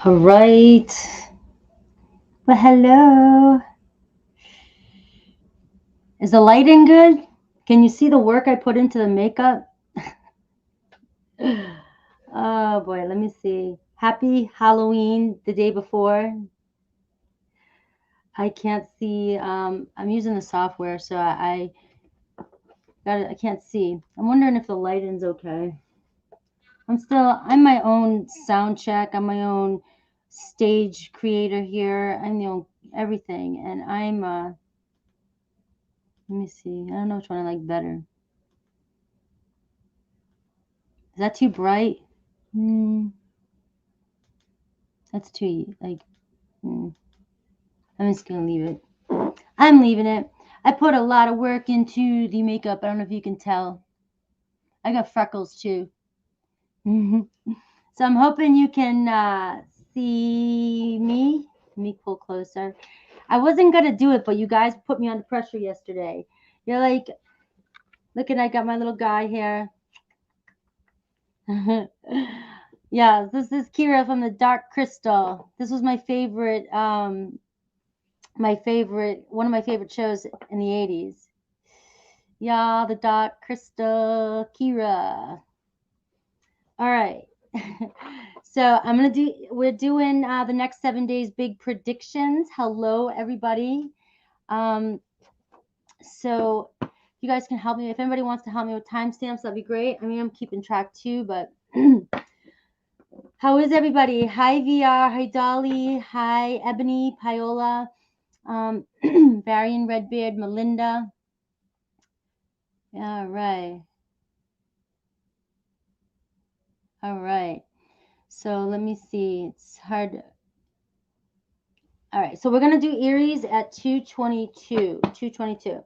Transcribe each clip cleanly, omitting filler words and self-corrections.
All right. Well, hello. Is the lighting good? Can you see the work I put into the makeup? Oh boy, let me see. Happy Halloween the day before. I can't see. I'm using the software, so I can't see. I'm wondering if the lighting's okay. I'm my own sound check. I'm my own stage creator here. I'm the own everything, and let me see. I don't know which one I like better. Is that too bright? That's too, like, I'm just gonna leave it. I'm leaving it. I put a lot of work into the makeup. I don't know if you can tell. I got freckles too. So I'm hoping you can see me. Let me pull closer. I wasn't gonna do it, but you guys put me under pressure yesterday. You're like, look at I got my little guy here. Yeah, this is Kira from the Dark Crystal. This was my favorite, one of my favorite shows in the 80s. Yeah, the Dark Crystal, Kira. All right. So we're doing the next 7 days big predictions. Hello, everybody. Um, so you guys can help me. If anybody wants to help me with timestamps, that'd be great. I mean, I'm keeping track too, but how is everybody? Hi, VR. Hi, Dolly. Hi, Ebony, Paola, Varian Redbeard, Melinda. All right. All right. So let me see. It's hard. All right. So we're going to do Aries at 222. 222.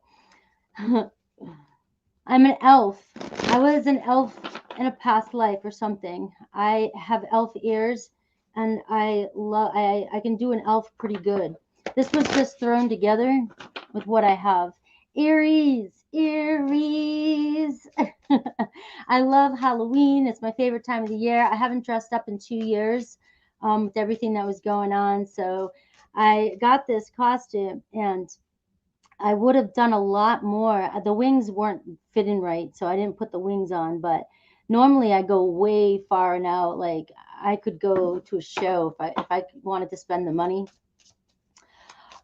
I'm an elf. I was an elf in a past life or something. I have elf ears and I can do an elf pretty good. This was just thrown together with what I have. Aries, Aries. I love Halloween. It's my favorite time of the year. I haven't dressed up in 2 years with everything that was going on. So I got this costume and I would have done a lot more. The wings weren't fitting right, so I didn't put the wings on. But normally I go way far and out. Like I could go to a show if I wanted to spend the money.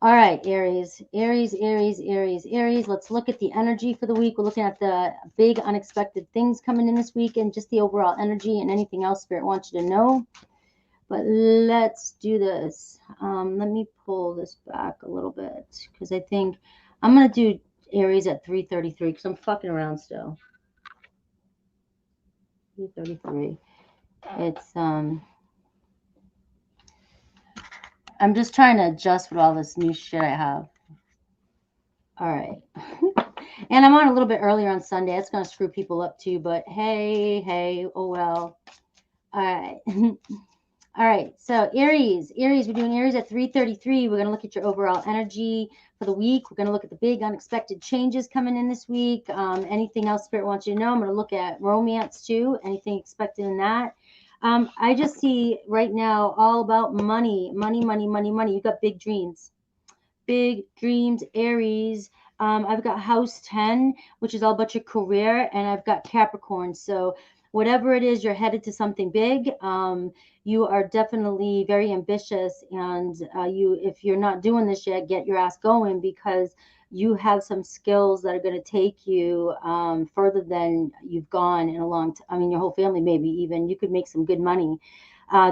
All right, Aries, Aries, Aries, Aries, Aries. Let's look at the energy for the week. We're looking at the big unexpected things coming in this week and just the overall energy and anything else Spirit wants you to know. But let's do this. Let me pull this back a little bit because I think I'm going to do Aries at 333 because I'm fucking around still. 333. It's, I'm just trying to adjust with all this new shit I have. All right. And I'm on a little bit earlier on Sunday. That's going to screw people up too, but hey, oh well. All right. All right, so Aries, we're doing Aries at 333. We're going to look at your overall energy for the week. We're going to look at the big unexpected changes coming in this week. Anything else Spirit wants you to know. I'm going to look at romance too. Anything expected in that. I just see right now all about money. You got big dreams. Big dreams, Aries. I've got house 10, which is all about your career, and I've got Capricorn. So whatever it is, you're headed to something big. You are definitely very ambitious, and if you're not doing this yet, get your ass going because you have some skills that are going to take you further than you've gone in a long time. I mean, your whole family, maybe even. You could make some good money.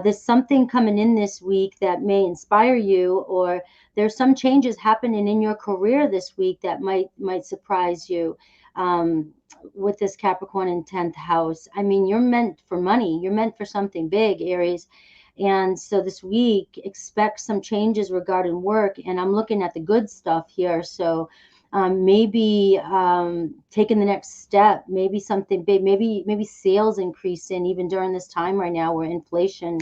There's something coming in this week that may inspire you, or there's some changes happening in your career this week that might surprise you. With this Capricorn in 10th house, I mean, you're meant for money. You're meant for something big, Aries. And so this week, expect some changes regarding work. And I'm looking at the good stuff here. So maybe taking the next step, maybe something big, maybe sales increasing even during this time right now where inflation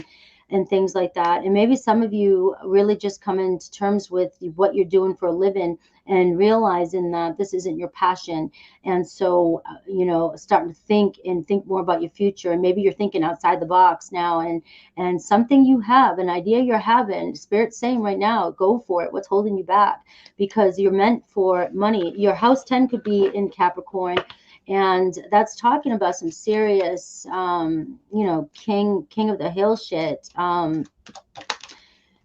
and things like that. And maybe some of you really just come into terms with what you're doing for a living and realizing that this isn't your passion. And so, you know, starting to think more about your future. And maybe you're thinking outside the box now, and something you have, an idea you're having, Spirit's saying right now, go for it. What's holding you back? Because you're meant for money. Your house 10 could be in Capricorn, and that's talking about some serious, you know, king of the hill shit,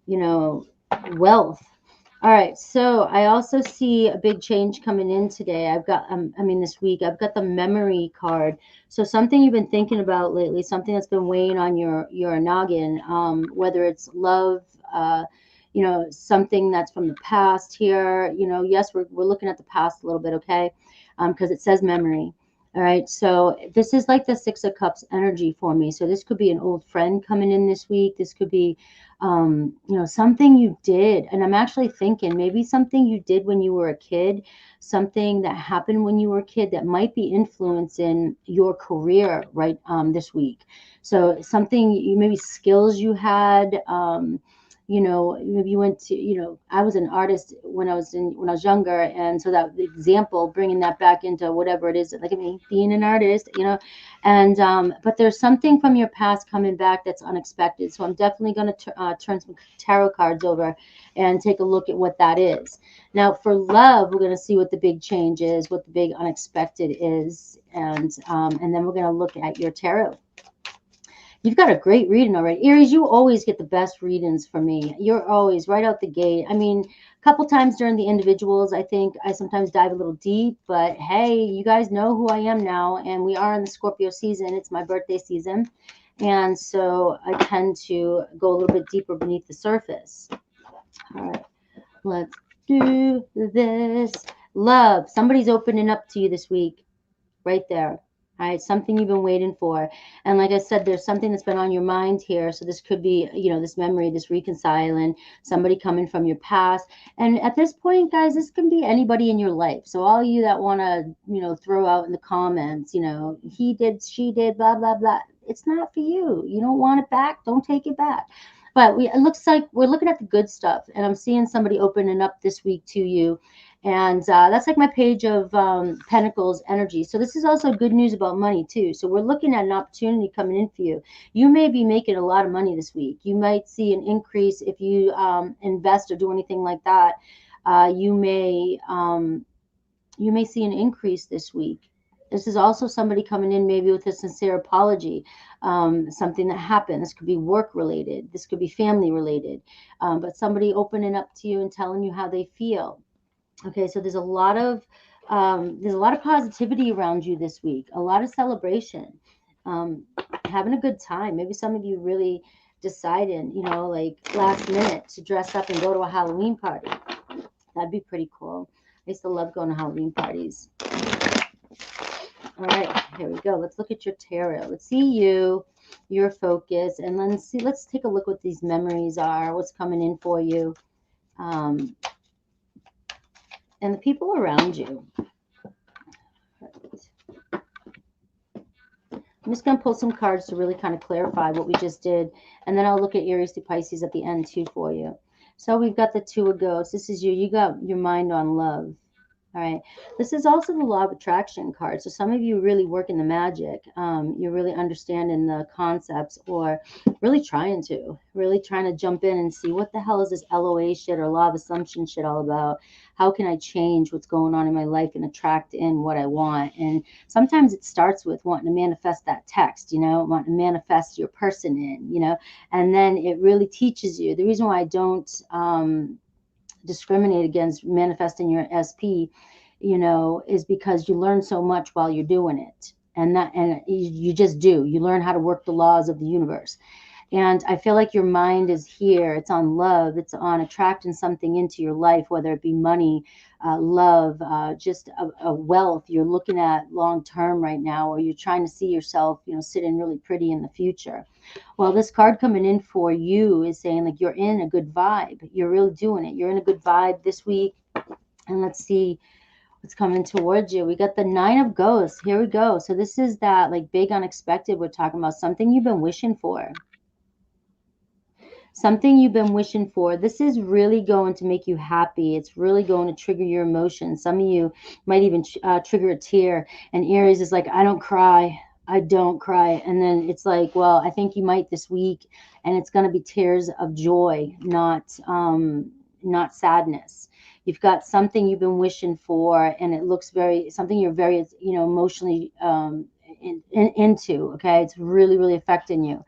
you know, wealth. All right, so I also see a big change coming in today. I've got, I mean, this week, I've got the memory card. So something you've been thinking about lately, something that's been weighing on your noggin, whether it's love, you know, something that's from the past here. You know, yes, we're looking at the past a little bit, okay? Because it says memory. All right, so this is like the Six of Cups energy for me. So this could be an old friend coming in this week. This could be, you know, something you did. And I'm actually thinking maybe something you did when you were a kid, something that happened when you were a kid that might be influencing your career right this week. So something, maybe skills you had, you know, maybe you went to, you know, I was an artist when I was younger, and so that example, bringing that back into whatever it is, like me being an artist, you know, and but there's something from your past coming back that's unexpected. So I'm definitely going to turn some tarot cards over and take a look at what that is. Now for love, we're going to see what the big change is, what the big unexpected is, and then we're going to look at your tarot. You've got a great reading already. Aries, you always get the best readings from me. You're always right out the gate. I mean, a couple times during the individuals, I think I sometimes dive a little deep, but hey, you guys know who I am now, and we are in the Scorpio season. It's my birthday season. And so I tend to go a little bit deeper beneath the surface. All right, let's do this. Love, somebody's opening up to you this week, right there. All right, something you've been waiting for. And like I said, there's something that's been on your mind here. So this could be, you know, this memory, this reconciling, somebody coming from your past. And at this point, guys, this can be anybody in your life. So all you that want to, you know, throw out in the comments, you know, he did, she did, blah, blah, blah. It's not for you. You don't want it back. Don't take it back. But it looks like we're looking at the good stuff. And I'm seeing somebody opening up this week to you. And that's like my page of Pentacles energy. So this is also good news about money too. So we're looking at an opportunity coming in for you. You may be making a lot of money this week. You might see an increase if you invest or do anything like that. You may see an increase this week. This is also somebody coming in maybe with a sincere apology, something that happened. This could be work related. This could be family related. But somebody opening up to you and telling you how they feel. Okay, so there's a lot of positivity around you this week, a lot of celebration, having a good time. Maybe some of you really deciding, you know, like last minute to dress up and go to a Halloween party. That'd be pretty cool. I used to love going to Halloween parties. All right, here we go. Let's look at your tarot. Let's see your focus, and let's take a look what these memories are, what's coming in for you. And the people around you. I'm just going to pull some cards to really kind of clarify what we just did. And then I'll look at Aries to Pisces at the end too for you. So we've got the Two of Ghosts. This is you. You got your mind on love. All right. This is also the Law of Attraction card. So some of you really working the magic. You're really understanding the concepts, or really trying to jump in and see what the hell is this LOA shit or Law of Assumption shit all about? How can I change what's going on in my life and attract in what I want? And sometimes it starts with wanting to manifest that text, you know, wanting to manifest your person in, you know, and then it really teaches you. The reason why I don't discriminate against manifesting your SP, you know, is because you learn so much while you're doing it. And you just do. You learn how to work the laws of the universe. And I feel like your mind is here. It's on love. It's on attracting something into your life, whether it be money, love, just a wealth you're looking at long term right now, or you're trying to see yourself, you know, sitting really pretty in the future. Well, this card coming in for you is saying like you're in a good vibe. You're really doing it. You're in a good vibe this week. And let's see what's coming towards you. We got the Nine of Ghosts. Here we go. So this is that like big unexpected we're talking about, something you've been wishing for. something you've been wishing for. This is really going to make you happy. It's really going to trigger your emotions. Some of you might even trigger a tear. And Aries is like, I don't cry. I don't cry. And then it's like, well, I think you might this week, and it's going to be tears of joy, not sadness. You've got something you've been wishing for, and it looks something you're very, emotionally into. Okay, it's really, really affecting you.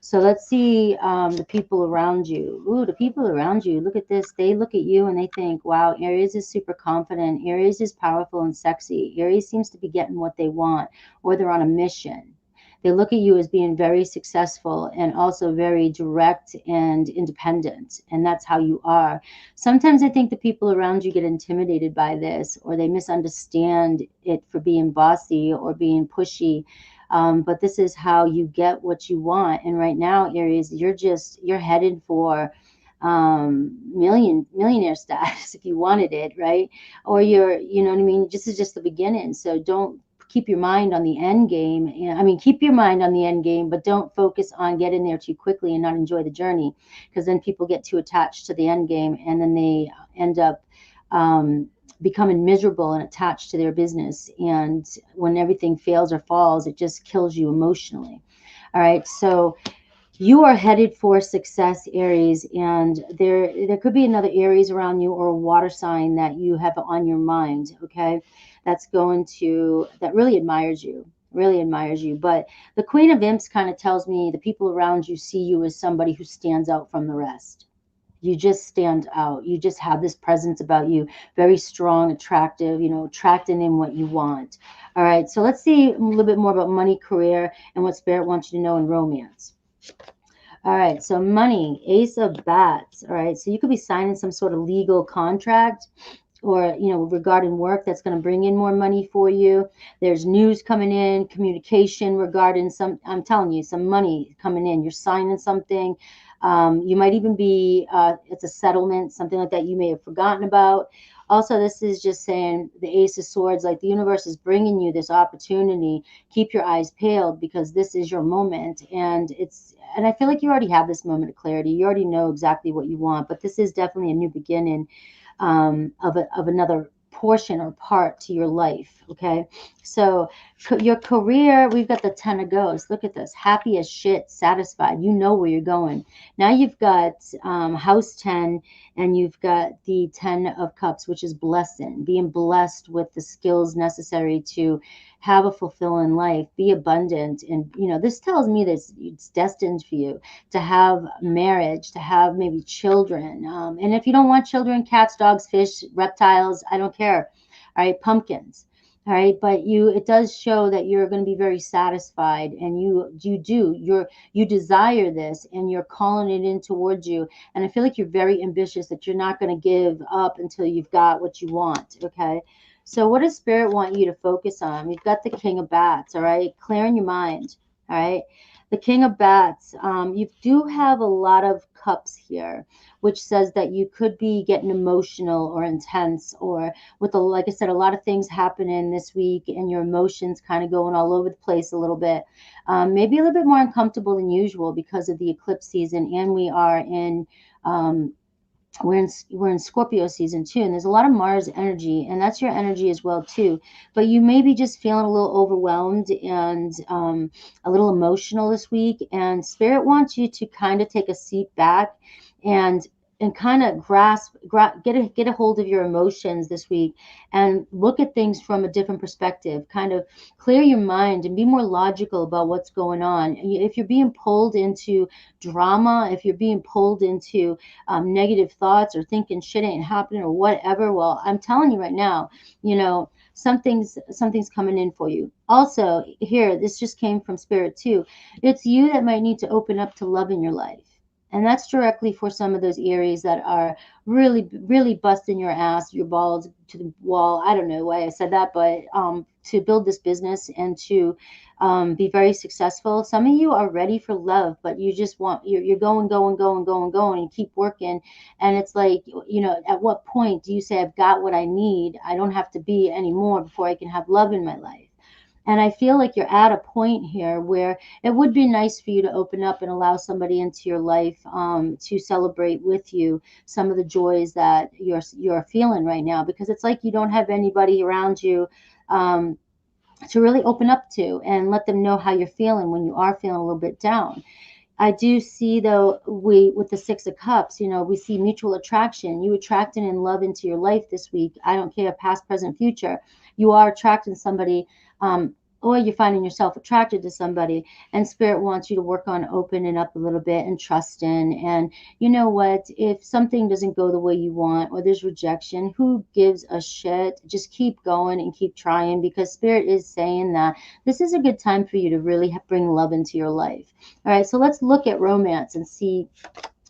So let's see the people around you. Ooh, the people around you. Look at this. They look at you and they think, wow, Aries is super confident. Aries is powerful and sexy. Aries seems to be getting what they want, or they're on a mission. They look at you as being very successful and also very direct and independent. And that's how you are. Sometimes I think the people around you get intimidated by this, or they misunderstand it for being bossy or being pushy. But this is how you get what you want. And right now, Aries, you're headed for millionaire status if you wanted it, right? Or you know what I mean? This is just the beginning. So don't keep your mind on the end game. I mean, keep your mind on the end game, but don't focus on getting there too quickly and not enjoy the journey, because then people get too attached to the end game, and then they end up becoming miserable and attached to their business. And when everything fails or falls, it just kills you emotionally. All right. So you are headed for success, Aries, and there could be another Aries around you, or a water sign that you have on your mind. Okay. That really admires you. But the Queen of Imps kind of tells me the people around you see you as somebody who stands out from the rest. You just stand out. You just have this presence about you, very strong, attractive, attracting in what you want. All right, so let's see a little bit more about money, career, and what Spirit wants you to know in romance. All right, so money, Ace of Bats. All right, so you could be signing some sort of legal contract, or regarding work that's going to bring in more money for you. There's news coming in, communication regarding I'm telling you, some money coming in. You're signing something. You might even be it's a settlement, something like that you may have forgotten about. Also, this is just saying the Ace of Swords, like the universe is bringing you this opportunity. Keep your eyes peeled, because this is your moment. And I feel like you already have this moment of clarity. You already know exactly what you want, but this is definitely a new beginning of another portion or part to your life. Okay, so your career, we've got the 10 of Ghosts. Look at this: happy as shit, satisfied. You know where you're going. Now you've got house 10, and you've got the 10 of Cups, which is blessing, being blessed with the skills necessary to have a fulfilling life, be abundant. And this tells me that it's destined for you to have marriage, to have maybe children. And if you don't want children, cats, dogs, fish, reptiles, I don't care. All right, pumpkins. All right, but it does show that you're going to be very satisfied, and you desire this, and you're calling it in towards you. And I feel like you're very ambitious, that you're not going to give up until you've got what you want. Okay. So what does Spirit want you to focus on? We've got the King of Bats. All right, clearing your mind. All right. The King of Bats, you do have a lot of cups here, which says that you could be getting emotional or intense, or like I said, a lot of things happening this week, and your emotions kind of going all over the place a little bit. Maybe a little bit more uncomfortable than usual because of the eclipse season, and we're in Scorpio season too, and there's a lot of Mars energy, and that's your energy as well too. But you may be just feeling a little overwhelmed and a little emotional this week, and Spirit wants you to kind of take a seat back and kind of get a hold of your emotions this week, and look at things from a different perspective. Kind of clear your mind and be more logical about what's going on. If you're being pulled into drama, if you're being pulled into negative thoughts, or thinking shit ain't happening or whatever, well, I'm telling you right now, something's coming in for you. Also, here, this just came from Spirit too. It's you that might need to open up to love in your life. And that's directly for some of those Aries that are really, really busting your ass, your balls to the wall. I don't know why I said that, but to build this business and to be very successful. Some of you are ready for love, but you just you're going, and keep working. And it's like, at what point do you say, I've got what I need? I don't have to be anymore before I can have love in my life. And I feel like you're at a point here where it would be nice for you to open up and allow somebody into your life, to celebrate with you some of the joys that you're feeling right now, because it's like you don't have anybody around you, to really open up to and let them know how you're feeling when you are feeling a little bit down. I do see, though, we with the Six of Cups, we see mutual attraction. You attracting in love into your life this week. I don't care, past, present, future. You are attracting somebody, or you're finding yourself attracted to somebody, and Spirit wants you to work on opening up a little bit and trusting. And you know what? If something doesn't go the way you want, or there's rejection, who gives a shit? Just keep going and keep trying, because Spirit is saying that this is a good time for you to really bring love into your life. All right, so let's look at romance and see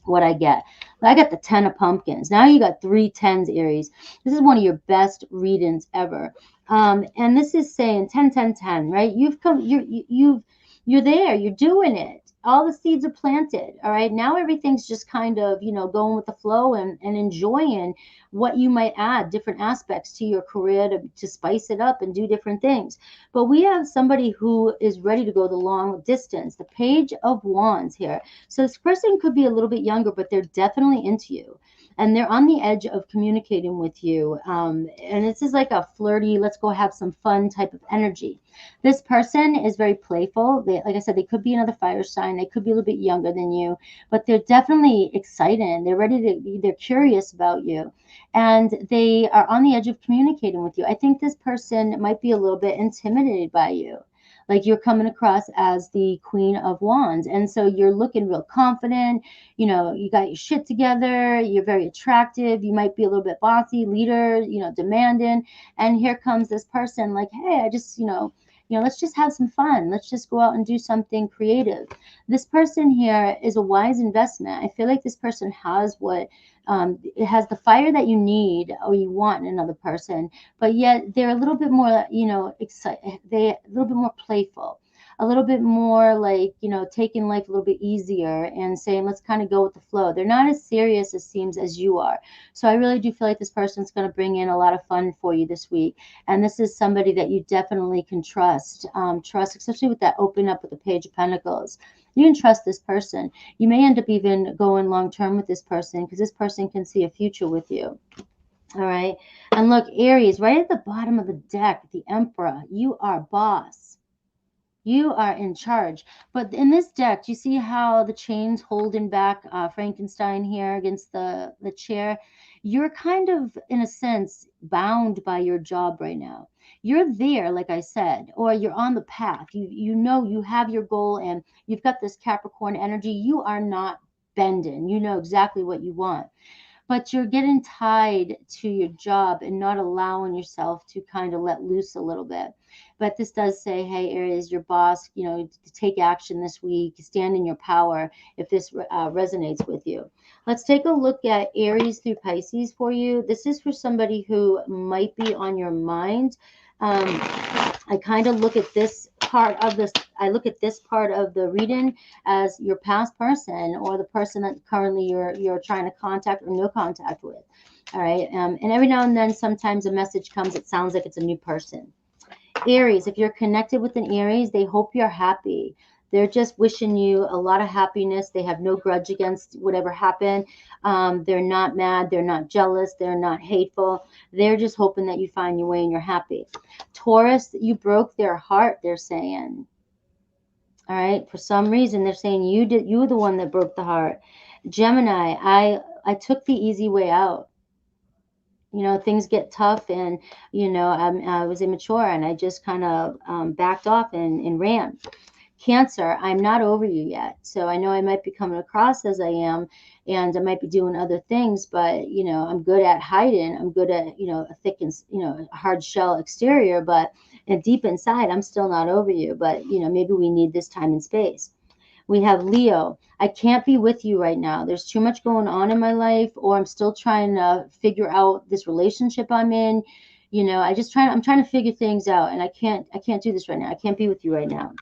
what I get. I got the 10 of pumpkins. Now you got 3 10s, Aries. This is one of your best readings ever. And this is saying 10 10 10, right? You're there, you're doing it. All the seeds are planted. All right, now everything's just kind of, going with the flow, and enjoying what you might add, different aspects to your career to spice it up and do different things. But we have somebody who is ready to go the long distance. The Page of Wands here. So this person could be a little bit younger, but they're definitely into you. And they're on the edge of communicating with you. And this is like a flirty, let's go have some fun type of energy. This person is very playful. Like I said, they could be another fire sign. They could be a little bit younger than you, but they're definitely excited. They're ready to, they're curious about you. And they are on the edge of communicating with you. I think this person might be a little bit intimidated by you. Like you're coming across as the Queen of Wands. And so you're looking real confident. You got your shit together. You're very attractive. You might be a little bit bossy, leader, demanding. And here comes this person like, hey, I just, let's just have some fun. Let's just go out and do something creative. This person here is a wise investment. I feel like this person has it has the fire that you need or you want in another person, but yet they're a little bit more, they're a little bit more playful, a little bit more like, taking life a little bit easier and saying, let's kind of go with the flow. They're not as serious, it seems, as you are. So I really do feel like this person's going to bring in a lot of fun for you this week. And this is somebody that you definitely can trust, especially with that open up with the Page of Pentacles. You can trust this person. You may end up even going long term with this person because this person can see a future with you. All right. And look, Aries, right at the bottom of the deck, the Emperor, you are boss. You are in charge. But in this deck, do you see how the chain's holding back Frankenstein here against the chair? You're kind of, in a sense, bound by your job right now. You're there, like I said, or you're on the path. You have your goal, and you've got this Capricorn energy. You are not bending. You know exactly what you want, but you're getting tied to your job and not allowing yourself to kind of let loose a little bit. But this does say, hey, Aries, your boss, take action this week, stand in your power if this resonates with you. Let's take a look at Aries through Pisces for you. This is for somebody who might be on your mind. I kind of look at this part of this. I look at this part of the reading as your past person or the person that currently you're trying to contact or no contact with. All right. And every now and then, sometimes a message comes. It sounds like it's a new person. Aries, if you're connected with an Aries, they hope you're happy. They're just wishing you a lot of happiness. They have no grudge against whatever happened. They're not mad. They're not jealous. They're not hateful. They're just hoping that you find your way and you're happy. Taurus, you broke their heart, they're saying. All right. For some reason, they're saying you were the one that broke the heart. Gemini, I took the easy way out. Things get tough, and I was immature, and I just kind of backed off and ran. Cancer, I'm not over you yet. So I know I might be coming across as I am, and I might be doing other things, but I'm good at hiding. I'm good at a thick and a hard shell exterior, but deep inside, I'm still not over you. But maybe we need this time and space. We have Leo. I can't be with you right now. There's too much going on in my life, or I'm still trying to figure out this relationship I'm in. I'm trying to figure things out, and I can't do this right now. I can't be with you right now.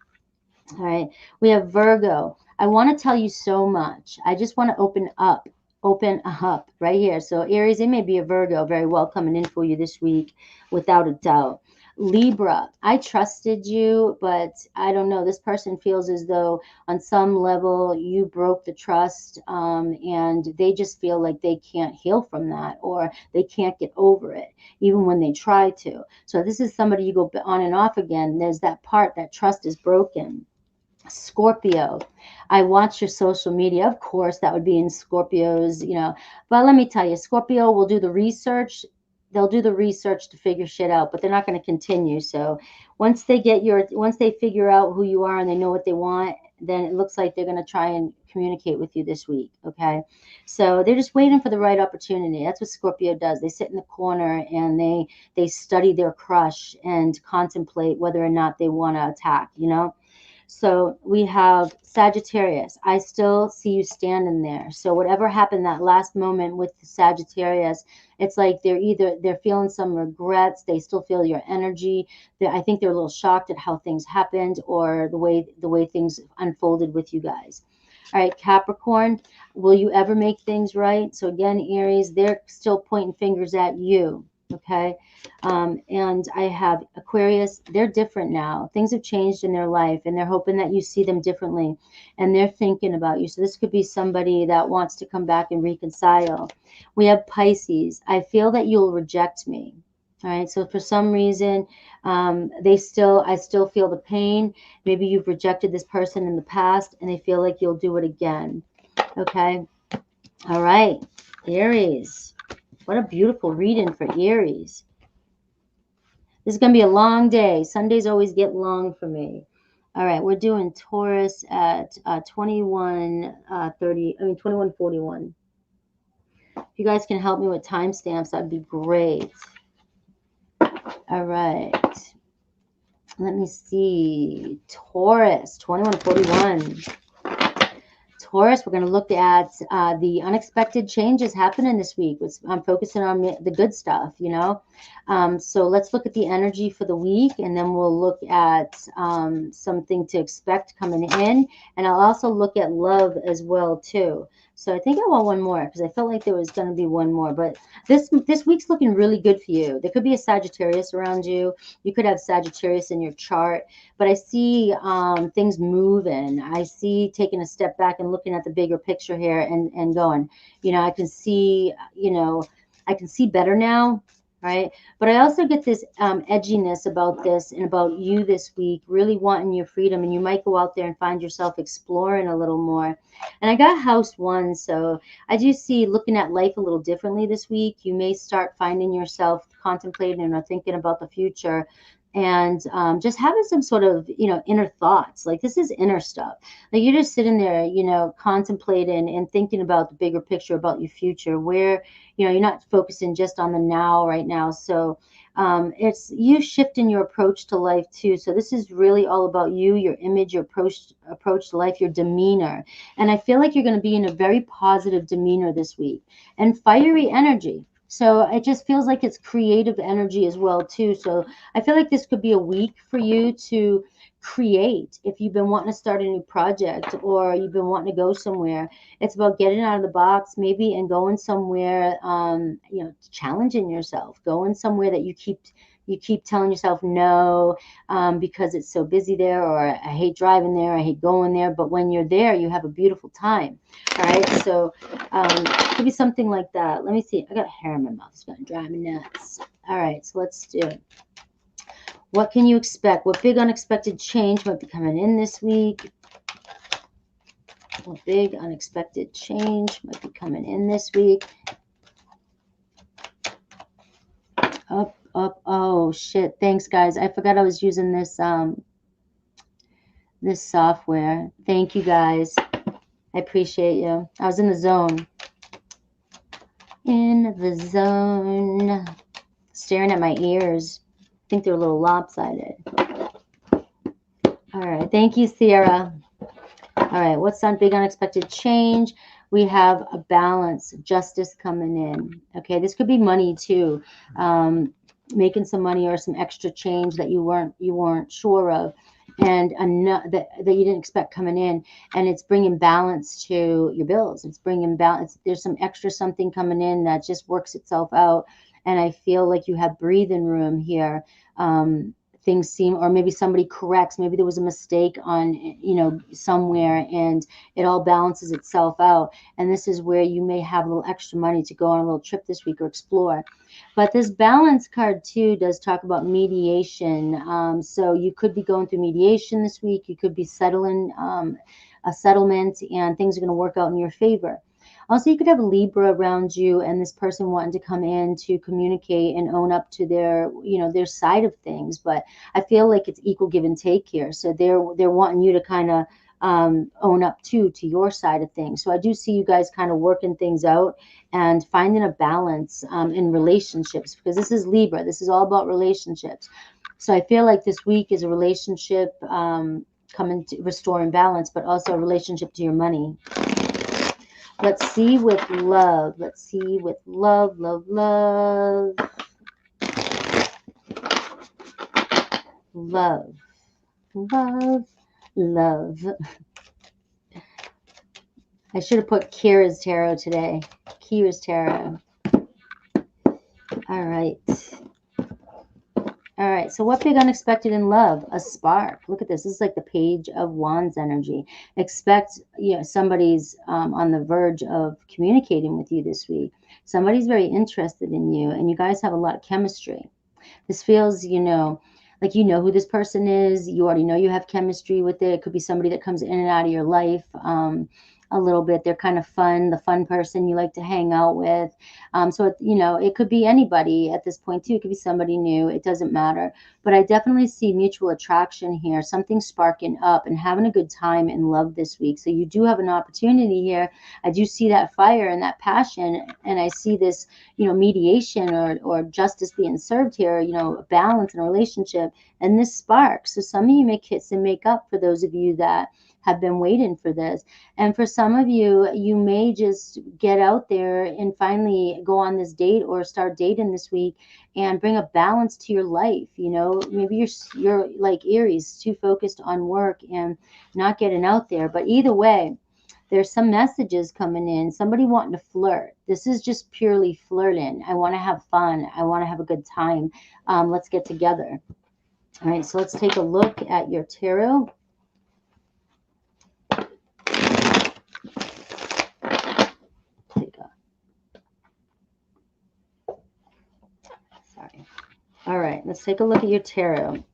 All right. We have Virgo. I want to tell you so much. I just want to open up right here. So Aries, it may be a Virgo very well coming in for you this week, without a doubt. Libra, I trusted you, but I don't know. This person feels as though on some level you broke the trust, and they just feel like they can't heal from that, or they can't get over it, even when they try to. So this is somebody you go on and off again. There's that part, that trust is broken. Scorpio, I watch your social media. Of course, that would be in Scorpio's, but let me tell you, Scorpio will do the research. They'll do the research to figure shit out, but they're not going to continue. So once they figure out who you are and they know what they want, then it looks like they're going to try and communicate with you this week. Okay. So they're just waiting for the right opportunity. That's what Scorpio does. They sit in the corner and they study their crush and contemplate whether or not they want to attack. So we have Sagittarius. I still see you standing there. So whatever happened that last moment with the Sagittarius, it's like they're feeling some regrets. They still feel your energy. I think they're a little shocked at how things happened, or the way things unfolded with you guys. All right, Capricorn, will you ever make things right? So again, Aries, they're still pointing fingers at you. Okay. And I have Aquarius. They're different now. Things have changed in their life, and they're hoping that you see them differently, and they're thinking about you. So this could be somebody that wants to come back and reconcile. We have Pisces. I feel that you'll reject me. All right. So for some reason, I still feel the pain. Maybe you've rejected this person in the past, and they feel like you'll do it again. Okay. All right. Aries. What a beautiful reading for Aries. This is going to be a long day. Sundays always get long for me. All right, we're doing Taurus at 21:41. If you guys can help me with timestamps, that'd be great. All right. Let me see. Taurus, 21:41. Taurus, we're going to look at the unexpected changes happening this week. I'm focusing on the good stuff, So let's look at the energy for the week, and then we'll look at something to expect coming in. And I'll also look at love as well, too. So I think I want one more because I felt like there was going to be one more. But this week's looking really good for you. There could be a Sagittarius around you. You could have Sagittarius in your chart. But I see things moving. I see taking a step back and looking at the bigger picture here and going, I can see, I can see better now. Right. But I also get this edginess about this and about you this week, really wanting your freedom. And you might go out there and find yourself exploring a little more. And I got house 1. So I do see looking at life a little differently this week. You may start finding yourself contemplating or thinking about the future, and just having some sort of, inner thoughts. Like, this is inner stuff. Like, you're just sitting there, contemplating and thinking about the bigger picture, about your future, where, you're not focusing just on the now right now. So it's you shifting your approach to life too. So this is really all about you, your image, your approach to life, your demeanor. And I feel like you're going to be in a very positive demeanor this week, and fiery energy. So it just feels like it's creative energy as well, too. So I feel like this could be a week for you to create. If you've been wanting to start a new project, or you've been wanting to go somewhere, it's about getting out of the box maybe and going somewhere, challenging yourself, going somewhere that you keep telling yourself no, because it's so busy there, or I hate driving there, I hate going there. But when you're there, you have a beautiful time. All right. So it could be something like that. Let me see. I got hair in my mouth. It's going to drive me nuts. All right. So let's do it. What can you expect? What big unexpected change might be coming in this week? What big unexpected change might be coming in this week? Up. Oh, shit. Thanks, guys. I forgot I was using this this software. Thank you, guys. I appreciate you. I was in the zone. In the zone. Staring at my ears. I think they're a little lopsided. All right. Thank you, Sierra. All right. What's that big unexpected change? We have a balance, justice coming in. Okay. This could be money too. Making some money or some extra change that you weren't sure of, and that you didn't expect coming in, and it's bringing balance to your bills. It's bringing balance. There's some extra something coming in that just works itself out, and I feel like you have breathing room here. Things seem, or maybe somebody corrects, maybe there was a mistake on, you know, somewhere, and it all balances itself out. And this is where you may have a little extra money to go on a little trip this week or explore. But this balance card too does talk about mediation. So you could be going through mediation this week. You could be settling a settlement, and things are going to work out in your favor. Also, you could have a Libra around you, and this person wanting to come in to communicate and own up to their, you know, their side of things. But I feel like it's equal give and take here. So they're wanting you to kind of own up to your side of things. So I do see you guys kind of working things out and finding a balance in relationships, because this is Libra. This is all about relationships. So I feel like this week is a relationship coming to restoring balance, but also a relationship to your money. Let's see with love. Let's see with love, love, love. Love, love, love. I should have put Kira's tarot today. Kira's tarot. All right. All right, so what big unexpected in love? A spark. Look at this. This is like the Page of Wands energy. Expect, you know, somebody's on the verge of communicating with you this week. Somebody's very interested in you, and you guys have a lot of chemistry. This feels, you know, like you know who this person is. You already know you have chemistry with it. It could be somebody that comes in and out of your life a little bit. They're kind of fun, the fun person you like to hang out with. So, you know, it could be anybody at this point too. It could be somebody new. It doesn't matter. But I definitely see mutual attraction here, something sparking up and having a good time in love this week. So you do have an opportunity here. I do see that fire and that passion, and I see this, you know, mediation or justice being served here, you know, a balance in a relationship, and this spark. So some of you may kiss and make up for those of you that have been waiting for this. And for some of you, you may just get out there and finally go on this date or start dating this week and bring a balance to your life. You know, maybe you're like Aries, too focused on work and not getting out there. But either way, there's some messages coming in, somebody wanting to flirt. This is just purely flirting. I want to have fun. I want to have a good time. Let's get together. All right, so let's take a look at your tarot. Sorry. All right, let's take a look at your tarot.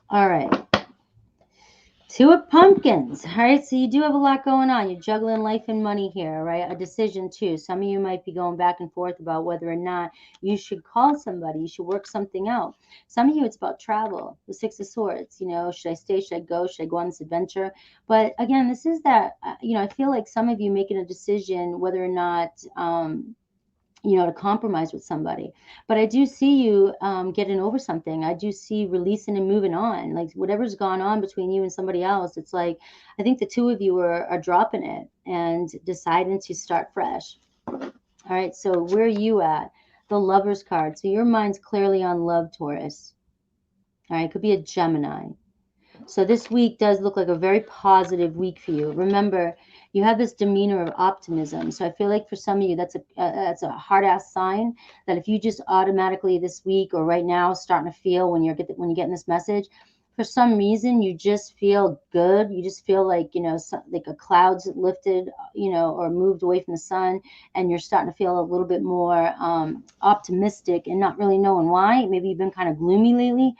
All right. Two of Pumpkins. All right, so you do have a lot going on. You're juggling life and money here, right? A decision too. Some of you might be going back and forth about whether or not you should call somebody. You should work something out. Some of you, it's about travel. The Six of Swords. You know, should I stay? Should I go? Should I go on this adventure? But again, this is that, you know, I feel like some of you making a decision whether or not, you know, to compromise with somebody. But I do see you getting over something. I do see releasing and moving on. Like whatever's gone on between you and somebody else, it's like, I think the two of you are dropping it and deciding to start fresh. All right, so where are you at? The Lover's card. So your mind's clearly on love, Taurus. All right, it could be a Gemini. So this week does look like a very positive week for you. Remember, you have this demeanor of optimism. So I feel like for some of you, that's a hard-ass sign that if you just automatically this week or right now starting to feel when you're getting this message, for some reason you just feel good. You just feel like, you know, like a cloud's lifted, you know, or moved away from the sun, and you're starting to feel a little bit more optimistic and not really knowing why. Maybe you've been kind of gloomy lately.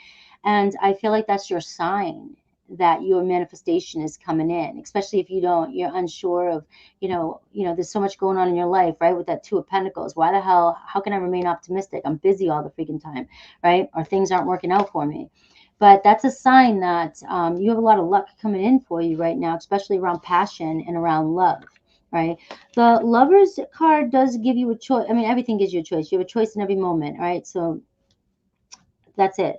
And I feel like that's your sign that your manifestation is coming in, especially if you're unsure of, you know, there's so much going on in your life, right? With that Two of Pentacles. Why the hell, how can I remain optimistic? I'm busy all the freaking time, right? Or things aren't working out for me. But that's a sign that you have a lot of luck coming in for you right now, especially around passion and around love, right? The Lover's card does give you a choice. I mean, everything gives you a choice. You have a choice in every moment, right? So that's it.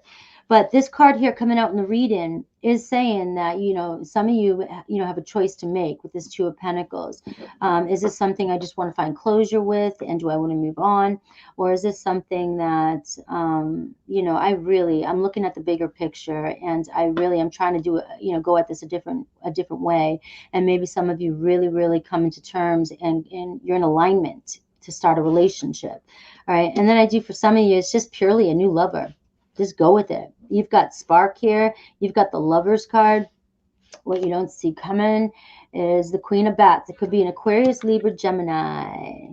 But this card here coming out in the reading is saying that, you know, some of you, you know, have a choice to make with this Two of Pentacles. Is this something I just want to find closure with, and do I want to move on? Or is this something that, you know, I'm looking at the bigger picture, and I'm trying to do, you know, go at this a different way. And maybe some of you really come into terms, and you're in alignment to start a relationship. All right. And then I do, for some of you, it's just purely a new lover. Just go with it. You've got spark here. You've got the Lovers card. What you don't see coming is the Queen of Bats. It could be an Aquarius, Libra, Gemini.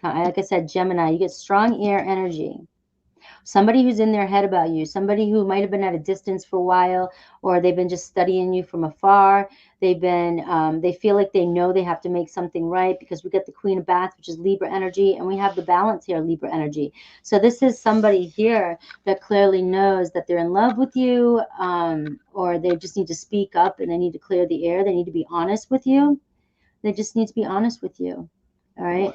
Like I said, Gemini. You get strong air energy. Somebody who's in their head about you, somebody who might have been at a distance for a while, or they've been just studying you from afar. They've been, they feel like they know they have to make something right, because we get the Queen of Bats, which is Libra energy, and we have the balance here, Libra energy. So this is somebody here that clearly knows that they're in love with you, or they just need to speak up, and they need to clear the air. They need to be honest with you. They just need to be honest with you. All right.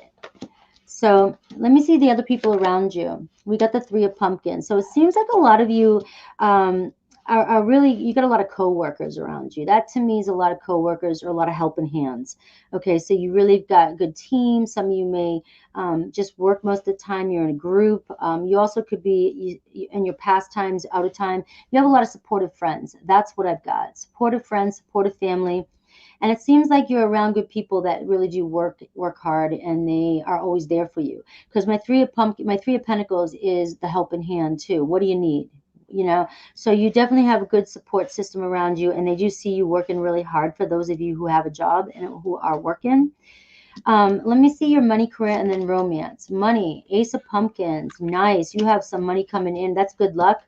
So let me see the other people around you. We got the Three of Pumpkins. So it seems like a lot of you are really, you got a lot of co-workers around you. That to me is a lot of co-workers or a lot of helping hands. Okay, so you really got a good team. Some of you may just work most of the time. You're in a group. You also could be, in your pastimes, out of time, you have a lot of supportive friends. That's what I've got. Supportive friends, supportive family. And it seems like you're around good people that really do work hard, and they are always there for you. Because my Three of Pentacles is the helping hand too. What do you need? You know, so you definitely have a good support system around you, and they do see you working really hard, for those of you who have a job and who are working. Let me see your money, career, and then romance. Money, Ace of Pumpkins. Nice. You have some money coming in. That's good luck.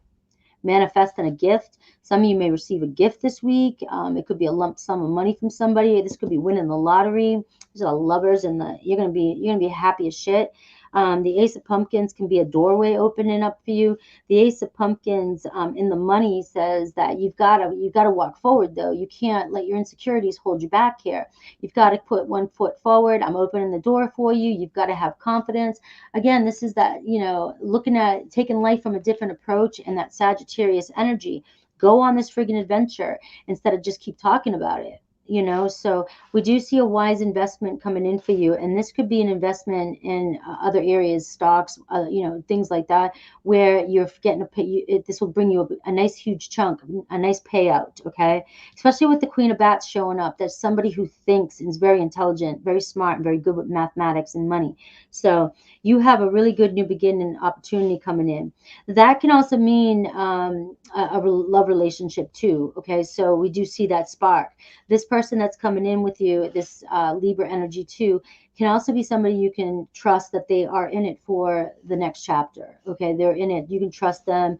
Manifesting a gift. Some of you may receive a gift this week. It could be a lump sum of money from somebody. This could be winning the lottery. There's a lovers, and you're gonna be happy as shit. The Ace of Pumpkins can be a doorway opening up for you. The Ace of Pumpkins in the money says that you've got to walk forward, though. You can't let your insecurities hold you back here. You've got to put one foot forward. I'm opening the door for you. You've got to have confidence. Again, this is that, you know, looking at taking life from a different approach, and that Sagittarius energy. Go on this friggin' adventure instead of just keep talking about it. You know, so we do see a wise investment coming in for you, and this could be an investment in other areas, stocks, you know, things like that, where you're getting a pay. This will bring you a nice huge chunk, a nice payout. Okay, especially with the Queen of Bats showing up. That's somebody who thinks and is very intelligent, very smart, and very good with mathematics and money. So you have a really good new beginning opportunity coming in. That can also mean a love relationship too. Okay, so we do see that spark. This person that's coming in with you, this Libra energy too, can also be somebody you can trust, that they are in it for the next chapter. Okay, they're in it. You can trust them.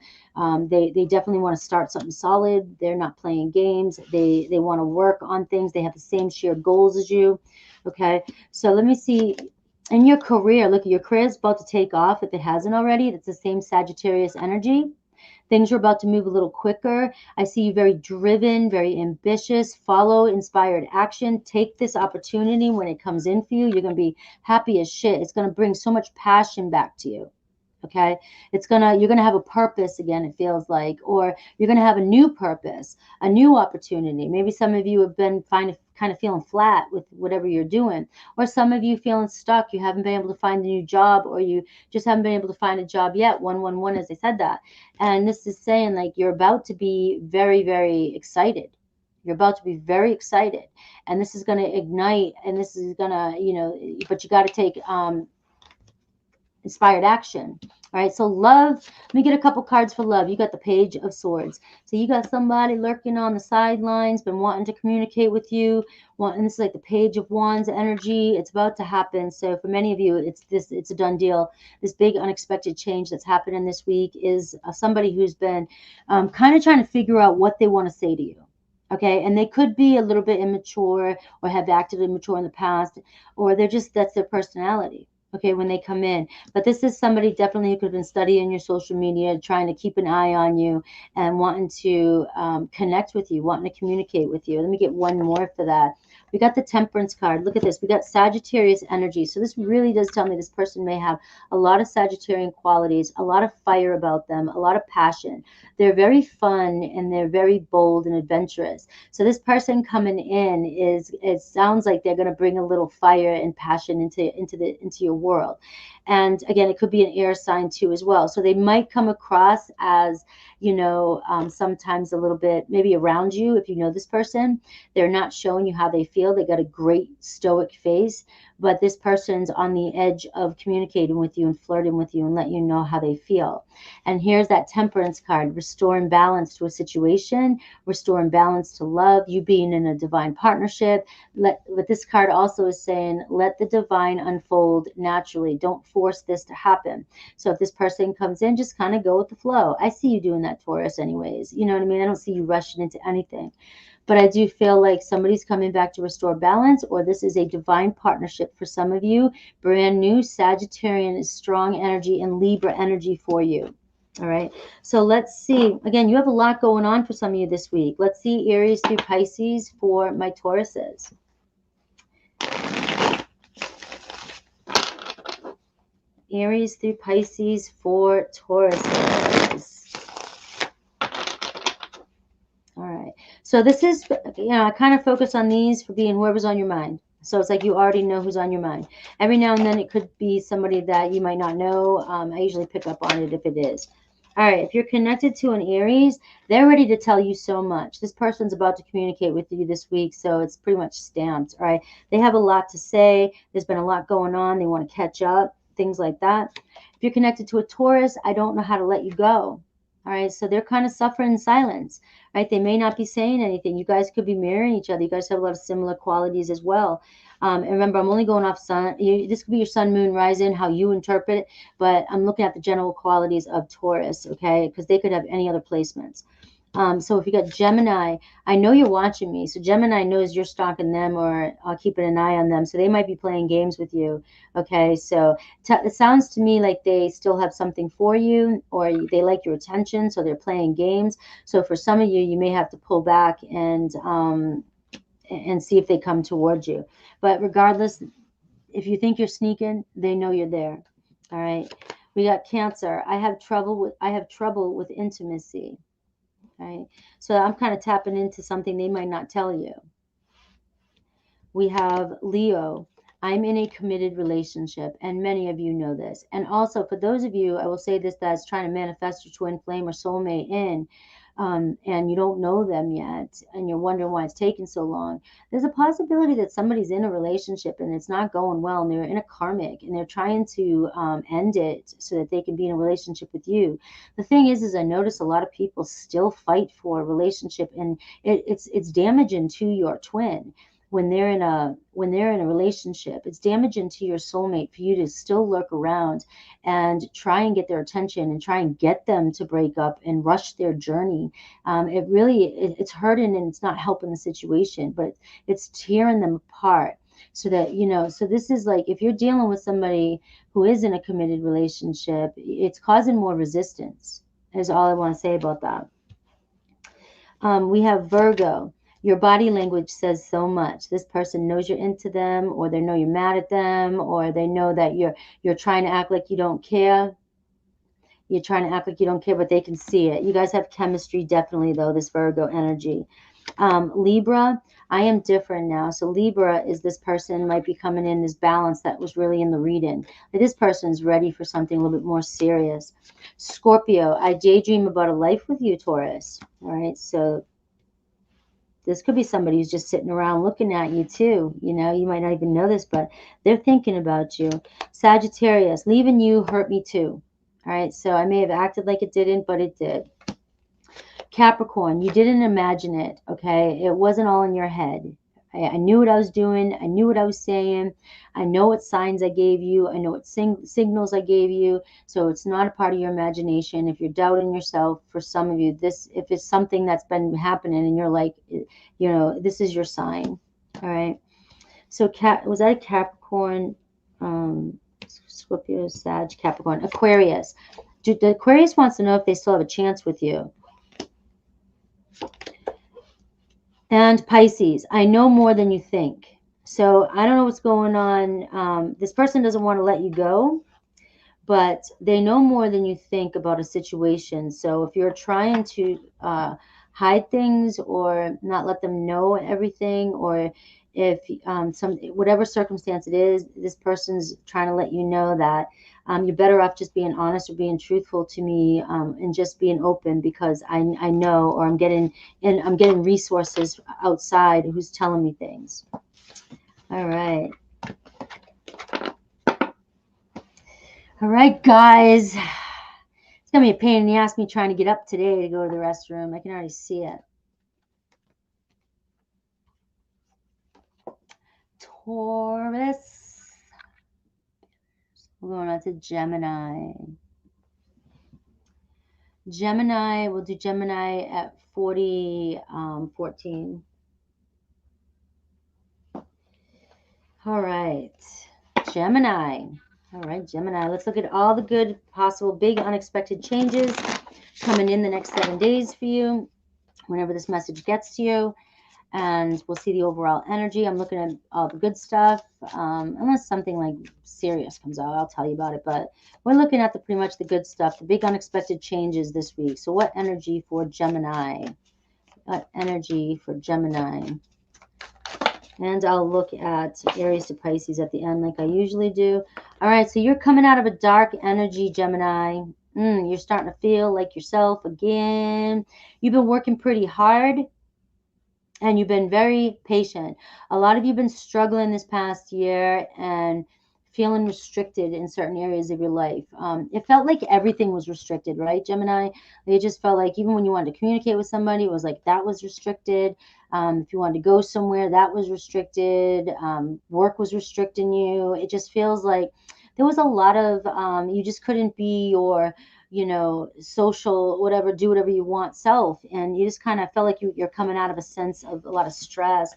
They definitely want to start something solid. They're not playing games. They want to work on things. They have the same shared goals as you. Okay, so let me see. In your career, look, your career is about to take off if it hasn't already. That's the same Sagittarius energy. Things are about to move a little quicker. I see you very driven, very ambitious. Follow inspired action. Take this opportunity when it comes in for you. You're going to be happy as shit. It's going to bring so much passion back to you. Okay, you're gonna have a purpose again, it feels like, or you're gonna have a new purpose, a new opportunity. Maybe some of you have been kind of feeling flat with whatever you're doing, or some of you feeling stuck. You haven't been able to find a new job, or you just haven't been able to find a job yet. 111, as I said that, and this is saying like you're about to be very excited. You're about to be very excited, and this is going to ignite, and this is going to, you know, but you got to take inspired action. All right, so love, let me get a couple cards for love. You got the Page of Swords. So you got somebody lurking on the sidelines, been wanting to communicate with you, and this is like the Page of Wands energy. It's about to happen. So for many of you, it's a done deal. This big unexpected change that's happening this week is somebody who's been kind of trying to figure out what they want to say to you. Okay, and they could be a little bit immature, or have acted immature in the past, or that's their personality. Okay, when they come in. But this is somebody definitely who could have been studying your social media, trying to keep an eye on you, and wanting to connect with you, wanting to communicate with you. Let me get one more for that. We got the Temperance card. Look at this. We got Sagittarius energy. So this really does tell me this person may have a lot of Sagittarian qualities, a lot of fire about them, a lot of passion. They're very fun and they're very bold and adventurous. So this person coming in it sounds like they're going to bring a little fire and passion into your world. And again, it could be an air sign too as well. So they might come across as, sometimes a little bit maybe around you. If you know this person, they're not showing you how they feel. They got a great stoic face, but this person's on the edge of communicating with you and flirting with you and let you know how they feel. And here's that Temperance card, restoring balance to a situation, restoring balance to love, you being in a divine partnership. What this card also is saying, let the divine unfold naturally. Don't force this to happen. So if this person comes in, just kind of go with the flow. I see you doing that, Taurus, anyways. You know what I mean? I don't see you rushing into anything. But I do feel like somebody's coming back to restore balance, or this is a divine partnership for some of you. Brand new Sagittarian is strong energy and Libra energy for you. All right. So let's see. Again, you have a lot going on for some of you this week. Let's see Aries through Pisces for my Tauruses. Aries through Pisces for Tauruses. All right. So this is, I kind of focus on these for being whoever's on your mind. So it's like you already know who's on your mind. Every now and then it could be somebody that you might not know. I usually pick up on it if it is. All right. If you're connected to an Aries, they're ready to tell you so much. This person's about to communicate with you this week, so it's pretty much stamped. All right. They have a lot to say. There's been a lot going on. They want to catch up, things like that. If you're connected to a Taurus, I don't know how to let you go. All right, so they're kind of suffering in silence, right? They may not be saying anything. You guys could be mirroring each other. You guys have a lot of similar qualities as well. And remember, I'm only going off sun. This could be your sun, moon, rising, how you interpret it. But I'm looking at the general qualities of Taurus, okay? Because they could have any other placements. So if you got Gemini, I know you're watching me. So Gemini knows you're stalking them or keeping an eye on them. So they might be playing games with you. Okay. So it sounds to me like they still have something for you, or they like your attention. So they're playing games. So for some of you, you may have to pull back and see if they come towards you. But regardless, if you think you're sneaking, they know you're there. All right. We got Cancer. I have trouble with intimacy. Right? So I'm kind of tapping into something they might not tell you. We have Leo. I'm in a committed relationship, and many of you know this. And also, for those of you, I will say this, that's trying to manifest your twin flame or soulmate in, and you don't know them yet, and you're wondering why it's taking so long. There's a possibility that somebody's in a relationship and it's not going well, and they're in a karmic, and they're trying to end it so that they can be in a relationship with you. The thing is I notice a lot of people still fight for a relationship, and it's damaging to your twin. When they're in a relationship, it's damaging to your soulmate for you to still lurk around and try and get their attention and try and get them to break up and rush their journey. It's hurting, and it's not helping the situation, but it's tearing them apart. So that, so this is like, if you're dealing with somebody who is in a committed relationship, it's causing more resistance, is all I want to say about that. We have Virgo. Your body language says so much. This person knows you're into them, or they know you're mad at them, or they know that you're trying to act like you don't care. You're trying to act like you don't care, but they can see it. You guys have chemistry, definitely, though, this Virgo energy. Libra, I am different now. So Libra is, this person might be coming in this balance that was really in the reading. This person is ready for something a little bit more serious. Scorpio, I daydream about a life with you, Taurus. All right, so this could be somebody who's just sitting around looking at you too. You might not even know this, but they're thinking about you. Sagittarius, leaving you hurt me too. All right, so I may have acted like it didn't, but it did. Capricorn, you didn't imagine it, okay? It wasn't all in your head. I knew what I was doing. I knew what I was saying. I know what signs I gave you. I know what signals I gave you. So it's not a part of your imagination. If you're doubting yourself, for some of you, if it's something that's been happening and you're like, this is your sign. All right. So was that a Capricorn? Scorpio, Sag, Capricorn, Aquarius. The Aquarius wants to know if they still have a chance with you. And Pisces, I know more than you think. So I don't know what's going on. This person doesn't want to let you go, but they know more than you think about a situation. So if you're trying to hide things or not let them know everything, or if whatever circumstance it is, this person's trying to let you know that you're better off just being honest or being truthful to me, and just being open, because I know, or I'm getting resources outside who's telling me things. All right. All right, guys. It's going to be a pain in the ass me trying to get up today to go to the restroom. I can already see it. Taurus. We're going on to Gemini. Gemini, we'll do Gemini at 14. All right. Gemini. All right, Gemini. Let's look at all the good, possible, big, unexpected changes coming in the next 7 days for you, whenever this message gets to you. And we'll see the overall energy. I'm looking at all the good stuff. Unless something like serious comes out, I'll tell you about it. But we're looking at pretty much the good stuff, the big unexpected changes this week. So what energy for Gemini? What energy for Gemini? And I'll look at Aries to Pisces at the end like I usually do. All right, so you're coming out of a dark energy, Gemini. You're starting to feel like yourself again. You've been working pretty hard, and you've been very patient. A lot of you have been struggling this past year and feeling restricted in certain areas of your life. It felt like everything was restricted, right, Gemini? It just felt like even when you wanted to communicate with somebody, it was like that was restricted. If you wanted to go somewhere, that was restricted. Work was restricting you. It just feels like there was a lot of, you just couldn't be your social, whatever, do whatever you want self. And you just kind of felt like you're coming out of a sense of a lot of stress,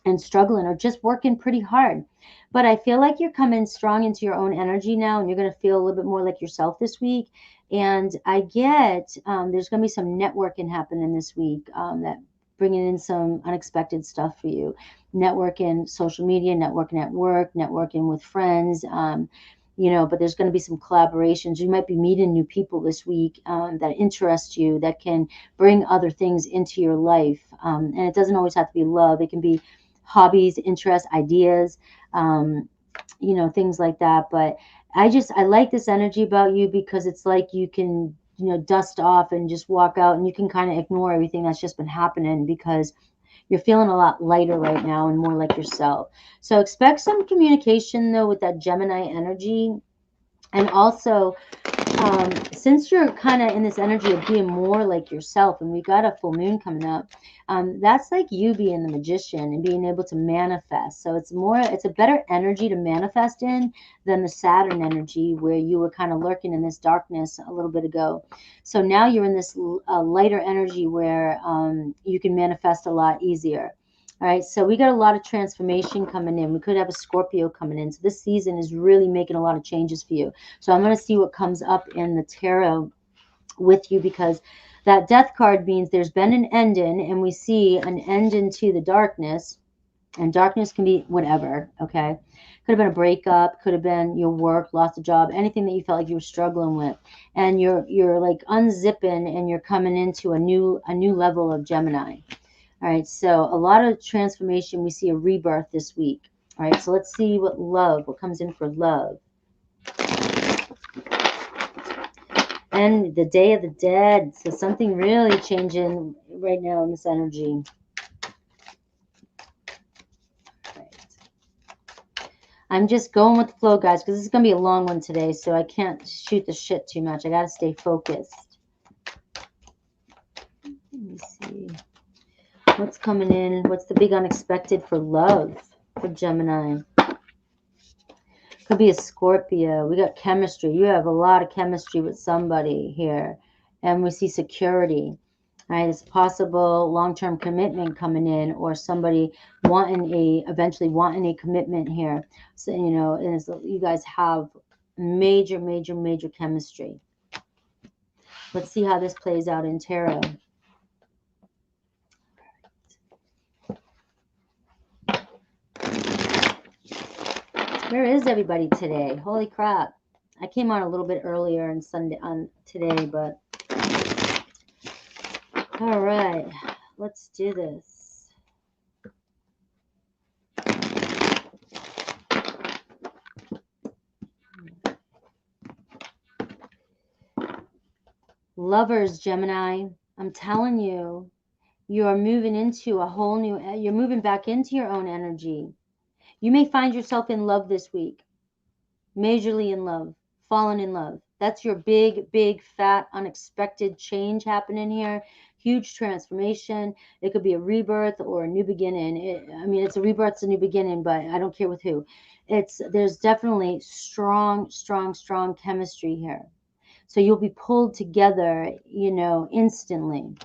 and struggling, or just working pretty hard. But I feel like you're coming strong into your own energy now, and you're going to feel a little bit more like yourself this week. And I get there's going to be some networking happening this week, that bringing in some unexpected stuff for you. Networking, social media, networking at work, networking with friends. But there's going to be some collaborations. You might be meeting new people this week, that interest you, that can bring other things into your life. And it doesn't always have to be love. It can be hobbies, interests, ideas, things like that. But I like this energy about you, because it's like you can, dust off and just walk out, and you can kind of ignore everything that's just been happening, because you're feeling a lot lighter right now and more like yourself. So expect some communication, though, with that Gemini energy. And also, since you're kind of in this energy of being more like yourself, and we got a full moon coming up, that's like you being the magician and being able to manifest. So it's a better energy to manifest in than the Saturn energy, where you were kind of lurking in this darkness a little bit ago. So now you're in this lighter energy where you can manifest a lot easier. All right, so we got a lot of transformation coming in. We could have a Scorpio coming in. So this season is really making a lot of changes for you. So I'm going to see what comes up in the tarot with you, because that death card means there's been an ending, and we see an end into the darkness. And darkness can be whatever, okay? Could have been a breakup, could have been your work, lost a job, anything that you felt like you were struggling with. And you're like unzipping, and you're coming into a new level of Gemini. All right, so a lot of transformation. We see a rebirth this week. All right, so let's see what comes in for love. And the Day of the Dead. So something really changing right now in this energy. I'm just going with the flow, guys, because this is going to be a long one today, so I can't shoot the shit too much. I got to stay focused. Let me see. What's coming in? What's the big unexpected for love for Gemini? Could be a Scorpio. We got chemistry. You have a lot of chemistry with somebody here. And we see security. All right, it's possible long-term commitment coming in, or somebody eventually wanting a commitment here. So, and you guys have major, major, major chemistry. Let's see how this plays out in tarot. Where is everybody today? Holy crap. I came on a little bit earlier on today, but all right, let's do this. Lovers, Gemini, I'm telling you, you are moving into a whole new, you're moving back into your own energy. You may find yourself in love this week, majorly in love, fallen in love. That's your big, big, fat, unexpected change happening here. Huge transformation. It could be a rebirth or a new beginning. I mean, it's a rebirth, it's a new beginning, but I don't care with who. There's definitely strong, strong, strong chemistry here. So you'll be pulled together, instantly.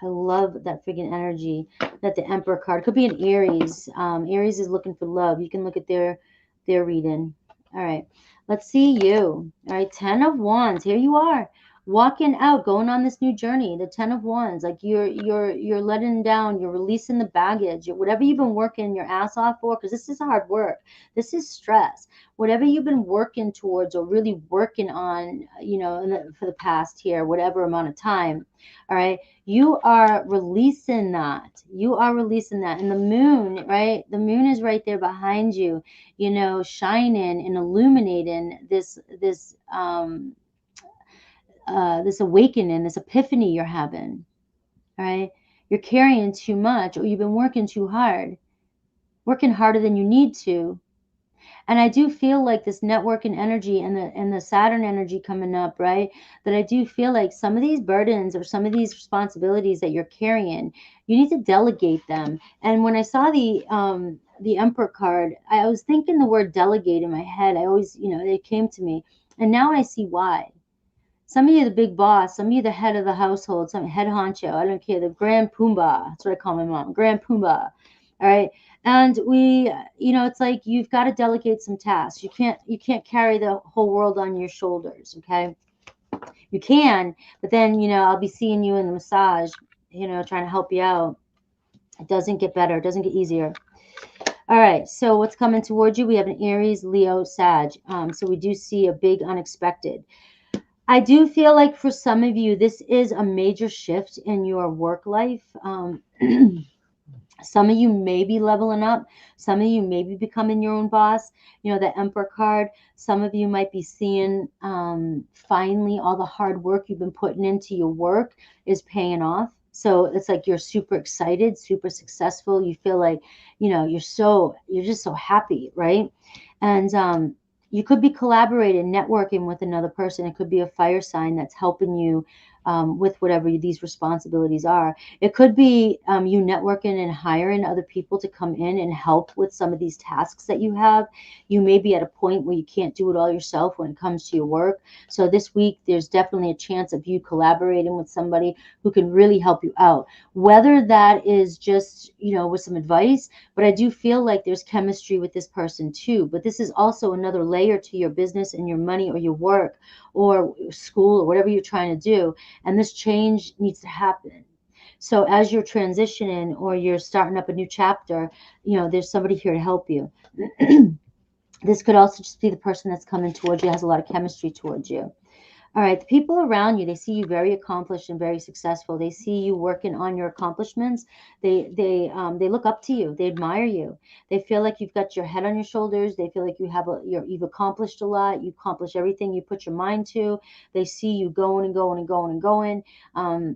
I love that freaking energy that the Emperor card could be an Aries. Aries is looking for love. You can look at their reading. All right, let's see you. All right, 10 of Wands. Here you are, walking out, going on this new journey. The 10 of Wands, like you're letting down, you're releasing the baggage, whatever you've been working your ass off for, because this is hard work. This is stress. Whatever you've been working towards or really working on, for the past here, whatever amount of time. All right, you are releasing that. You are releasing that. And the moon, right? The moon is right there behind you, shining and illuminating this awakening, this epiphany you're having. All right, you're carrying too much, or you've been working too hard, working harder than you need to. And I do feel like this networking energy and the Saturn energy coming up, right? That I do feel like some of these burdens or some of these responsibilities that you're carrying, you need to delegate them. And when I saw the Emperor card, I was thinking the word delegate in my head. I always, it came to me. And now I see why. Some of you the big boss, some of you the head of the household, some head honcho, I don't care, the grand poobah. That's what I call my mom, grand poobah. All right. And it's like you've got to delegate some tasks. You can't carry the whole world on your shoulders. Okay. You can, but then, I'll be seeing you in the massage, trying to help you out. It doesn't get better. It doesn't get easier. All right. So what's coming towards you? We have an Aries, Leo, Sag. So we do see a big unexpected. I do feel like for some of you, this is a major shift in your work life. Some of you may be leveling up. Some of you may be becoming your own boss. The Emperor card. Some of you might be seeing finally all the hard work you've been putting into your work is paying off. So it's like you're super excited, super successful. You feel like, you're just so happy, right? And you could be collaborating, networking with another person. It could be a fire sign that's helping you with whatever these responsibilities are. It could be you networking and hiring other people to come in and help with some of these tasks that you have. You may be at a point where you can't do it all yourself when it comes to your work. So this week, there's definitely a chance of you collaborating with somebody who can really help you out. Whether that is just, with some advice, but I do feel like there's chemistry with this person too. But this is also another layer to your business and your money or your work or school or whatever you're trying to do. And this change needs to happen. So as you're transitioning or you're starting up a new chapter, there's somebody here to help you. This could also just be the person that's coming towards you, has a lot of chemistry towards you. All right, the people around you, they see you very accomplished and very successful. They see you working on your accomplishments. They look up to you. They admire you. They feel like you've got your head on your shoulders. They feel like you've accomplished a lot. You accomplish everything you put your mind to. They see you going and going and going and going.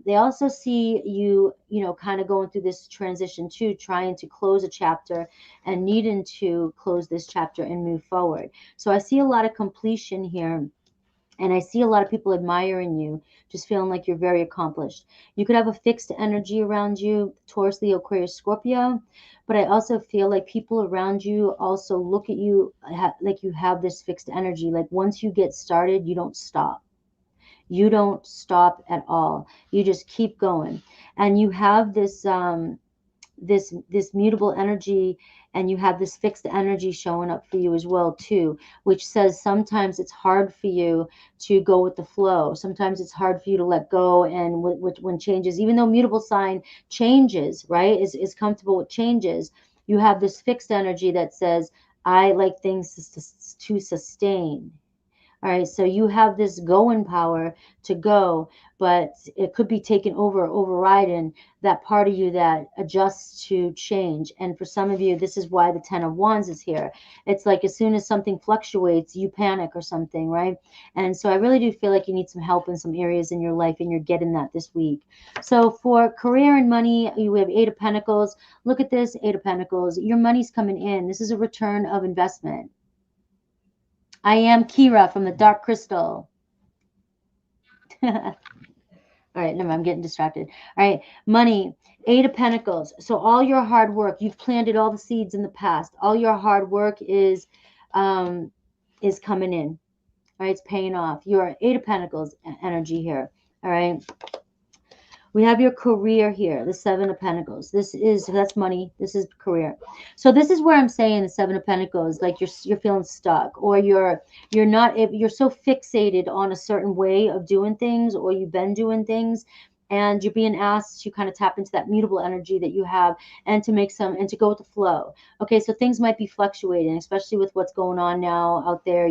They also see you, kind of going through this transition too, trying to close a chapter and needing to close this chapter and move forward. So I see a lot of completion here. And I see a lot of people admiring you, just feeling like you're very accomplished. You could have a fixed energy around you, Taurus, Leo, Aquarius, Scorpio. But I also feel like people around you also look at you like you have this fixed energy. Like once you get started, you don't stop. You don't stop at all. You just keep going. And you have this mutable energy, and you have this fixed energy showing up for you as well too, which says sometimes it's hard for you to go with the flow. Sometimes it's hard for you to let go, and when changes, even though mutable sign changes, right, is comfortable with changes, you have this fixed energy that says I like things to sustain. All right, so you have this going power to go, but it could be taken over, overriding that part of you that adjusts to change. And for some of you, this is why the Ten of Wands is here. It's like as soon as something fluctuates, you panic or something, right? And so I really do feel like you need some help in some areas in your life, and you're getting that this week. So for career and money, you have Eight of Pentacles. Look at this, Eight of Pentacles. Your money's coming in. This is a return of investment. I am Kira from the Dark Crystal. All right, no, I'm getting distracted. All right, money, Eight of Pentacles. So all your hard work, you've planted all the seeds in the past. All your hard work is coming in. All right, it's paying off. Your Eight of Pentacles energy here. All right. We have your career here, the Seven of Pentacles. That's money. This is career. So this is where I'm saying the Seven of Pentacles, like you're feeling stuck, or you're so fixated on a certain way of doing things, or you've been doing things, and you're being asked to kind of tap into that mutable energy that you have, and to go with the flow. Okay, so things might be fluctuating, especially with what's going on now out there.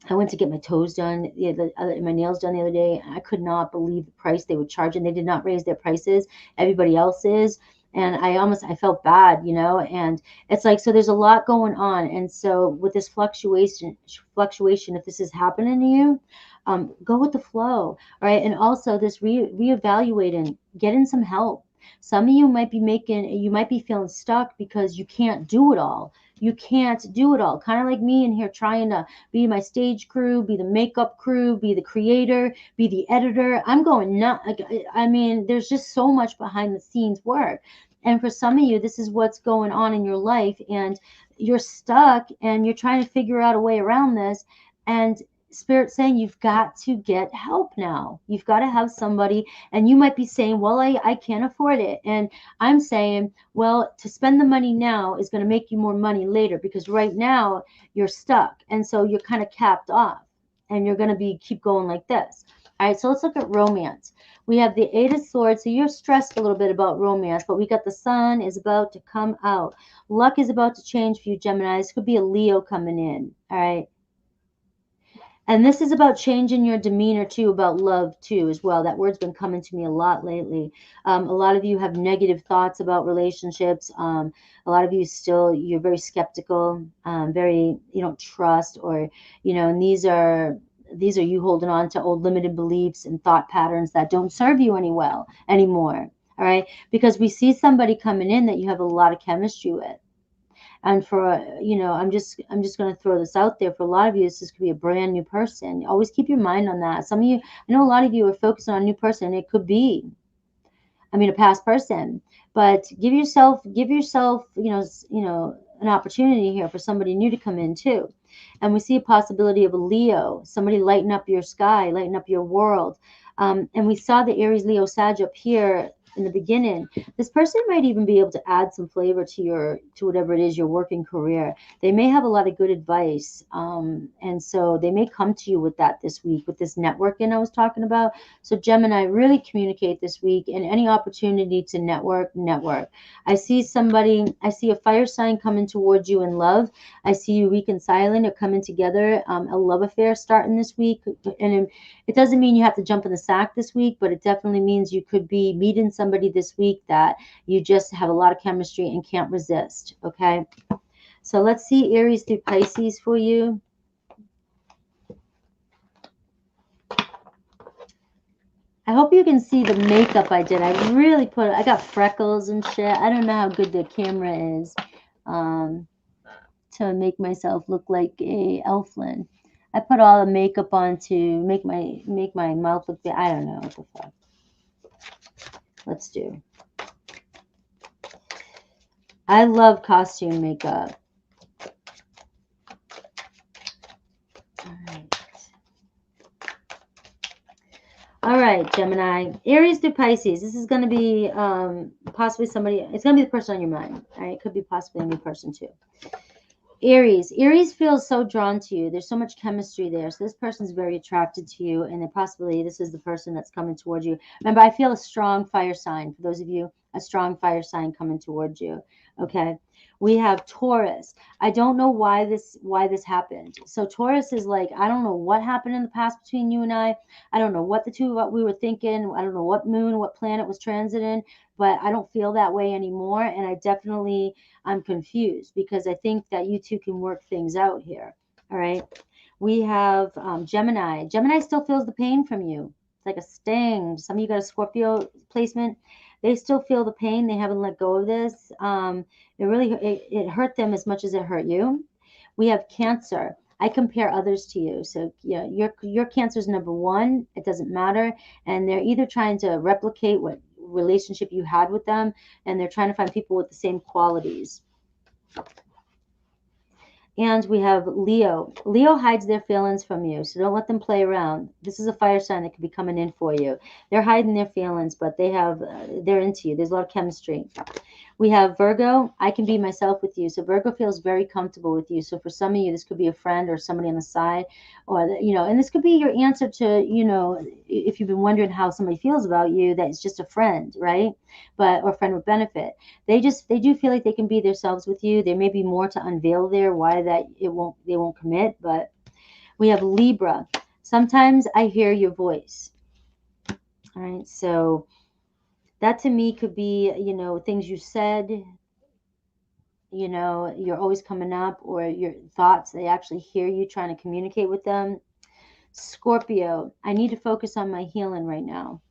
I went to get my toes done, my nails done the other day. And I could not believe the price they would charge, and they did not raise their prices. Everybody else is. And I felt bad, and it's like, so there's a lot going on. And so with this fluctuation, if this is happening to you, go with the flow. Right. And also this reevaluating, getting some help. Some of you might be feeling stuck because you can't do it all. You can't do it all. Kind of like me in here trying to be my stage crew, be the makeup crew, be the creator, be the editor. I'm going nuts. I mean, there's just so much behind the scenes work. And for some of you, this is what's going on in your life, and you're stuck and you're trying to figure out a way around this. And Spirit's saying you've got to get help now. You've got to have somebody, and you might be saying, well, I can't afford it. And I'm saying, well, to spend the money now is going to make you more money later, because right now you're stuck. And so you're kind of capped off, and you're going to keep going like this. All right, so let's look at romance. We have the Eight of Swords. So you're stressed a little bit about romance, but we got the Sun is about to come out. Luck is about to change for you, Gemini. This could be a Leo coming in. All right. And this is about changing your demeanor too, about love too, as well. That word's been coming to me a lot lately. A lot of you have negative thoughts about relationships. A lot of you you're very skeptical, you don't trust, or, and these are you holding on to old limited beliefs and thought patterns that don't serve you anymore. All right. Because we see somebody coming in that you have a lot of chemistry with. And for, I'm just going to throw this out there. For a lot of you, this could be a brand new person. Always keep your mind on that. Some of you, I know a lot of you are focusing on a new person. It could be, a past person. But give yourself, an opportunity here for somebody new to come in too. And we see a possibility of a Leo, somebody lighten up your sky, lighten up your world. And we saw the Aries, Leo, Sag up here in the beginning. This person might even be able to add some flavor to whatever it is, your working career. They may have a lot of good advice, and so they may come to you with that this week, with this networking I was talking about. So Gemini, really communicate this week, and any opportunity to network. I see a fire sign coming towards you in love. I see you reconciling or coming together, a love affair starting this week. And it doesn't mean you have to jump in the sack this week, but it definitely means you could be meeting somebody this week that you just have a lot of chemistry and can't resist. Okay, so let's see Aries through Pisces for you. I hope you can see the makeup I did. I got freckles and shit. I don't know how good the camera is to make myself look like a elflin. I put all the makeup on to make my mouth look big. I don't know what the fuck. Let's do. I love costume makeup. All right, Gemini. Aries through Pisces. This is going to be possibly somebody. It's going to be the person on your mind. All right, it could be possibly a new person too. Aries feels so drawn to you. There's so much chemistry there. So this person's very attracted to you, and then possibly this is the person that's coming towards you. Remember, I feel a strong fire sign. For those of you, a strong fire sign coming towards you. Okay. We have Taurus. I don't know why this happened. So Taurus is like, I don't know what happened in the past between you and I. I don't know what the two of we were thinking. I don't know what moon, what planet was transiting, but I don't feel that way anymore. And I'm confused because I think that you two can work things out here. All right. We have Gemini. Gemini still feels the pain from you. It's like a sting. Some of you got a Scorpio placement. They still feel the pain. They haven't let go of this. It hurt them as much as it hurt you. We have Cancer. I compare others to you. So yeah, your Cancer's number one. It doesn't matter. And they're either trying to replicate what relationship you had with them, and they're trying to find people with the same qualities. And we have Leo. Leo hides their feelings from you, so don't let them play around. This is a fire sign that could be coming in for you. They're hiding their feelings, but they're into you. There's a lot of chemistry. We have Virgo. I can be myself with you. So Virgo feels very comfortable with you. So for some of you, this could be a friend or somebody on the side, or and this could be your answer to, if you've been wondering how somebody feels about you, that it's just a friend, right? Or friend with benefit. They do feel like they can be themselves with you. There may be more to unveil there, why that they won't commit. But we have Libra. Sometimes I hear your voice. All right, so that to me could be, things you said, you're always coming up, or your thoughts, they actually hear you trying to communicate with them. Scorpio, I need to focus on my healing right now.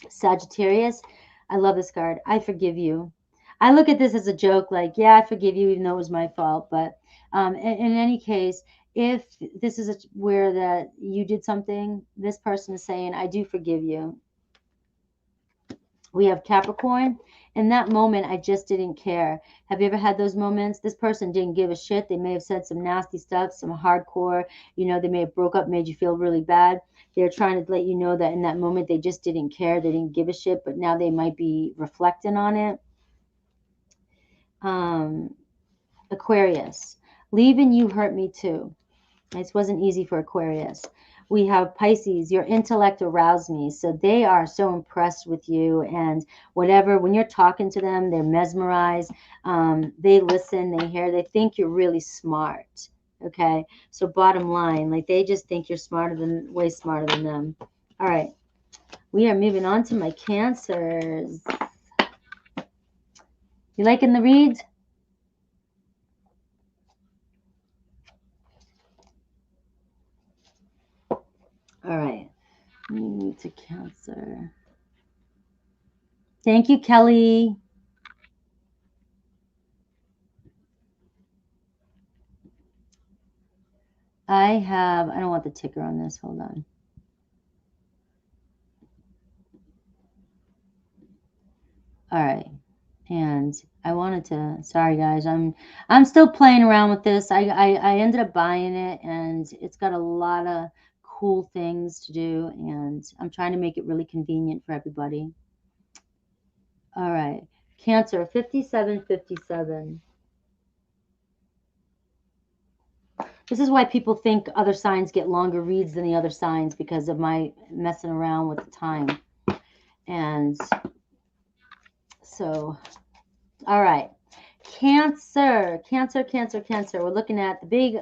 Sagittarius, I love this card. I forgive you. I look at this as a joke, like, yeah, I forgive you, even though it was my fault. But in any case, if this is where that you did something, this person is saying, I do forgive you. We have Capricorn. In that moment, I just didn't care. Have you ever had those moments? This person didn't give a shit. They may have said some nasty stuff, some hardcore, they may have broke up, made you feel really bad. They're trying to let you know that in that moment, they just didn't care. They didn't give a shit, but now they might be reflecting on it. Aquarius, leaving you hurt me too. This wasn't easy for Aquarius. We have Pisces. Your intellect aroused me. So they are so impressed with you, and when you're talking to them, they're mesmerized. They listen, they hear, they think you're really smart. Okay. So bottom line, like, they just think you're way smarter than them. All right. We are moving on to my Cancers. You liking the reads? All right. Move to Cancer. Thank you, Kelly. I don't want the ticker on this. Hold on. All right. And I wanted to, sorry guys, I'm still playing around with this. I ended up buying it, and it's got a lot of cool things to do, and I'm trying to make it really convenient for everybody. All right. Cancer 5757. This is why people think other signs get longer reads than the other signs, because of my messing around with the time. And so, all right. Cancer. We're looking at the big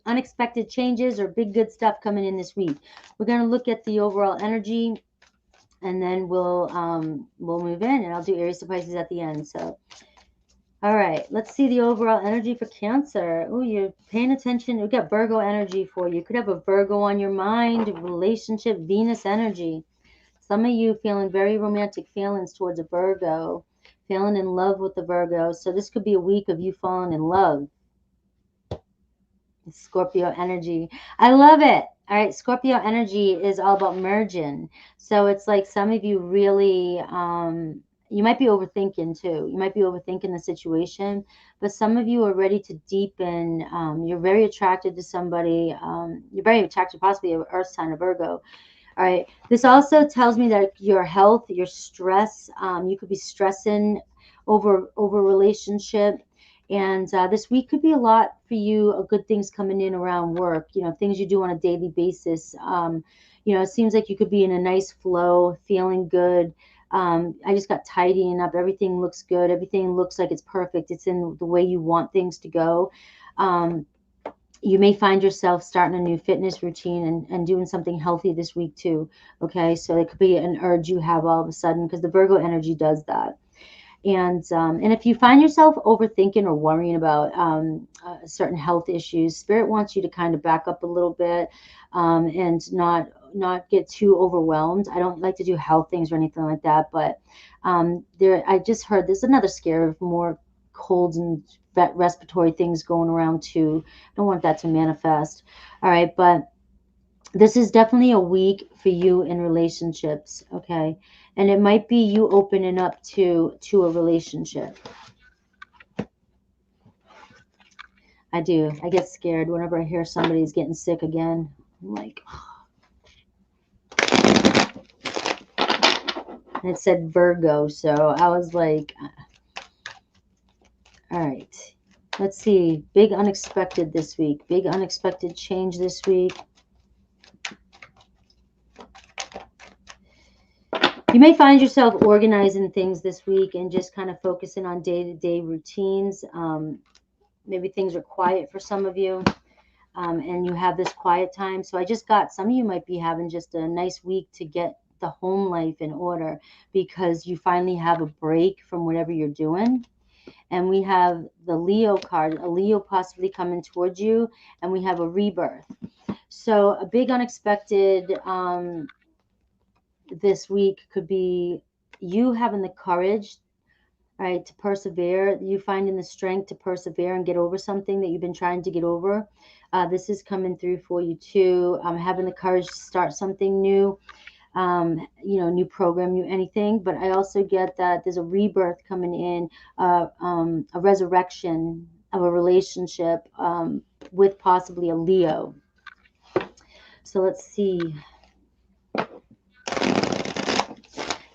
unexpected changes or big good stuff coming in this week. We're going to look at the overall energy, and then we'll move in, and I'll do Aries to Pisces at the end. So, all right, let's see the overall energy for Cancer. Oh, you're paying attention. We got Virgo energy for you. You could have a Virgo on your mind, relationship, Venus energy. Some of you feeling very romantic feelings towards a Virgo, feeling in love with the Virgo. So this could be a week of you falling in love. Scorpio energy. I love it. All right, Scorpio energy is all about merging. So it's like some of you really, you might be overthinking too. You might be overthinking the situation, but some of you are ready to deepen. You're very attracted to somebody. You're very attracted, possibly an earth sign, a Virgo. All right. This also tells me that your health, your stress, you could be stressing over relationship. And this week could be a lot for you, good things coming in around work, things you do on a daily basis. It seems like you could be in a nice flow, feeling good. I just got tidying up. Everything looks good. Everything looks like it's perfect. It's in the way you want things to go. You may find yourself starting a new fitness routine and doing something healthy this week too. Okay, so it could be an urge you have all of a sudden, because the Virgo energy does that. And if you find yourself overthinking or worrying about certain health issues, Spirit wants you to kind of back up a little bit, and not get too overwhelmed. I don't like to do health things or anything like that, but I just heard there's another scare of more colds and respiratory things going around too. I don't want that to manifest. All right, but this is definitely a week for you in relationships, okay? And it might be you opening up to a relationship. I do. I get scared whenever I hear somebody's getting sick again. I'm like, and it said Virgo, so I was like, all right. Let's see. Big unexpected this week. Big unexpected change this week. You may find yourself organizing things this week and just kind of focusing on day-to-day routines. Maybe things are quiet for some of you, and you have this quiet time. So I just got, some of you might be having just a nice week to get the home life in order, because you finally have a break from whatever you're doing. And we have the Leo card, a Leo possibly coming towards you, and we have a rebirth. So a big unexpected this week could be you having the courage, right, to persevere. You finding the strength to persevere and get over something that you've been trying to get over. This is coming through for you too. Having the courage to start something new, new program, new anything. But I also get that there's a rebirth coming in, a resurrection of a relationship with possibly a Leo. So let's see.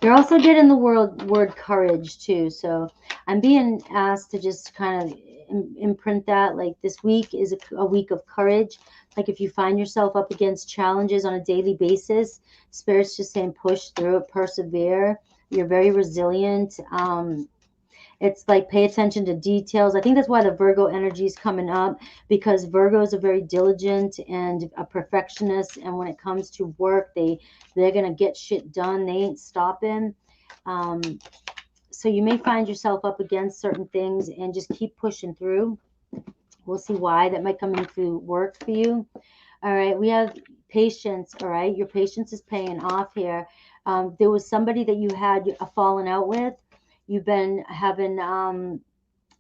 You're also getting the word courage too. So I'm being asked to just kind of imprint that, like, this week is a week of courage. Like, if you find yourself up against challenges on a daily basis, Spirit's just saying push through it, persevere. You're very resilient. It's like, pay attention to details. I think that's why the Virgo energy is coming up, because Virgos are very diligent and a perfectionist. And when it comes to work, they're going to get shit done. They ain't stopping. So you may find yourself up against certain things and just keep pushing through. We'll see why that might come into work for you. All right. We have patience. All right. Your patience is paying off here. There was somebody that you had a falling out with. You've been having,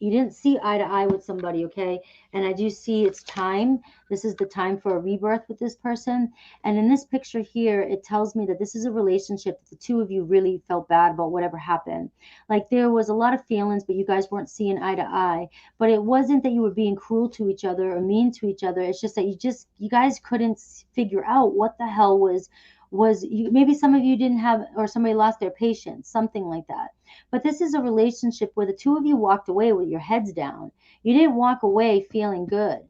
you didn't see eye to eye with somebody, okay? And I do see it's time. This is the time for a rebirth with this person. And in this picture here, it tells me that this is a relationship that the two of you really felt bad about whatever happened. Like, there was a lot of feelings, but you guys weren't seeing eye to eye. But it wasn't that you were being cruel to each other or mean to each other. It's just that you guys couldn't figure out what the hell was you. Maybe some of you didn't have, or somebody lost their patience, something like that. But this is a relationship where the two of you walked away with your heads down. You didn't walk away feeling good.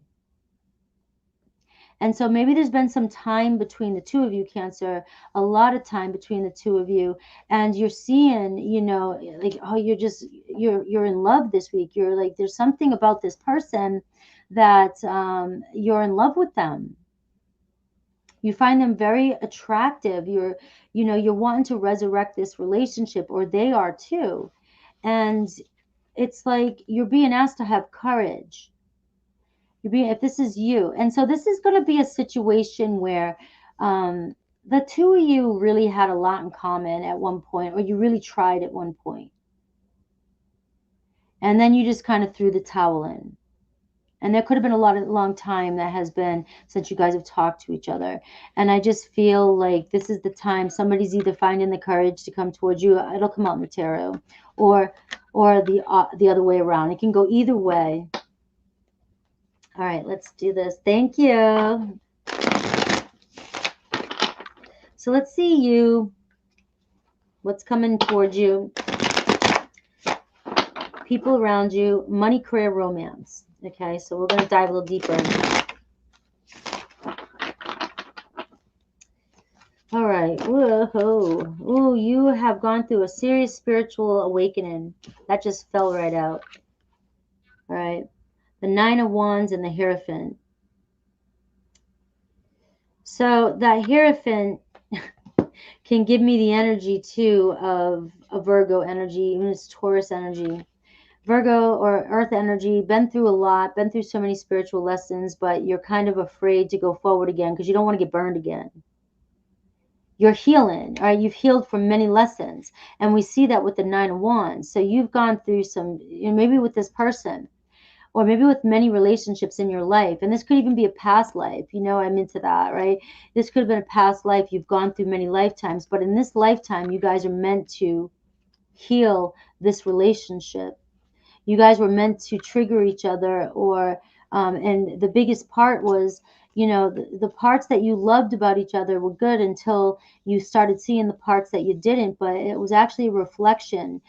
And so maybe there's been some time between the two of you, Cancer, a lot of time between the two of you, and you're seeing, like, oh, you're in love this week. You're like, there's something about this person that you're in love with them. You find them very attractive. You're wanting to resurrect this relationship, or they are too. And it's like you're being asked to have courage. If this is you. And so this is going to be a situation where the two of you really had a lot in common at one point, or you really tried at one point. And then you just kind of threw the towel in. And there could have been a long time that has been since you guys have talked to each other. And I just feel like this is the time somebody's either finding the courage to come towards you. It'll come out in the tarot, or the other way around. It can go either way. All right, let's do this. Thank you. So let's see you. What's coming towards you? People around you, money, career, romance. Okay, so we're going to dive a little deeper. All right. Whoa. Ooh, you have gone through a serious spiritual awakening. That just fell right out. All right. The Nine of Wands and the Hierophant. So that Hierophant can give me the energy too of a Virgo energy, even it's Taurus energy. Virgo or earth energy, been through a lot, been through so many spiritual lessons, but you're kind of afraid to go forward again because you don't want to get burned again. You're healing, all right? You've healed from many lessons. And we see that with the Nine of Wands. So you've gone through some, maybe with this person, or maybe with many relationships in your life. And this could even be a past life. I'm into that, right? This could have been a past life. You've gone through many lifetimes. But in this lifetime, you guys are meant to heal this relationship. You guys were meant to trigger each other, or and the biggest part was, the parts that you loved about each other were good until you started seeing the parts that you didn't, but it was actually a reflection.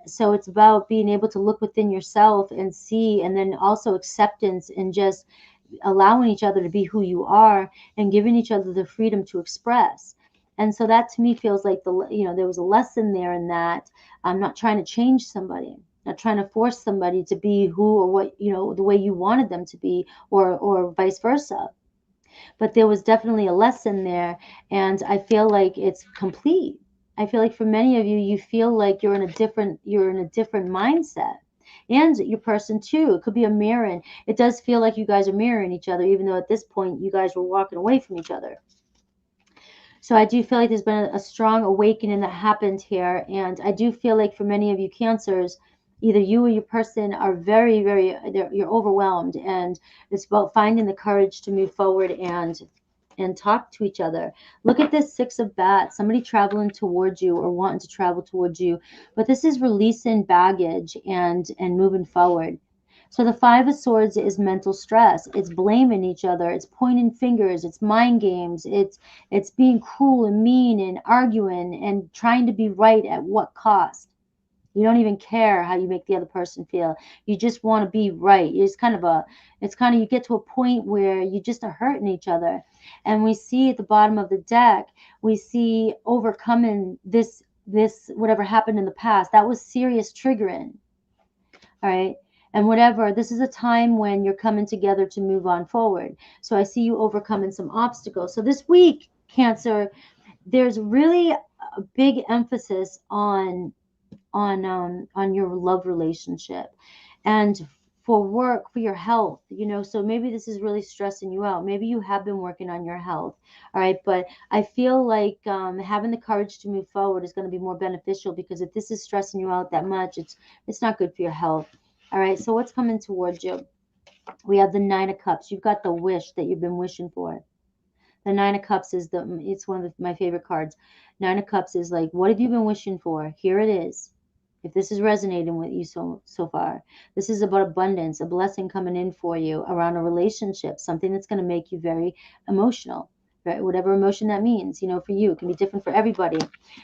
So it's about being able to look within yourself and see, and then also acceptance and just allowing each other to be who you are and giving each other the freedom to express. And so that to me feels like there was a lesson there in that. I'm not trying to change somebody, not trying to force somebody to be who or what, the way you wanted them to be, or vice versa. But there was definitely a lesson there, and I feel like it's complete. I feel like for many of you, you feel like you're in a different mindset. And your person too. It could be a mirror. It does feel like you guys are mirroring each other, even though at this point you guys were walking away from each other. So I do feel like there's been a strong awakening that happened here. And I do feel like for many of you Cancers, either you or your person are very, very, you're overwhelmed. And it's about finding the courage to move forward and talk to each other. Look at this Six of Bats, somebody traveling towards you or wanting to travel towards you. But this is releasing baggage and moving forward. So the Five of Swords is mental stress. It's blaming each other. It's pointing fingers. It's mind games. It's being cruel and mean and arguing and trying to be right at what cost. You don't even care how you make the other person feel. You just want to be right. You get to a point where you just are hurting each other. And we see at the bottom of the deck, we see overcoming this whatever happened in the past. That was serious triggering. All right. And whatever, this is a time when you're coming together to move on forward. So I see you overcoming some obstacles. So this week, Cancer, there's really a big emphasis on your love relationship and for work, for your health, so maybe this is really stressing you out. Maybe you have been working on your health. All right. But I feel like having the courage to move forward is going to be more beneficial, because if this is stressing you out that much, it's not good for your health. All right. So what's coming towards you? We have the Nine of Cups. You've got the wish that you've been wishing for. The Nine of Cups is it's one of my favorite cards. Nine of Cups is like, what have you been wishing for? Here it is. If this is resonating with you so far, this is about abundance, a blessing coming in for you around a relationship, something that's going to make you very emotional, right? Whatever emotion that means, for you. It can be different for everybody,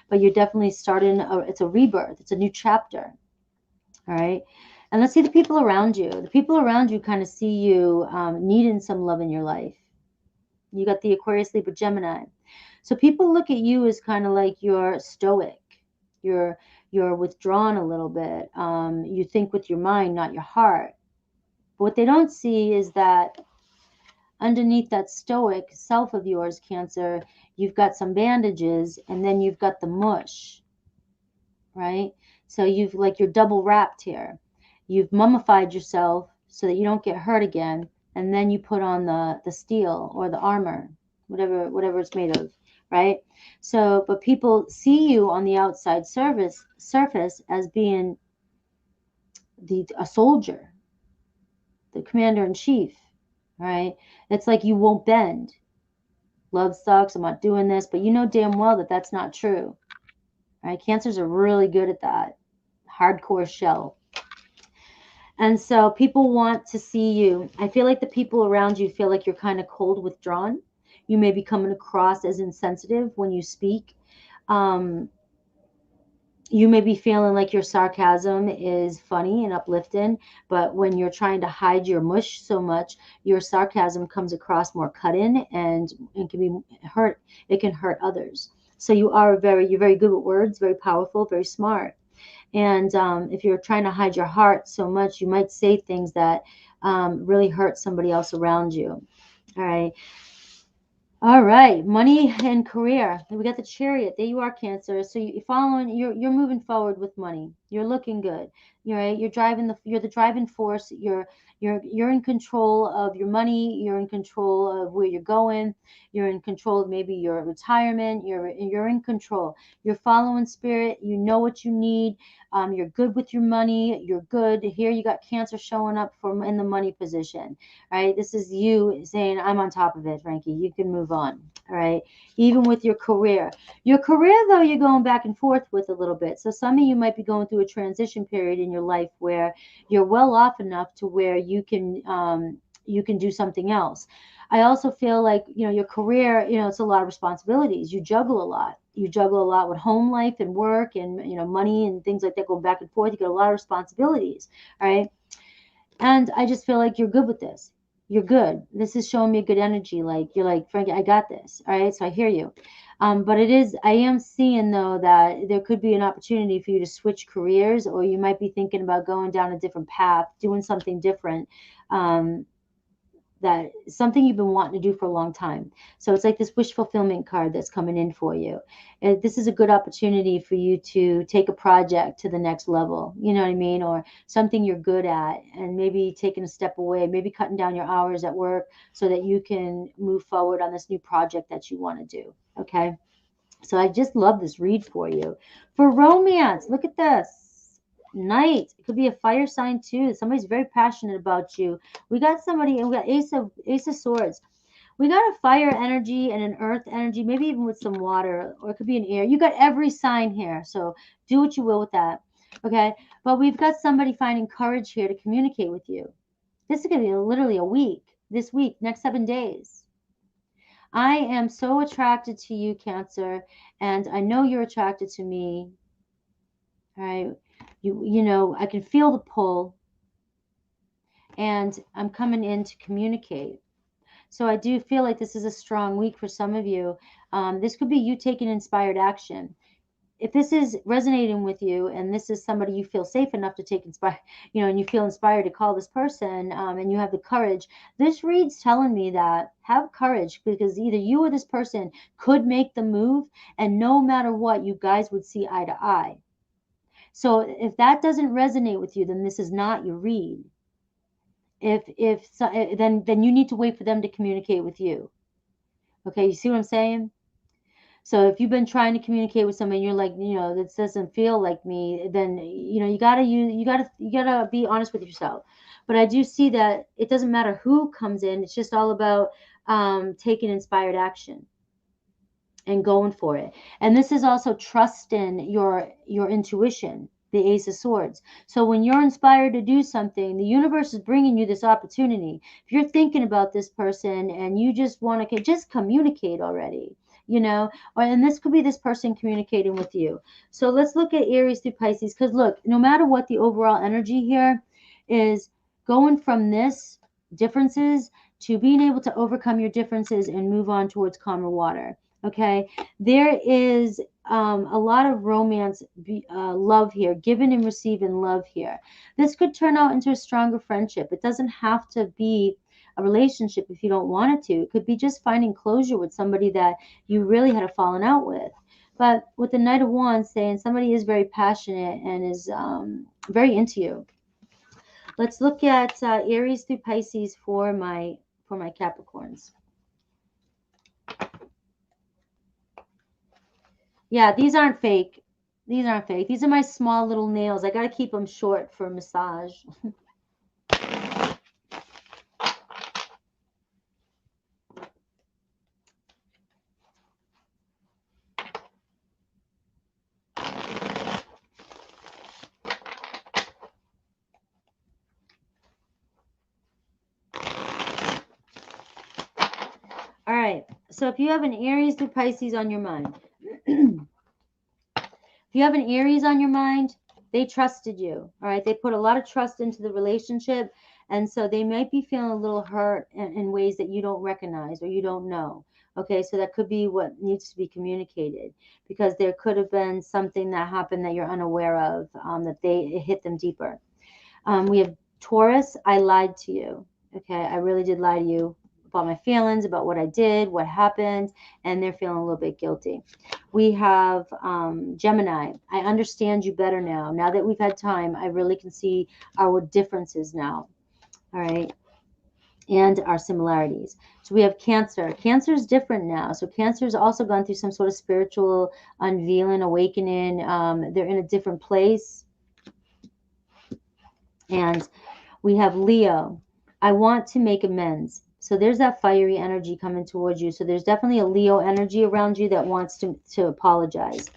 but you're definitely starting, it's a rebirth. It's a new chapter. All right. And let's see the people around you. The people around you kind of see you needing some love in your life. You got the Aquarius, Libra, Gemini. So people look at you as kind of like you're stoic. You're withdrawn a little bit. You think with your mind, not your heart. But what they don't see is that underneath that stoic self of yours, Cancer, you've got some bandages, and then you've got the mush, right? So you're double wrapped here. You've mummified yourself so that you don't get hurt again, and then you put on the steel or the armor, whatever it's made of. Right? So, but people see you on the outside surface as being a soldier, the commander in chief. Right? It's like you won't bend. Love sucks. I'm not doing this, but you know damn well that that's not true. Right? Cancers are really good at that hardcore shell. And so people want to see you. I feel like the people around you feel like you're kind of cold, withdrawn. You may be coming across as insensitive when you speak. You may be feeling like your sarcasm is funny and uplifting, but when you're trying to hide your mush so much, your sarcasm comes across more cut-in, and it can be hurt. It can hurt others. So you're very good with words, very powerful, very smart. And if you're trying to hide your heart so much, you might say things that really hurt somebody else around you. All right. All right, money and career. We got the Chariot. There you are, Cancer. So you're following. You're moving forward with money. You're looking good. You're right. You're the driving force. You're in control of your money. You're in control of where you're going. You're in control of maybe your retirement. You're in control. You're following spirit. You know what you need. You're good with your money. You're good. Here you got Cancer showing up from in the money position. Right? This is you saying, I'm on top of it, Frankie. You can move on. All right. Even with your career. Your career, though, you're going back and forth with a little bit. So some of you might be going through a transition period in your life where you're well off enough to where you can do something else. I also feel like, your career, it's a lot of responsibilities. You juggle a lot. You juggle a lot with home life and work and, money and things like that, go back and forth. You get a lot of responsibilities. All right. And I just feel like you're good with this. You're good. This is showing me good energy. Like, you're like, Frankie, I got this. All right. So I hear you. But I am seeing, though, that there could be an opportunity for you to switch careers, or you might be thinking about going down a different path, doing something different. That something you've been wanting to do for a long time. So it's like this wish fulfillment card that's coming in for you. This is a good opportunity for you to take a project to the next level, you know what I mean? Or something you're good at, and maybe taking a step away, maybe cutting down your hours at work so that you can move forward on this new project that you want to do. Okay. So I just love this read for you. For romance, look at this. Knight. It could be a fire sign too. Somebody's very passionate about you. We got somebody, and we got Ace of Swords. We got a fire energy and an earth energy, maybe even with some water, or it could be an air. You got every sign here, so do what you will with that. Okay, but we've got somebody finding courage here to communicate with you. This is going to be literally a week. This week, next 7 days. I am so attracted to you, Cancer, and I know you're attracted to me. All right. I can feel the pull, and I'm coming in to communicate. So I do feel like this is a strong week for some of you. This could be you taking inspired action. If this is resonating with you, and this is somebody you feel safe enough to take inspired, and you feel inspired to call this person, and you have the courage, this read's telling me that have courage, because either you or this person could make the move, and no matter what, you guys would see eye to eye. So if that doesn't resonate with you, then this is not your read. Then you need to wait for them to communicate with you. Okay, you see what I'm saying? So if you've been trying to communicate with somebody and you're like, this doesn't feel like me, then you gotta be honest with yourself. But I do see that it doesn't matter who comes in, it's just all about taking inspired action and going for it. And this is also trusting your intuition, the Ace of Swords. So when you're inspired to do something, the universe is bringing you this opportunity. If you're thinking about this person and you just want to just communicate already, and this could be this person communicating with you. So let's look at Aries through Pisces, because look, no matter what the overall energy here is, going from this differences to being able to overcome your differences and move on towards calmer water. Okay, there is a lot of romance, love here, giving and receiving love here. This could turn out into a stronger friendship. It doesn't have to be a relationship if you don't want it to. It could be just finding closure with somebody that you really had a falling out with. But with the Knight of Wands saying somebody is very passionate and is very into you. Let's look at Aries through Pisces for my Capricorns. Yeah, these aren't fake. These aren't fake. These are my small little nails. I got to keep them short for massage. All right. So if you have an Aries through Pisces on your mind, If you have an Aries on your mind, they trusted you. All right. They put a lot of trust into the relationship. And so they might be feeling a little hurt in ways that you don't recognize or you don't know. Okay. So that could be what needs to be communicated, because there could have been something that happened that you're unaware of, that it hit them deeper. We have Taurus. I lied to you. Okay. I really did lie to you about my feelings, about what I did, what happened, and they're feeling a little bit guilty. We have Gemini. I understand you better now. Now that we've had time, I really can see our differences now. All right. And our similarities. So we have Cancer. Cancer is different now. So Cancer has also gone through some sort of spiritual unveiling, awakening. They're in a different place. And we have Leo. I want to make amends. So there's that fiery energy coming towards you. So there's definitely a Leo energy around you that wants to apologize.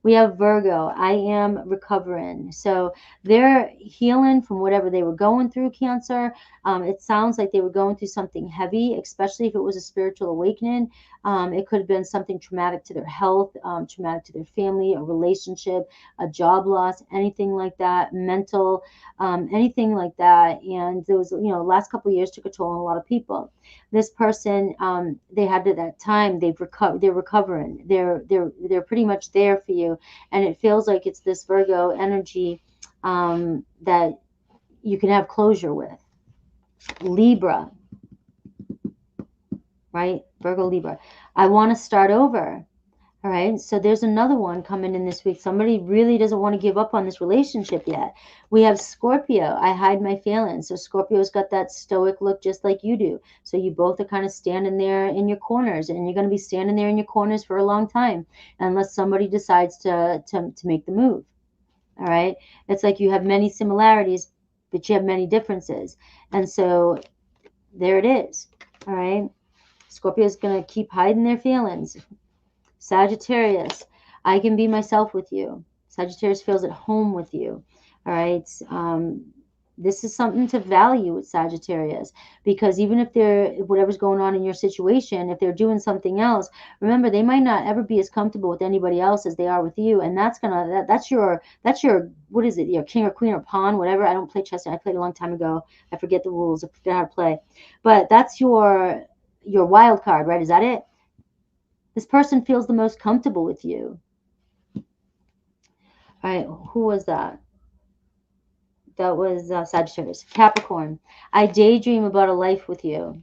We have Virgo. I am recovering. So they're healing from whatever they were going through, Cancer. It sounds like they were going through something heavy, especially if it was a spiritual awakening. It could have been something traumatic to their health, traumatic to their family, a relationship, a job loss, anything like that, mental, anything like that. And there was, last couple of years took a toll on a lot of people. This person, they had at that time, they're recovering. They're pretty much there for you. And it feels like it's this Virgo energy that you can have closure with. Libra, right? Virgo, Libra. I want to start over. All right. So there's another one coming in this week. Somebody really doesn't want to give up on this relationship yet. We have Scorpio. I hide my feelings. So Scorpio's got that stoic look just like you do. So you both are kind of standing there in your corners, and you're going to be standing there in your corners for a long time unless somebody decides to make the move. All right. It's like you have many similarities, but you have many differences. And so there it is. All right. Scorpio's going to keep hiding their feelings. Sagittarius, I can be myself with you. Sagittarius feels at home with you. All right. This is something to value with Sagittarius, because even if whatever's going on in your situation, if they're doing something else, remember, they might not ever be as comfortable with anybody else as they are with you. And that's your, what is it? Your king or queen or pawn, whatever. I don't play chess. I played a long time ago. I forget the rules. I forget how to play, but that's your wild card, right? Is that it? This person feels the most comfortable with you. All right, who was that? That was Sagittarius. Capricorn, I daydream about a life with you. All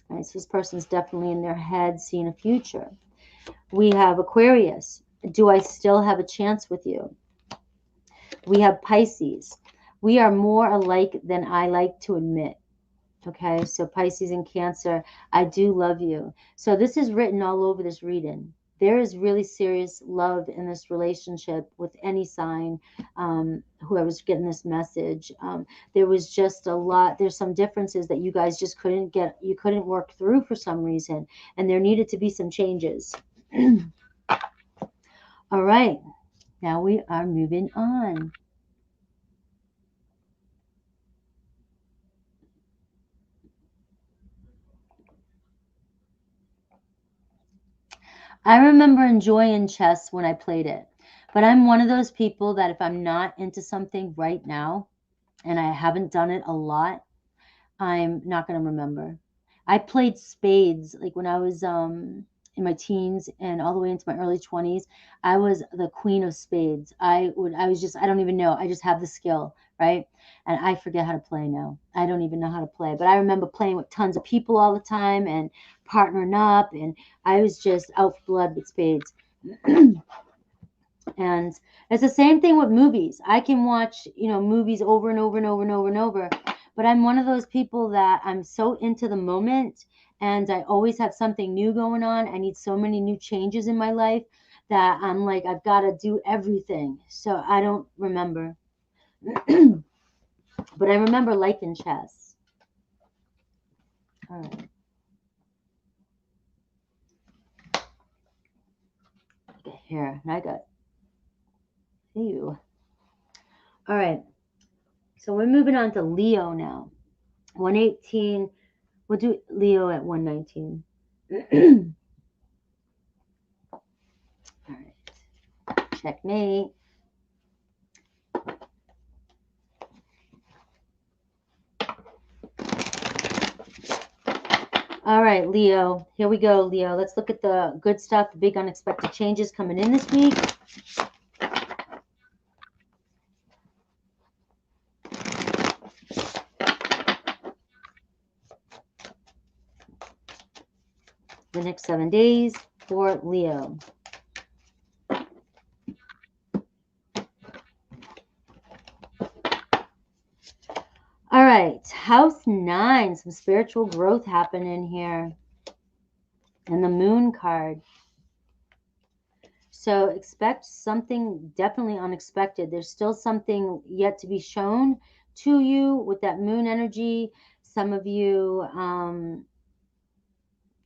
right, so this person's definitely in their head seeing a future. We have Aquarius. Do I still have a chance with you? We have Pisces. We are more alike than I like to admit. Okay, so Pisces and Cancer, I do love you. So this is written all over this reading. There is really serious love in this relationship with any sign, whoever's getting this message. There was just a lot, there's some differences that you guys just you couldn't work through for some reason, and there needed to be some changes. All right, now we are moving on. I remember enjoying chess when I played it, but I'm one of those people that if I'm not into something right now and I haven't done it a lot, I'm not going to remember. I played spades like when I was in my teens and all the way into my early 20s. I was the queen of spades. I don't even know. I just have the skill, right? And I forget how to play now. I don't even know how to play. But I remember playing with tons of people all the time and partnering up, and I was just out for blood with spades. And it's the same thing with movies. I can watch, movies over and over and over and over and over, but I'm one of those people that I'm so into the moment, and I always have something new going on. I need so many new changes in my life that I'm like, I've got to do everything. So I don't remember. But I remember liking chess. All right. Okay, here. I got you. All right. So we're moving on to Leo now. 118. We'll do Leo at 119. All right. Checkmate. All right, Leo. Here we go, Leo. Let's look at the good stuff, the big unexpected changes coming in this week. The next 7 days for Leo. All right, house 9, some spiritual growth happening here. And the moon card. So expect something definitely unexpected. There's still something yet to be shown to you with that moon energy. Some of you, a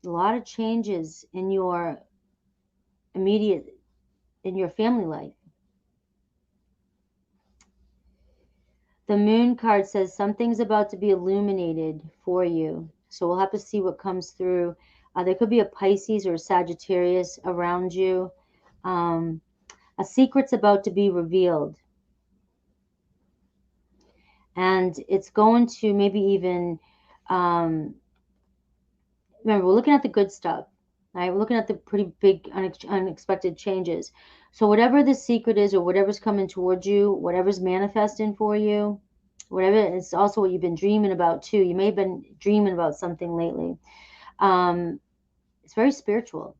lot of changes in your family life. The moon card says something's about to be illuminated for you. So we'll have to see what comes through. There could be a Pisces or a Sagittarius around you. A secret's about to be revealed. And it's going to maybe even, remember, we're looking at the good stuff, right? We're looking at the pretty big unexpected changes. So whatever the secret is or whatever's coming towards you, whatever's manifesting for you, whatever, it's also what you've been dreaming about too. You may have been dreaming about something lately. It's very spiritual,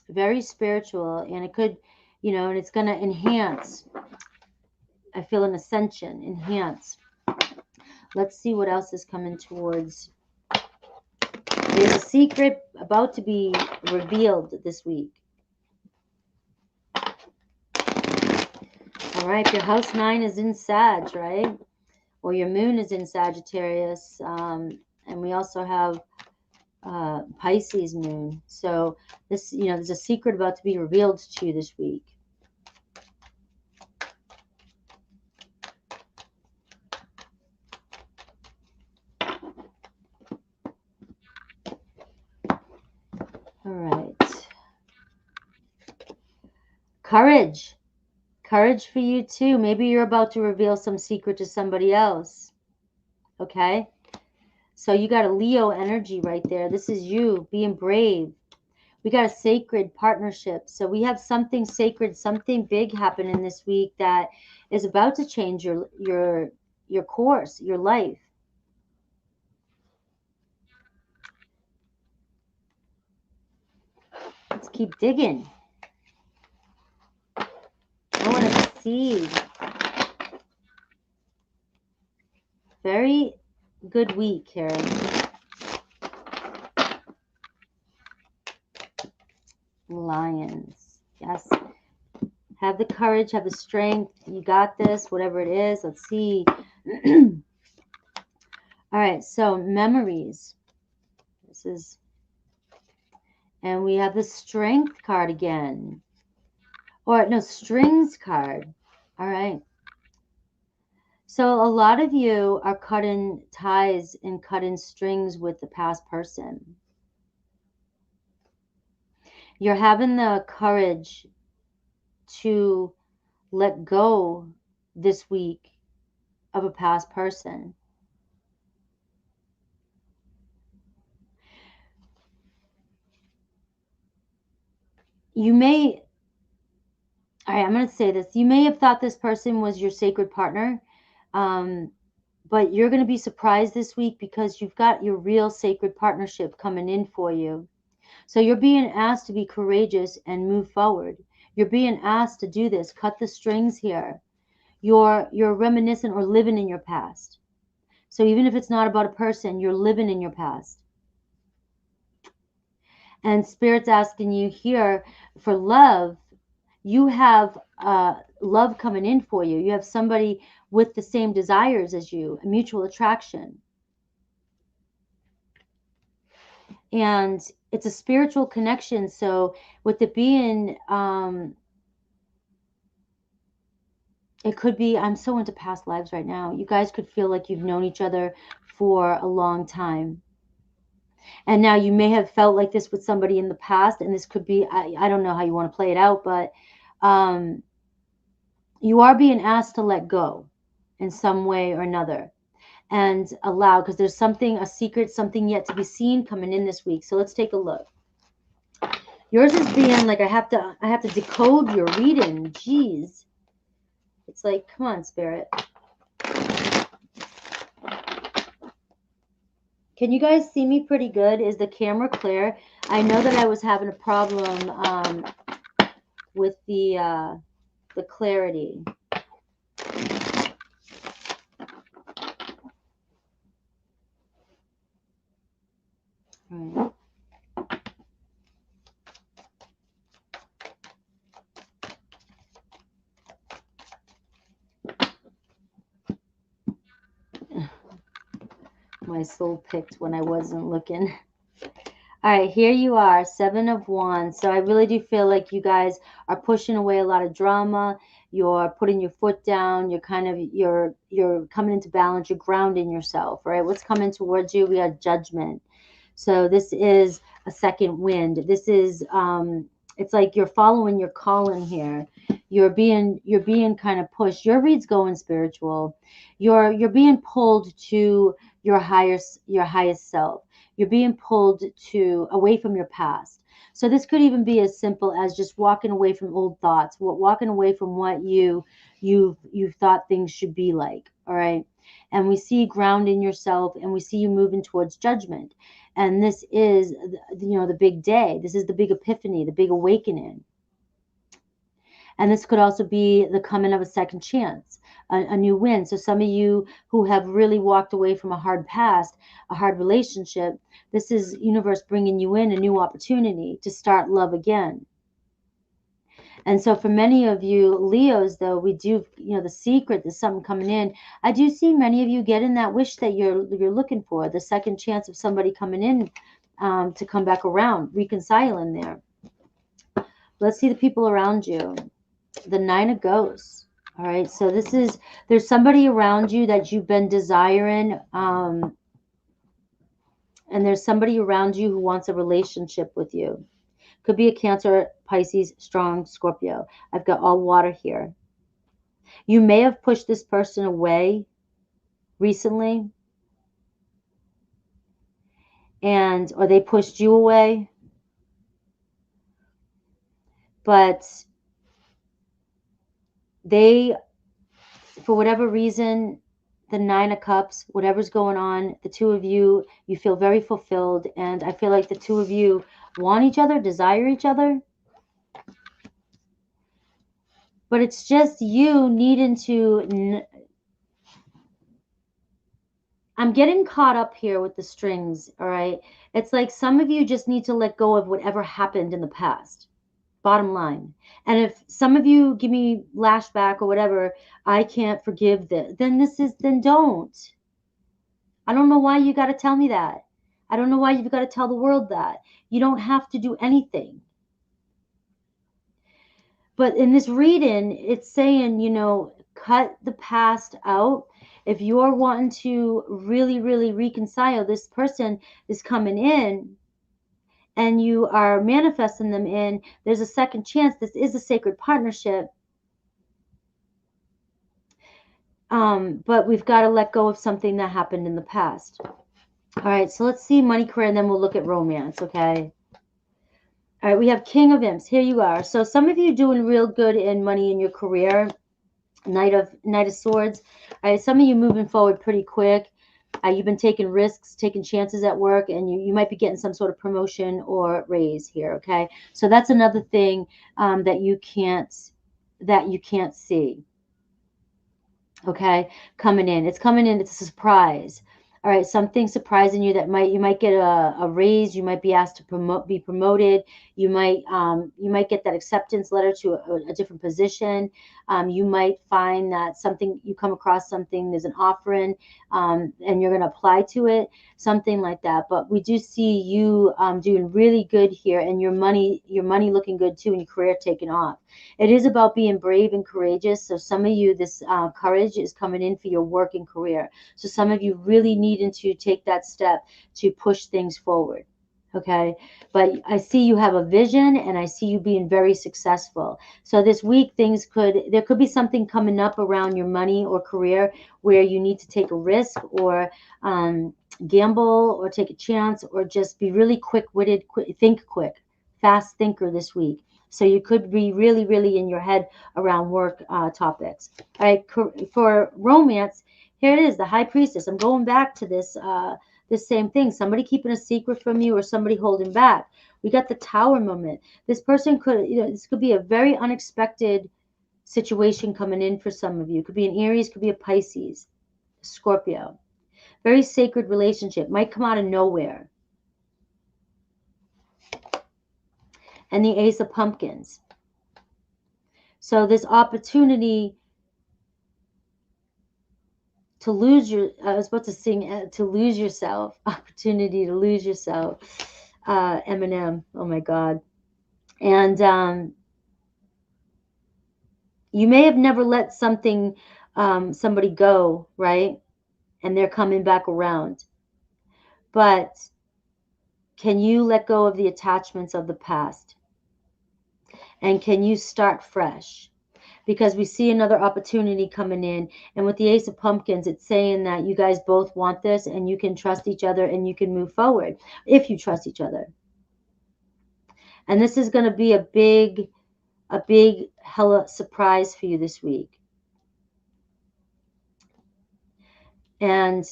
and it could, and it's going to enhance. I feel an ascension, enhance. Let's see what else is coming towards. There's a secret about to be revealed this week. All right, your house 9 is in Sag, right? Or your moon is in Sagittarius. And we also have Pisces moon. So this, there's a secret about to be revealed to you this week. All right. Courage. Courage for you too. Maybe you're about to reveal some secret to somebody else. Okay? So you got a Leo energy right there. This is you being brave. We got a sacred partnership. So we have something sacred, something big happening this week that is about to change your course, your life. Let's keep digging. I want to see. Very good week here. Lions. Yes. Have the courage, have the strength. You got this, whatever it is. Let's see. All right. So memories. This is, and we have the strength card again. Or no, strings card. All right. So a lot of you are cutting ties and cutting strings with the past person. You're having the courage to let go this week of a past person. You may, all right, I'm going to say this. You may have thought this person was your sacred partner, but you're going to be surprised this week because you've got your real sacred partnership coming in for you. So you're being asked to be courageous and move forward. You're being asked to do this, cut the strings here. You're reminiscent or living in your past. So even if it's not about a person, you're living in your past. And Spirit's asking you here for love. You have love coming in for you. You have somebody with the same desires as you, a mutual attraction. And it's a spiritual connection. So with it being, it could be, I'm so into past lives right now. You guys could feel like you've known each other for a long time. And now you may have felt like this with somebody in the past. And this could be, I don't know how you want to play it out, but You are being asked to let go in some way or another and allow, because there's something, a secret, something yet to be seen coming in this week. So let's take a look. Yours is being like, I have to decode your reading. Jeez. It's like, come on, Spirit. Can you guys see me pretty good? Is the camera clear? I know that I was having a problem with the clarity. All right. My soul picked when I wasn't looking. All right, here you are, 7 of Wands. So I really do feel like you guys are pushing away a lot of drama. You're putting your foot down. You're kind of, you're coming into balance. You're grounding yourself, right? What's coming towards you? We have Judgment. So this is a second wind. This is, it's like you're following your calling here. You're being kind of pushed. Your read's going spiritual. You're being pulled to your highest self. You're being pulled to away from your past. So this could even be as simple as just walking away from old thoughts, walking away from what you've thought things should be like. All right. And we see grounding yourself, and we see you moving towards Judgment. And this is, the big day. This is the big epiphany, the big awakening. And this could also be the coming of a second chance, a new win. So some of you who have really walked away from a hard past, a hard relationship, this is universe bringing you in a new opportunity to start love again. And so for many of you Leos, though, we do, the secret, there's something coming in. I do see many of you getting that wish that you're looking for, the second chance of somebody coming in to come back around, reconciling there. Let's see the people around you. The 9 of Ghosts. All right, so there's somebody around you that you've been desiring, and there's somebody around you who wants a relationship with you. Could be a Cancer, Pisces, strong Scorpio. I've got all water here. You may have pushed this person away recently, or they pushed you away, but they, for whatever reason, the 9 of Cups, whatever's going on, the two of you feel very fulfilled, and I feel like the two of you want each other, desire each other, but it's just you needing to, I'm getting caught up here with the strings, all right? It's like some of you just need to let go of whatever happened in the past. Bottom line. And if some of you give me lashback or whatever, I can't forgive this, then don't. I don't know why you got to tell me that. I don't know why you've got to tell the world that. You don't have to do anything. But in this reading, it's saying, cut the past out. If you're wanting to really, really reconcile, this person is coming in and you are manifesting them in, there's a second chance. This is a sacred partnership. But we've got to let go of something that happened in the past. All right, so let's see money, career, and then we'll look at romance, okay? All right, we have King of Imps. Here you are. So some of you doing real good in money in your career. Knight of Swords. All right, some of you moving forward pretty quick. You've been taking risks, taking chances at work, and you might be getting some sort of promotion or raise here, okay? So that's another thing that you can't see. Okay, coming in. It's coming in. It's a surprise. All right, something surprising you that you might get a raise. You might be asked to be promoted. You might get that acceptance letter to a different position. You might find that you come across something, there's an offering, and you're going to apply to it, something like that. But we do see you doing really good here, and your money looking good too, and your career taking off. It is about being brave and courageous. So some of you, this courage is coming in for your work and career. So some of you really needing to take that step to push things forward. Okay, but I see you have a vision, and I see you being very successful. So this week there could be something coming up around your money or career where you need to take a risk, or gamble, or take a chance, or just be really quick-witted, think quick, fast thinker this week. So you could be really, really in your head around work topics. All right, for romance, here it is, the High Priestess. I'm going back to this same thing. Somebody keeping a secret from you, or somebody holding back. We got the Tower moment. This person could, this could be a very unexpected situation coming in for some of you. Could be an Aries, could be a Pisces, Scorpio. Very sacred relationship. Might come out of nowhere. And the Ace of Pumpkins. So this opportunity to lose I was about to sing to lose yourself. Opportunity to lose yourself. Eminem. Oh my God. And you may have never let somebody go, right? And they're coming back around. But can you let go of the attachments of the past? And can you start fresh? Because we see another opportunity coming in. And with the Ace of Pumpkins, it's saying that you guys both want this, and you can trust each other, and you can move forward if you trust each other. And this is going to be a big hella surprise for you this week. And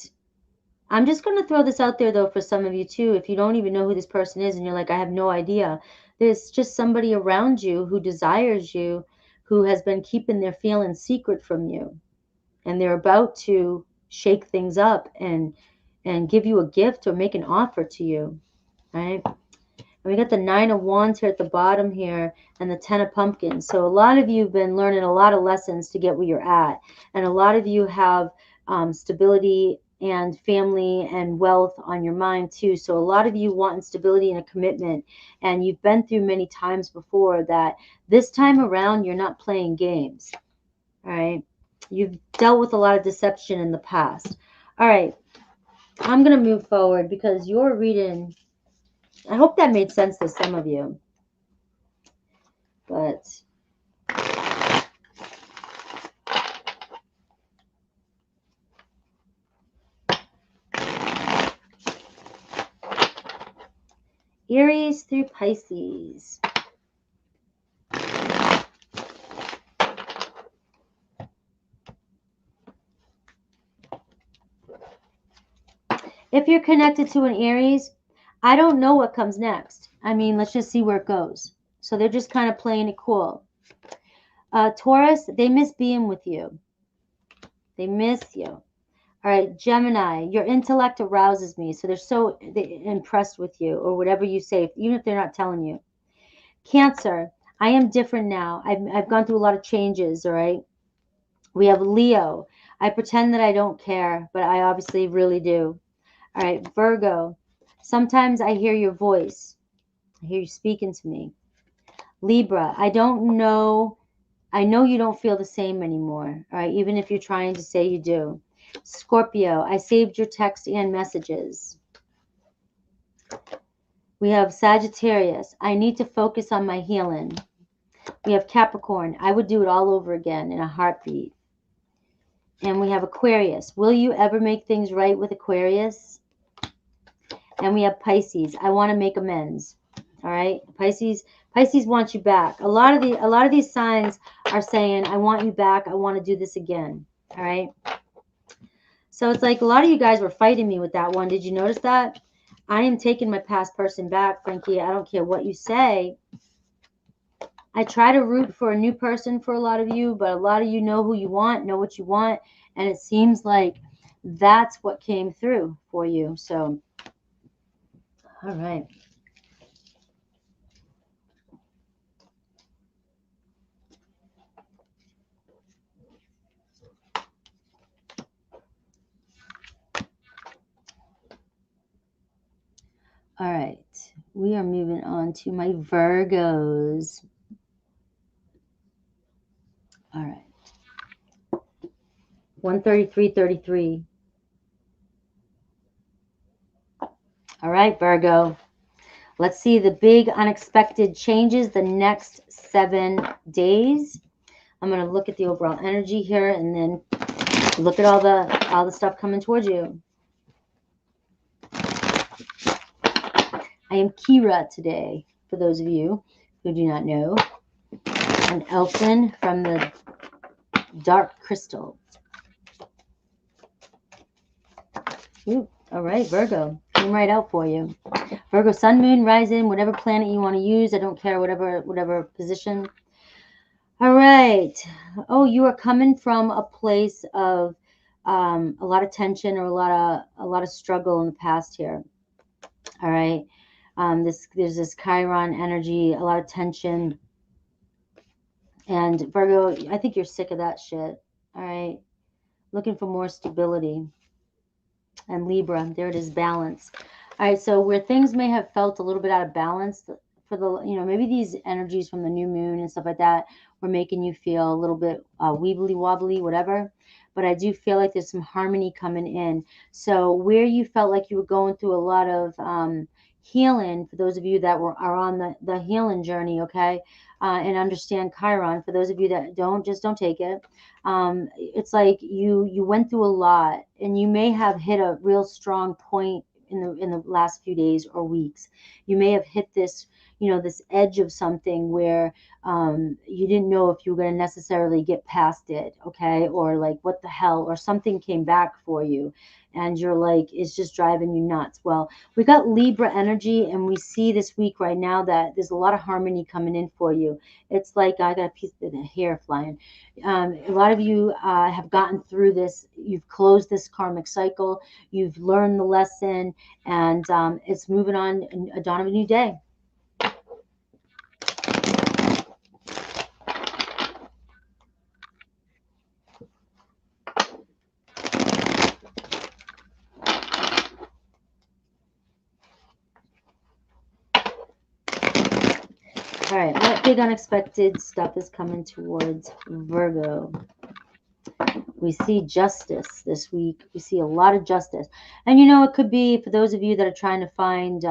I'm just going to throw this out there, though, for some of you, too. If you don't even know who this person is and you're like, I have no idea, there's just somebody around you who desires you, who has been keeping their feelings secret from you. And they're about to shake things up and give you a gift or make an offer to you, right? And we got the Nine of Wands here at the bottom here, and the Ten of Pumpkins. So a lot of you have been learning a lot of lessons to get where you're at. And a lot of you have stability and family and wealth on your mind too. So a lot of you want stability and a commitment. And you've been through many times before that. This time around, you're not playing games, all right? You've dealt with a lot of deception in the past. All right, I'm going to move forward because your reading, I hope that made sense to some of you. But Aries through Pisces. If you're connected to an Aries, I don't know what comes next. I mean, let's just see where it goes. So they're just kind of playing it cool. Taurus, they miss being with you. They miss you. All right, Gemini, your intellect arouses me. So they're impressed with you, or whatever you say, even if they're not telling you. Cancer, I am different now. I've gone through a lot of changes, all right? We have Leo. I pretend that I don't care, but I obviously really do. All right, Virgo. Sometimes I hear your voice. I hear you speaking to me. Libra. I know you don't feel the same anymore. All right, even if you're trying to say you do. Scorpio. I saved your text and messages. We have Sagittarius. I need to focus on my healing. We have Capricorn. I would do it all over again in a heartbeat. And we have Aquarius. Will you ever make things right with Aquarius? And we have Pisces. I want to make amends. All right, Pisces wants you back. A lot of these signs are saying, I want you back. I want to do this again. All right. So it's like a lot of you guys were fighting me with that one. Did you notice that? I am taking my past person back, Frankie. I don't care what you say. I try to root for a new person for a lot of you, but a lot of you know who you want, know what you want, and it seems like that's what came through for you. So, all right. All right. We are moving on to my Virgos. All right. 133.33. All right, Virgo. Let's see the big unexpected changes the next 7 days. I'm going to look at the overall energy here and then look at all the stuff coming towards you. I am Kira today, for those of you who do not know. An elfin from the dark crystal. Ooh, all right, Virgo. Came right out for you. Virgo, sun, moon, rising, whatever planet you want to use. I don't care, whatever position. All right. Oh, you are coming from a place of a lot of tension or a lot of struggle in the past here. All right. There's this Chiron energy, a lot of tension. And Virgo, I think you're sick of that shit. All right. Looking for more stability. And Libra, there it is, balance. All right, so where things may have felt a little bit out of balance for the, maybe these energies from the new moon and stuff like that were making you feel a little bit weebly wobbly, whatever. But I do feel like there's some harmony coming in. So where you felt like you were going through a lot of healing, for those of you that are on the healing journey, okay, and understand Chiron, for those of you that don't, just don't take it. It's like you went through a lot, and you may have hit a real strong point in the last few days or weeks. You may have hit this, this edge of something where you didn't know if you were going to necessarily get past it, okay, or like what the hell, or something came back for you and you're like, it's just driving you nuts. Well, we got Libra energy, and we see this week right now that there's a lot of harmony coming in for you. It's like, I got a piece of the hair flying. A lot of you have gotten through this. You've closed this karmic cycle. You've learned the lesson, and it's moving on, a dawn of a new day. All right, what big unexpected stuff is coming towards Virgo? We see justice this week. We see a lot of justice. And, it could be for those of you that are trying to find,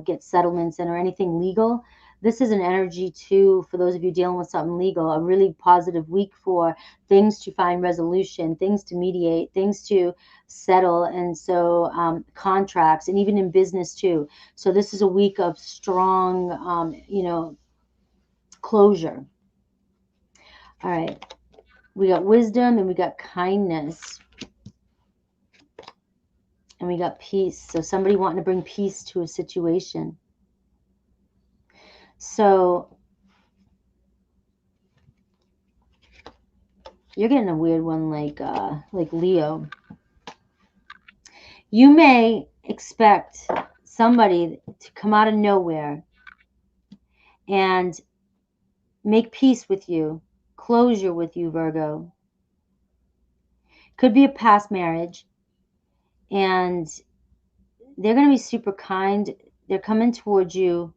get settlements in or anything legal. This is an energy, too, for those of you dealing with something legal, a really positive week for things to find resolution, things to mediate, things to settle. And so contracts, and even in business, too. So this is a week of strong, closure. All right. We got wisdom, and we got kindness, and we got peace. So somebody wanting to bring peace to a situation. So you're getting a weird one, like Leo. You may expect somebody to come out of nowhere and make peace with you, closure with you, Virgo. Could be a past marriage, and they're going to be super kind. They're coming towards you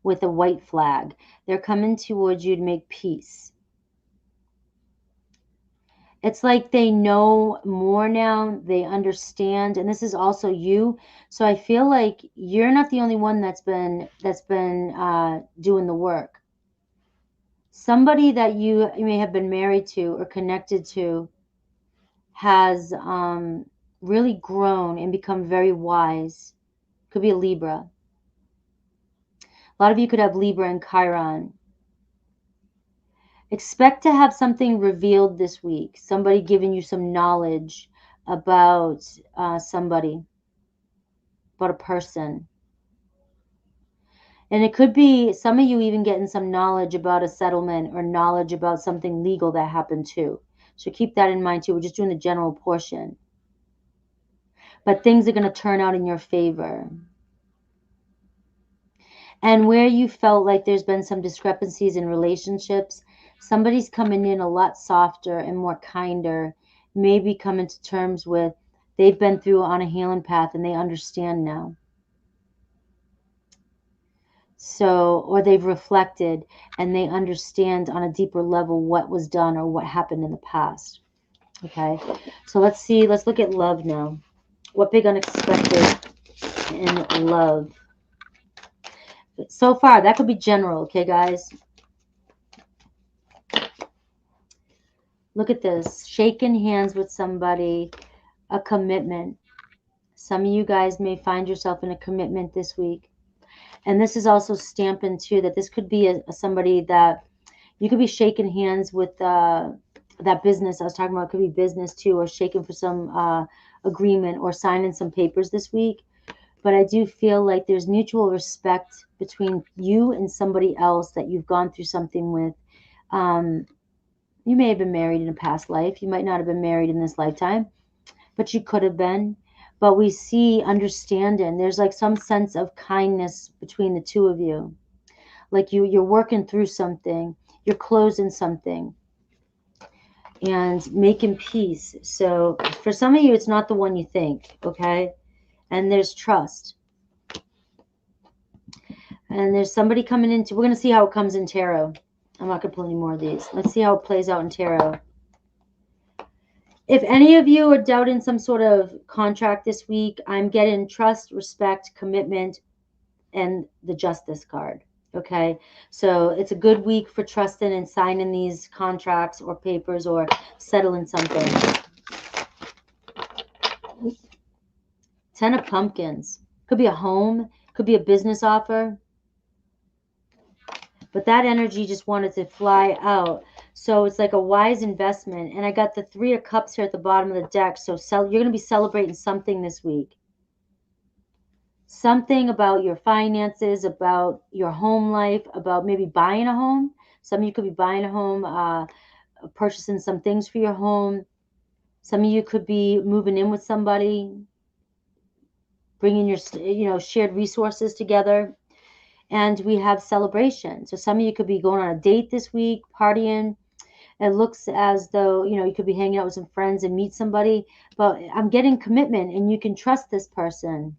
with a white flag. They're coming towards you to make peace. It's like they know more now. They understand, and this is also you. So I feel like you're not the only one that's been doing the work. Somebody that you may have been married to or connected to has really grown and become very wise. Could be a Libra. A lot of you could have Libra and Chiron. Expect to have something revealed this week. Somebody giving you some knowledge about somebody, about a person. And it could be some of you even getting some knowledge about a settlement or knowledge about something legal that happened too. So keep that in mind too. We're just doing the general portion. But things are going to turn out in your favor. And where you felt like there's been some discrepancies in relationships, somebody's coming in a lot softer and more kinder, maybe coming to terms with they've been through on a healing path and they understand now. So, or they've reflected and they understand on a deeper level what was done or what happened in the past. Okay, so let's look at love now. What big unexpected in love. So far, that could be general, okay, guys? Look at this. Shaking hands with somebody, a commitment. Some of you guys may find yourself in a commitment this week. And this is also stamping, too, that this could be somebody that you could be shaking hands with that business I was talking about. It could be business, too, or shaking for some agreement or signing some papers this week. But I do feel like there's mutual respect between you and somebody else that you've gone through something with. You may have been married in a past life. You might not have been married in this lifetime, but you could have been. But we see understanding. There's like some sense of kindness between the two of you. Like you're working through something. You're closing something and making peace. So for some of you, it's not the one you think, okay? And there's trust. And there's somebody coming into, we're going to see how it comes in tarot. I'm not going to pull any more of these. Let's see how it plays out in tarot. If any of you are doubting some sort of contract this week, I'm getting trust, respect, commitment, and the Justice card. Okay, so it's a good week for trusting and signing these contracts or papers or settling something. 10 of Pumpkins. Could be a home, could be a business offer. But that energy just wanted to fly out. So it's like a wise investment. And I got the 3 of Cups here at the bottom of the deck. So you're going to be celebrating something this week. Something about your finances, about your home life, about maybe buying a home. Some of you could be buying a home, purchasing some things for your home. Some of you could be moving in with somebody, bringing your shared resources together. And we have celebration. So some of you could be going on a date this week, partying. It looks as though, you could be hanging out with some friends and meet somebody. But I'm getting commitment, and you can trust this person.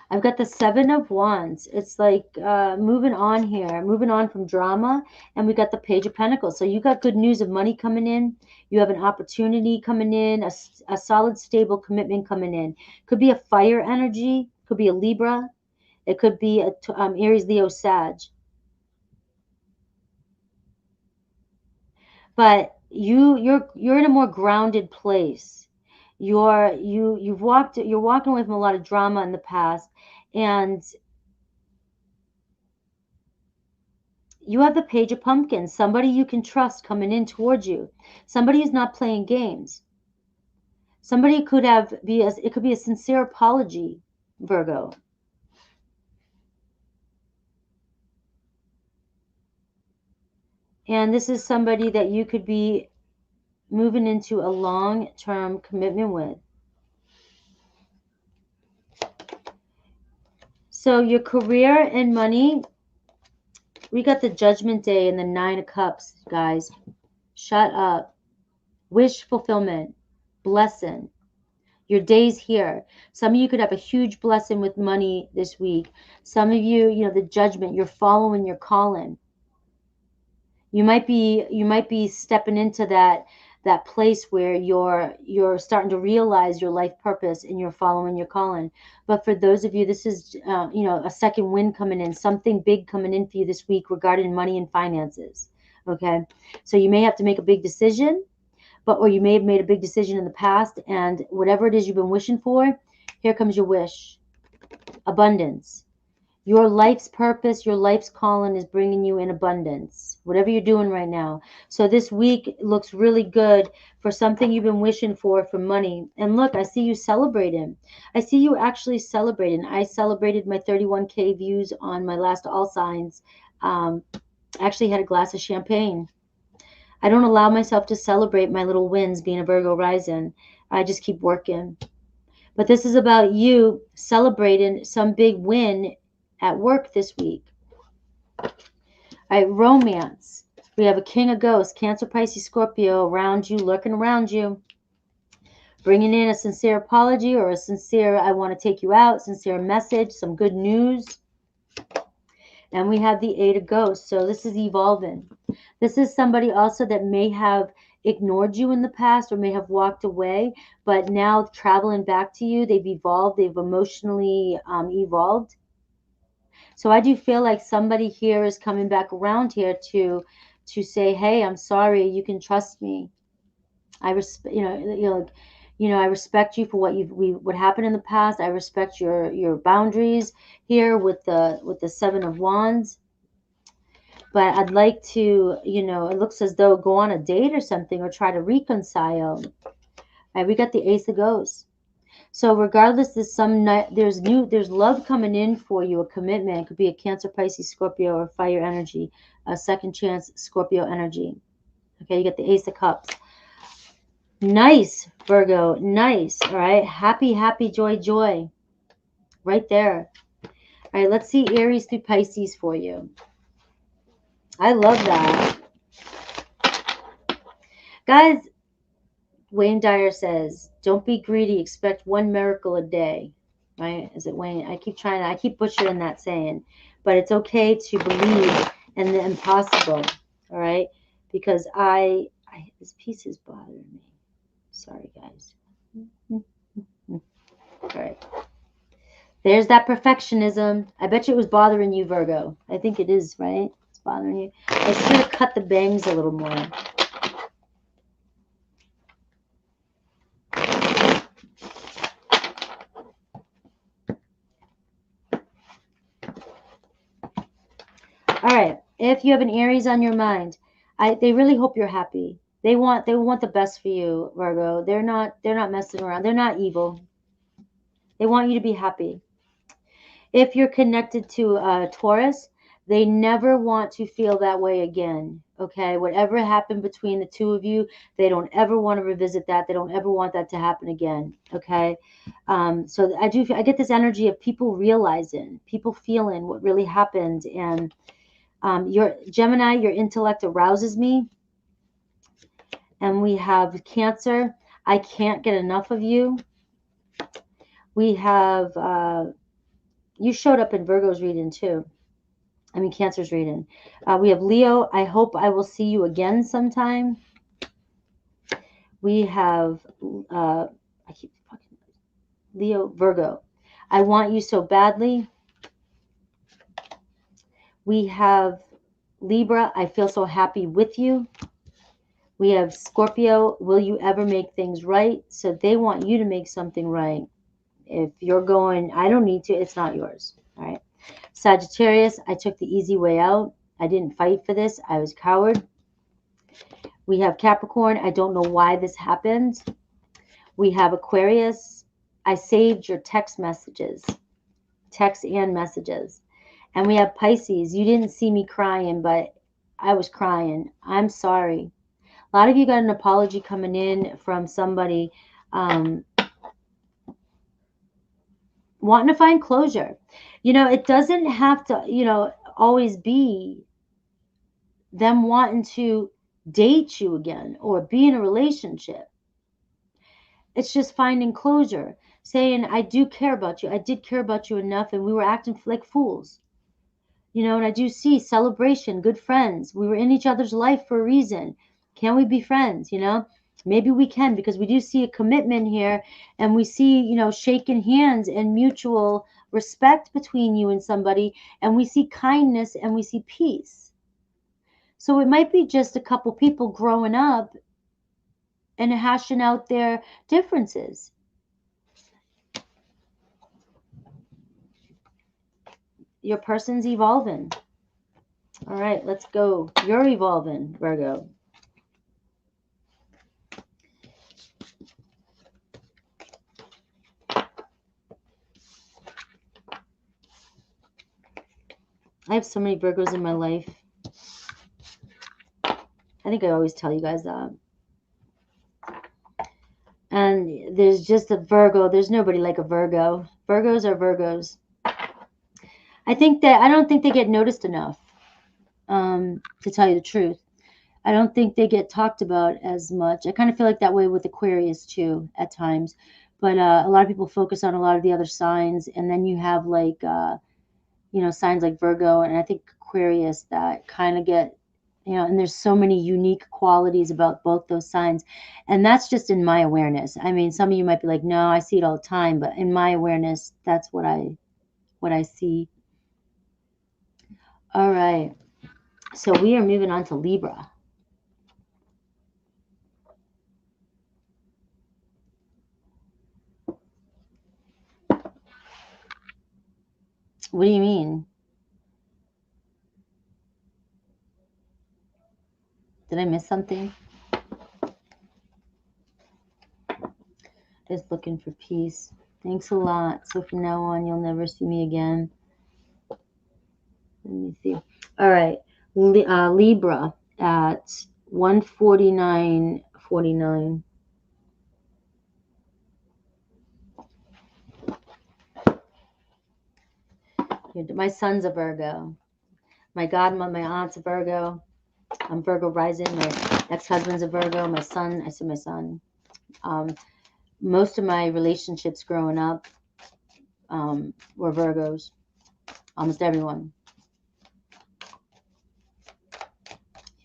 I've got the 7 of Wands. It's like moving on here, moving on from drama. And we got the Page of Pentacles. So you got good news of money coming in. You have an opportunity coming in, a solid, stable commitment coming in. Could be a fire energy. Could be a Libra. It could be a Aries, Leo, Sag. But you're in a more grounded place. You're walking away from a lot of drama in the past, and you have the Page of Pumpkins. Somebody you can trust coming in towards you. Somebody who's not playing games. Somebody it could be a sincere apology, Virgo. And this is somebody that you could be moving into a long-term commitment with. So your career and money, we got the Judgment Day and the 9 of Cups, guys. Shut up. Wish fulfillment. Blessing. Your day's here. Some of you could have a huge blessing with money this week. Some of you, the Judgment, you're following your calling. You might be stepping into that place where you're starting to realize your life purpose and you're following your calling. But for those of you, this is a second wind coming in, something big coming in for you this week regarding money and finances. Okay, so you may have to make a big decision, or you may have made a big decision in the past, and whatever it is you've been wishing for, here comes your wish. Abundance. Your life's purpose, your life's calling is bringing you in abundance, whatever you're doing right now. So this week looks really good for something you've been wishing for money. And look, I see you celebrating. I see you actually celebrating. I celebrated my 31K views on my last All Signs. I actually had a glass of champagne. I don't allow myself to celebrate my little wins being a Virgo rising. I just keep working. But this is about you celebrating some big win at work this week. All right, romance. We have a King of Ghosts, Cancer, Pisces, Scorpio around you, lurking around you, bringing in a sincere apology or a sincere, I want to take you out, sincere message, some good news. And we have the 8 of Ghosts. So this is evolving. This is somebody also that may have ignored you in the past or may have walked away, but now traveling back to you, they've evolved, they've emotionally evolved. So I do feel like somebody here is coming back around here to say, hey, I'm sorry, you can trust me. I respect, I respect you for what happened in the past. I respect your boundaries here with the Seven of Wands. But I'd like to, it looks as though go on a date or something or try to reconcile. Right, we got the Ace of Ghosts. So regardless, there's love coming in for you, a commitment. It could be a Cancer, Pisces, Scorpio, or fire energy, a second chance Scorpio energy. Okay, you got the Ace of Cups. Nice, Virgo. Nice. All right. Happy, happy, joy, joy. Right there. All right, let's see Aries through Pisces for you. I love that. Guys, Wayne Dyer says, don't be greedy. Expect one miracle a day. Right? Is it Wayne? I keep butchering that saying. But it's okay to believe in the impossible. All right? Because this piece is bothering me. Sorry, guys. All right. There's that perfectionism. I bet you it was bothering you, Virgo. I think it is, right? It's bothering you. I should have cut the bangs a little more. All right. If you have an Aries on your mind, they really hope you're happy. They want the best for you, Virgo. They're not messing around. They're not evil. They want you to be happy. If you're connected to Taurus, they never want to feel that way again. Okay, whatever happened between the two of you, they don't ever want to revisit that. They don't ever want that to happen again. Okay, so I get this energy of people realizing, people feeling what really happened, and your Gemini, your intellect arouses me. And we have Cancer, I can't get enough of you. We have you showed up in Virgo's reading too. I mean, Cancer's reading. We have Leo, I hope I will see you again sometime. We have Leo, Virgo, I want you so badly. We have Libra, I feel so happy with you. We have Scorpio, will you ever make things right? So they want you to make something right. If you're going, I don't need to, it's not yours. All right. Sagittarius, I took the easy way out. I didn't fight for this. I was a coward. We have Capricorn, I don't know why this happened. We have Aquarius, I saved your text messages. Text and messages. And we have Pisces, you didn't see me crying, but I was crying. I'm sorry. A lot of you got an apology coming in from somebody wanting to find closure. It doesn't have to, always be them wanting to date you again or be in a relationship. It's just finding closure, saying, I do care about you. I did care about you enough, and we were acting like fools. And I do see celebration, good friends. We were in each other's life for a reason. Can we be friends? Maybe we can, because we do see a commitment here, and we see, shaking hands and mutual respect between you and somebody, and we see kindness and we see peace. So it might be just a couple people growing up and hashing out their differences. Your person's evolving. All right, let's go. You're evolving, Virgo. I have so many Virgos in my life. I think I always tell you guys that. And there's just a Virgo. There's nobody like a Virgo. Virgos are Virgos. I don't think they get noticed enough, to tell you the truth. I don't think they get talked about as much. I kind of feel like that way with Aquarius too at times. But a lot of people focus on a lot of the other signs. And then you have like, signs like Virgo and I think Aquarius that kind of get You know, and there's so many unique qualities about both those signs. And that's just in my awareness. I mean, some of you might be like, no, I see it all the time, but in my awareness, that's what I see. All right. So we are moving on to Libra. What do you mean? Did I miss something? Just looking for peace. Thanks a lot. So from now on, you'll never see me again. Let me see. All right. Libra at 149.49. My son's a Virgo. My godmother, my aunt's a Virgo. I'm Virgo rising. My ex-husband's a Virgo. My son, I said my son. Most of my relationships growing up were Virgos. Almost everyone.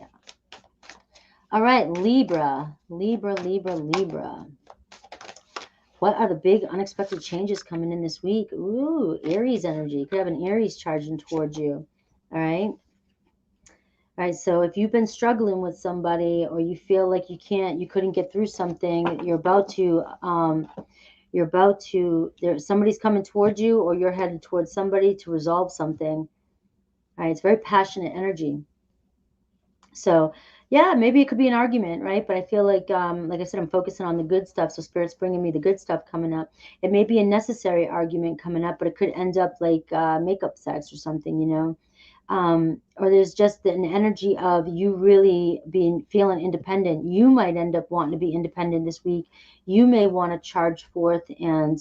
Yeah. All right, Libra. Libra. What are the big unexpected changes coming in this week? Ooh, Aries energy. You could have an Aries charging towards you. All right. All right. So if you've been struggling with somebody, or you feel like you couldn't get through something, somebody's coming towards you, or you're headed towards somebody to resolve something. All right. It's very passionate energy. So yeah, maybe it could be an argument, right? But I feel like I said, I'm focusing on the good stuff. So Spirit's bringing me the good stuff coming up. It may be a necessary argument coming up, but it could end up like makeup sex or something, you know? Or there's just an energy of you really feeling independent. You might end up wanting to be independent this week. You may want to charge forth and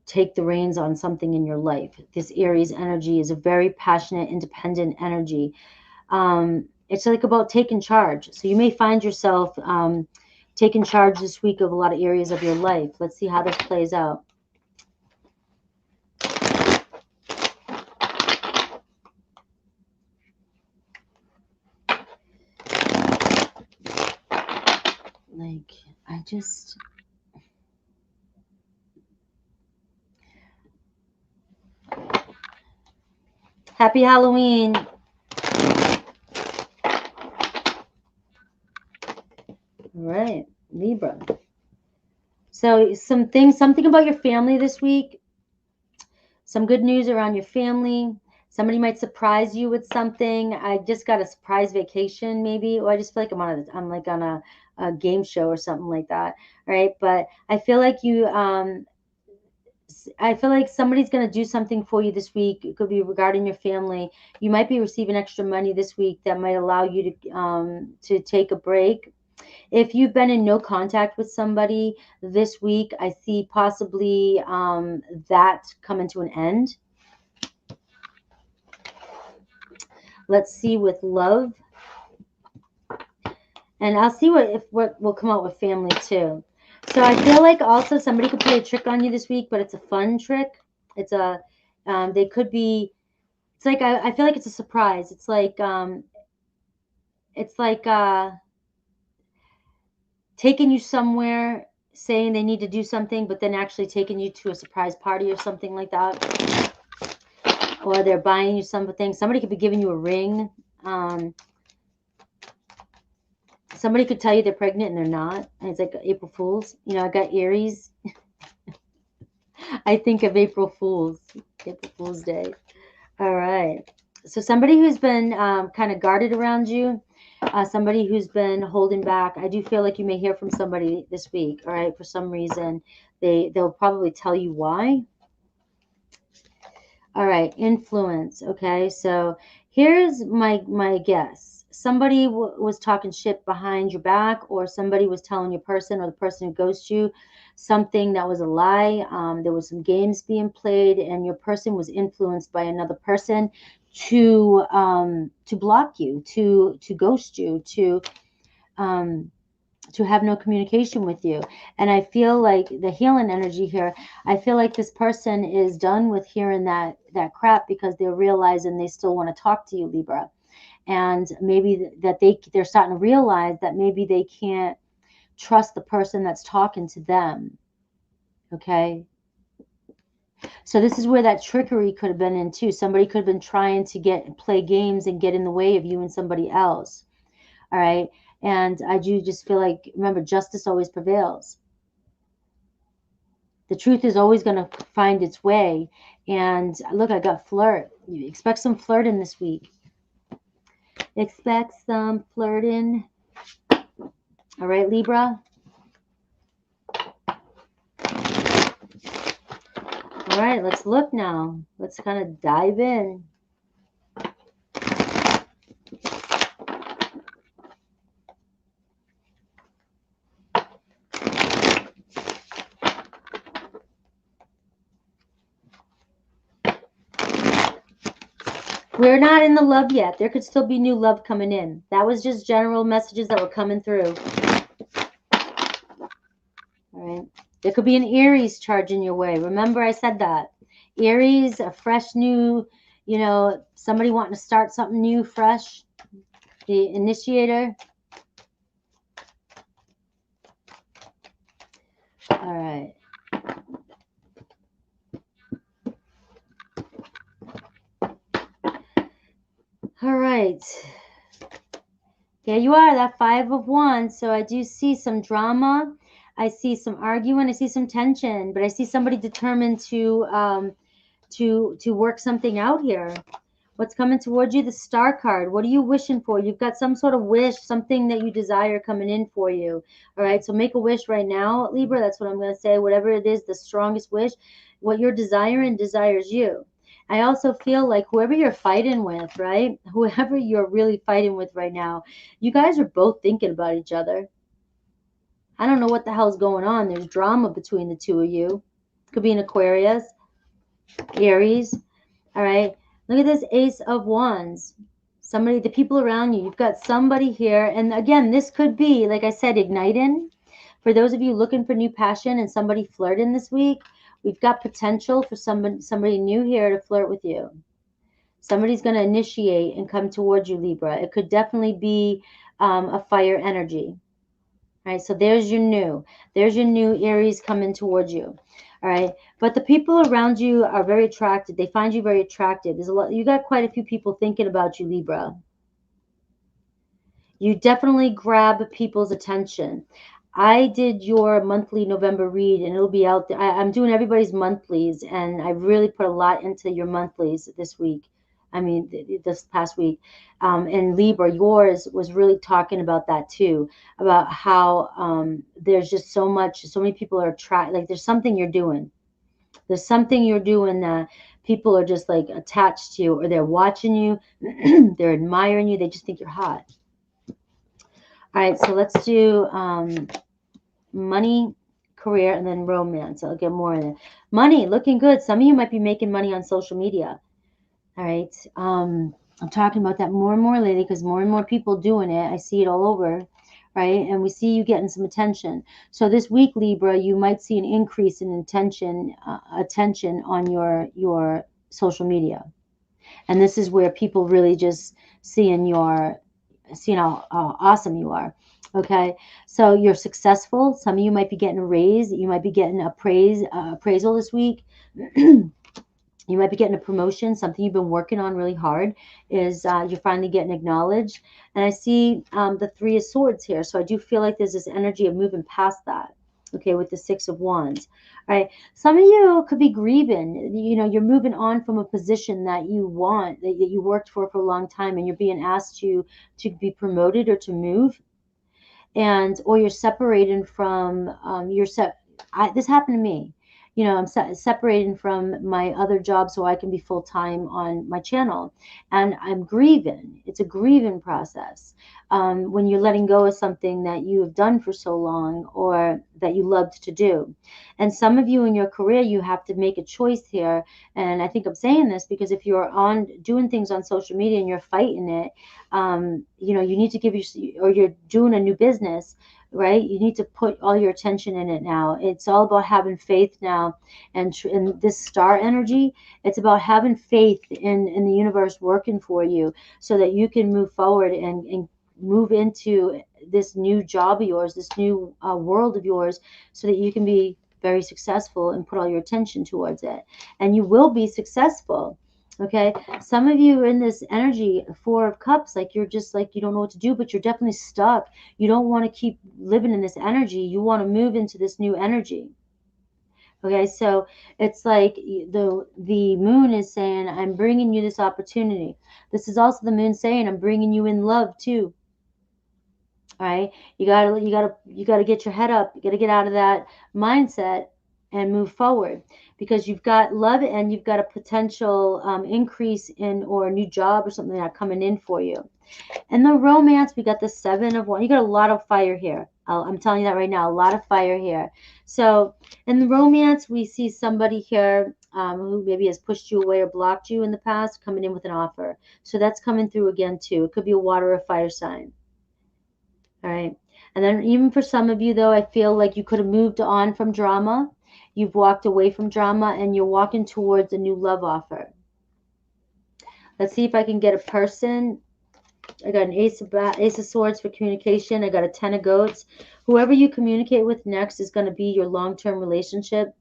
take the reins on something in your life. This Aries energy is a very passionate, independent energy. It's like about taking charge. So you may find yourself taking charge this week of a lot of areas of your life. Let's see how this plays out. Like, Happy Halloween. All right, Libra. So something about your family this week. Some good news around your family. Somebody might surprise you with something. I just got a surprise vacation, maybe. Or I just feel like I'm like on a game show or something like that. All right, but I feel like I feel like somebody's going to do something for you this week. It could be regarding your family. You might be receiving extra money this week that might allow you to take a break. If you've been in no contact with somebody this week, I see possibly that coming to an end. Let's see with love. And I'll see what will come out with family too. So I feel like also somebody could play a trick on you this week, but it's a fun trick. It's they could be, it's like, I feel like it's a surprise. It's like taking you somewhere, saying they need to do something, but then actually taking you to a surprise party or something like that. Or they're buying you something. Somebody could be giving you a ring. Somebody could tell you they're pregnant and they're not. And it's like April Fools. You know, I got Aries. I think of April Fool's Day. All right. So somebody who's been kind of guarded around you, somebody who's been holding back. I do feel like you may hear from somebody this week. All right. For some reason, they'll probably tell you why. All right. Influence. Okay. So here's my guess. Somebody was talking shit behind your back, or somebody was telling your person, or the person who ghosted you, something that was a lie. There was some games being played, and your person was influenced by another person to block you, to ghost you, to to have no communication with you. And I feel like the healing energy here, I feel like this person is done with hearing that crap, because they're realizing they still want to talk to you, Libra. And maybe that they're starting to realize that maybe they can't trust the person that's talking to them. Okay. So this is where that trickery could have been in too. Somebody could have been trying to play games and get in the way of you and somebody else. All right. And I do just feel like, remember, justice always prevails. The truth is always going to find its way. And look, I got flirt. You expect some flirting this week. Expect some flirting. All right, Libra. All right, let's look now. Let's kind of dive in. We're not in the love yet. There could still be new love coming in. That was just general messages that were coming through. All right. There could be an Aries charging your way. Remember I said that. Aries, a fresh new, you know, somebody wanting to start something new, fresh. The initiator. All right. All right. There you are, that 5 of Wands. So I do see some drama. I see some arguing. I see some tension. But I see somebody determined to work something out here. What's coming towards you? The Star card. What are you wishing for? You've got some sort of wish, something that you desire coming in for you. All right, so make a wish right now, Libra. That's what I'm going to say. Whatever it is, the strongest wish, what you're desiring desires you. I also feel like whoever you're fighting with, right? Whoever you're really fighting with right now, you guys are both thinking about each other. I don't know what the hell's going on. There's drama between the two of you. Could be an Aquarius, Aries. All right. Look at this Ace of Wands. Somebody, the people around you. You've got somebody here. And again, this could be, like I said, igniting. For those of you looking for new passion and somebody flirting this week, we've got potential for somebody new here to flirt with you. Somebody's going to initiate and come towards you, Libra. It could definitely be a fire energy. All right, so there's your new. There's your new Aries coming towards you. All right, but the people around you are very attracted. They find you very attractive. There's a lot. You got quite a few people thinking about you, Libra. You definitely grab people's attention. I did your monthly November read, and it'll be out there. I'm doing everybody's monthlies, and I really put a lot into your monthlies this week. I mean, this past week. And Libra, yours was really talking about that too, about how there's just so many people are attracted. Like there's something you're doing. There's something you're doing that people are just like attached to, or they're watching you, they're admiring you, they just think you're hot. All right, so let's do money, career, and then romance. I'll get more in it. Money, looking good. Some of you might be making money on social media. All right. I'm talking about that more and more lately because more and more people doing it. I see it all over, right? And we see you getting some attention. So this week, Libra, you might see an increase in attention on your social media. And this is where people really just seeing how awesome you are. Okay, so you're successful. Some of you might be getting a raise. You might be getting appraisal this week. You might be getting a promotion. Something you've been working on really hard is you're finally getting acknowledged. And I see the 3 of Swords here. So I do feel like there's this energy of moving past that. Okay, with the 6 of Wands. All right. Some of you could be grieving. You know, you're moving on from a position that you want, that you worked for a long time, and you're being asked to be promoted or to move. Or you're separating from this happened to me. You know, I'm separating from my other job so I can be full-time on my channel, and I'm grieving. It's a grieving process when you're letting go of something that you have done for so long or that you loved to do. And some of you in your career, you have to make a choice here. And I think I'm saying this because if you're doing things on social media and you're fighting it, you know, you need to or you're doing a new business, right? You need to put all your attention in it now. It's all about having faith now. And in this star energy, it's about having faith in the universe working for you so that you can move forward and move into this new job of yours, this new world of yours, so that you can be very successful and put all your attention towards it. And you will be successful. Okay, some of you are in this energy, Four of Cups, like you're just like you don't know what to do, but you're definitely stuck. You don't want to keep living in this energy. You want to move into this new energy. Okay, so it's like the moon is saying, I'm bringing you this opportunity. This is also the moon saying, I'm bringing you in love too. All right, you gotta get your head up. You gotta get out of that mindset and move forward, because you've got love and you've got a potential increase in or a new job or something like that coming in for you. And the romance, we got the Seven of Wands. You got a lot of fire here. I'm telling you that right now, a lot of fire here. So in the romance, we see somebody here who maybe has pushed you away or blocked you in the past, coming in with an offer. So that's coming through again too. It could be a water or fire sign. All right. And then even for some of you, though, I feel like you could have moved on from drama. You've walked away from drama and you're walking towards a new love offer. Let's see if I can get a person. I got an Ace of Swords for communication. I got a Ten of Goats. Whoever you communicate with next is going to be your long-term relationship,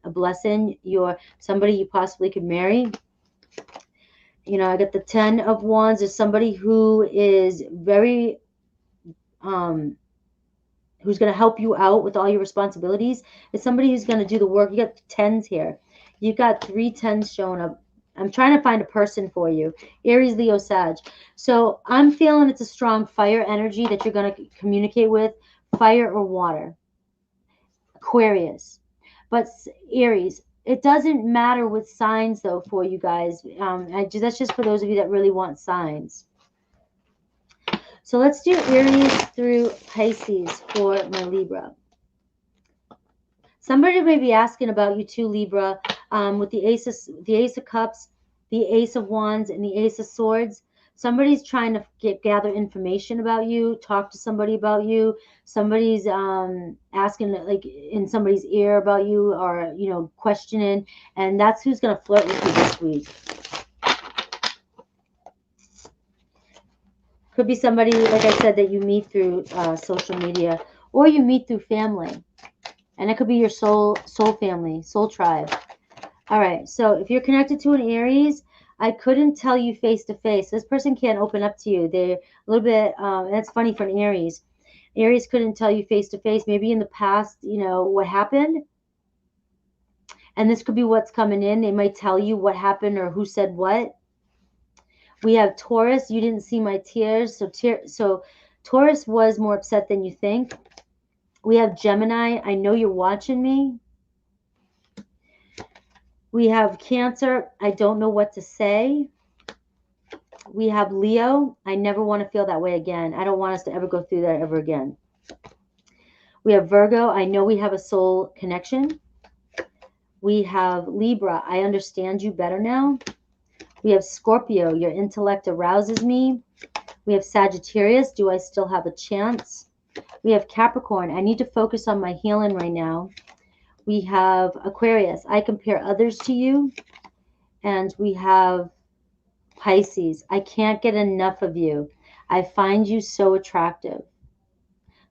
a blessing, somebody you possibly could marry. You know, I got the Ten of Wands. There's somebody who is very who's going to help you out with all your responsibilities. It's somebody who's going to do the work. You got tens here. You've got 3 tens showing up. I'm trying to find a person for you. Aries, Leo, Sag. So I'm feeling it's a strong fire energy that you're going to communicate with. Fire or water. Aquarius. But Aries, it doesn't matter with signs, though, for you guys. That's just for those of you that really want signs. So let's do Aries through Pisces for my Libra. Somebody may be asking about you too, Libra, with the Ace of Cups, the Ace of Wands, and the Ace of Swords. Somebody's trying to gather information about you, talk to somebody about you. Somebody's asking like in somebody's ear about you, or questioning, and that's who's going to flirt with you this week. Could be somebody, like I said, that you meet through social media, or you meet through family. And it could be your soul family, soul tribe. All right, so if you're connected to an Aries, I couldn't tell you face to face. This person can't open up to you. They're a little bit, that's funny for an Aries. Aries couldn't tell you face to face. Maybe in the past, what happened. And this could be what's coming in. They might tell you what happened or who said what. We have Taurus. You didn't see my tears. So Taurus was more upset than you think. We have Gemini. I know you're watching me. We have Cancer. I don't know what to say. We have Leo. I never want to feel that way again. I don't want us to ever go through that ever again. We have Virgo. I know we have a soul connection. We have Libra. I understand you better now. We have Scorpio. Your intellect arouses me. We have Sagittarius. Do I still have a chance? We have Capricorn. I need to focus on my healing right now. We have Aquarius. I compare others to you. And we have Pisces. I can't get enough of you. I find you so attractive.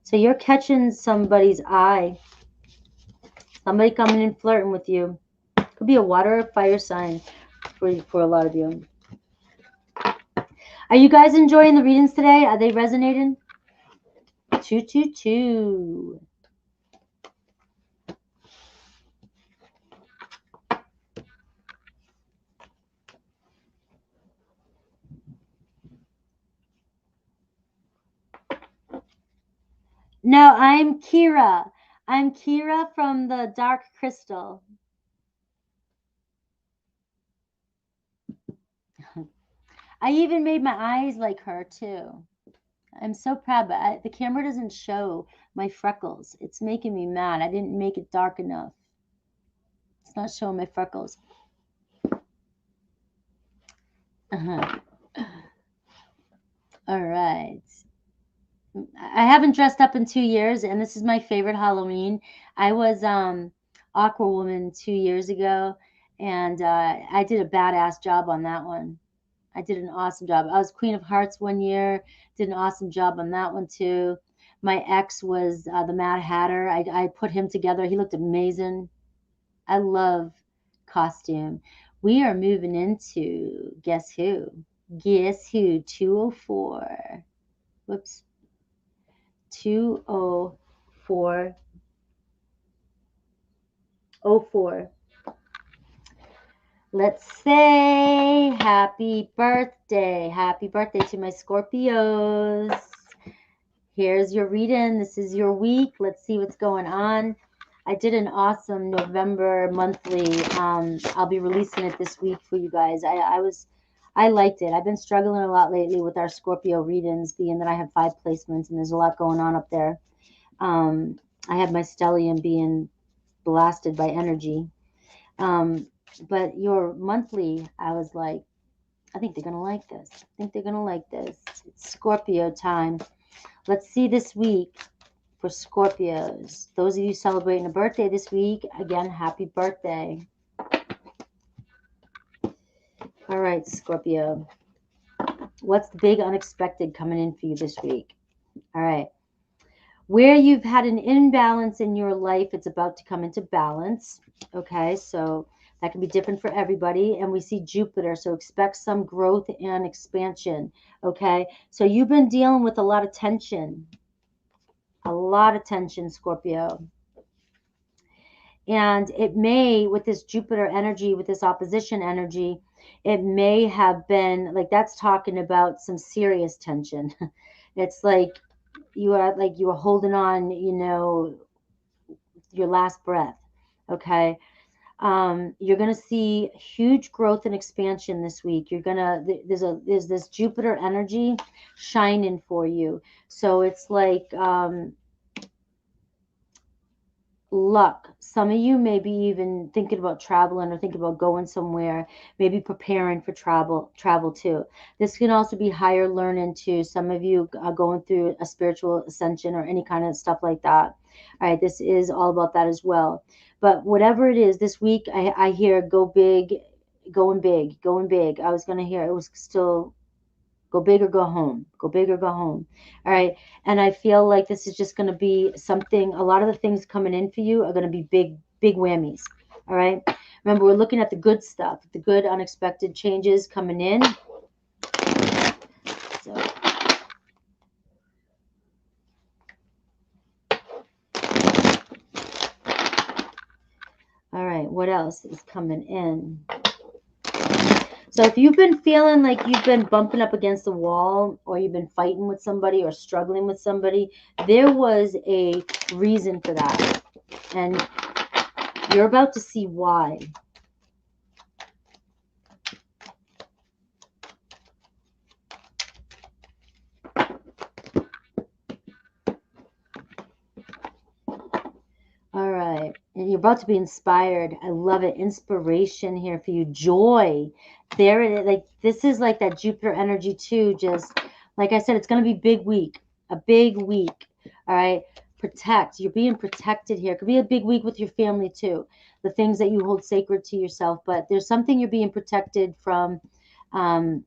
So you're catching somebody's eye. Somebody coming in flirting with you. Could be a water or fire sign for a lot of you. Are you guys enjoying the readings today? Are they resonating? 222. No, I'm Kira. I'm Kira from the Dark Crystal. I even made my eyes like her too. I'm so proud, but the camera doesn't show my freckles. It's making me mad. I didn't make it dark enough. It's not showing my freckles. All right. I haven't dressed up in 2 years, and this is my favorite Halloween. I was Aqua Woman 2 years ago, and I did a badass job on that one. I did an awesome job. I was Queen of Hearts one year, did an awesome job on that one too. My ex was the Mad Hatter. I put him together. He looked amazing. I love costume. We are moving into, guess who? Guess who? 204. Whoops. 204. 04. Let's say happy birthday. Happy birthday to my Scorpios. Here's your reading. This is your week. Let's see what's going on. I did an awesome November monthly. I'll be releasing it this week for you guys. I liked it. I've been struggling a lot lately with our Scorpio readings, being that I have 5 placements and there's a lot going on up there. I have my stellium being blasted by energy. But your monthly, I was like, I think they're going to like this. I think they're going to like this. It's Scorpio time. Let's see this week for Scorpios. Those of you celebrating a birthday this week, again, happy birthday. All right, Scorpio. What's the big unexpected coming in for you this week? All right. Where you've had an imbalance in your life, it's about to come into balance. Okay, so that can be different for everybody. And we see Jupiter, so expect some growth and expansion. Okay, so you've been dealing with a lot of tension. A lot of tension, Scorpio. And it may, with this Jupiter energy, with this opposition energy, it may have been like, that's talking about some serious tension. It's like you are holding on, you know, your last breath. Okay. You're going to see huge growth and expansion this week. You're going to, there's this Jupiter energy shining for you. So it's like, luck. Some of you may be even thinking about traveling or thinking about going somewhere, maybe preparing for travel too. This can also be higher learning too. Some of you are going through a spiritual ascension or any kind of stuff like that. All right, this is all about that as well. But whatever it is, this week I hear go big, going big, going big. I was going to hear it was still go big or go home. Go big or go home. All right. And I feel like this is just going to be something, a lot of the things coming in for you are going to be big, big whammies. All right. Remember, we're looking at the good stuff, the good unexpected changes coming in. So. All right. What else is coming in? So if you've been feeling like you've been bumping up against the wall, or you've been fighting with somebody or struggling with somebody, there was a reason for that. And you're about to see why. All right. And you're about to be inspired. I love it. Inspiration here for you. Joy. There it is. Like, this is like that Jupiter energy too. Just like I said, it's going to be big week. A big week. All right. Protect. You're being protected here. It could be a big week with your family too. The things that you hold sacred to yourself. But there's something you're being protected from, and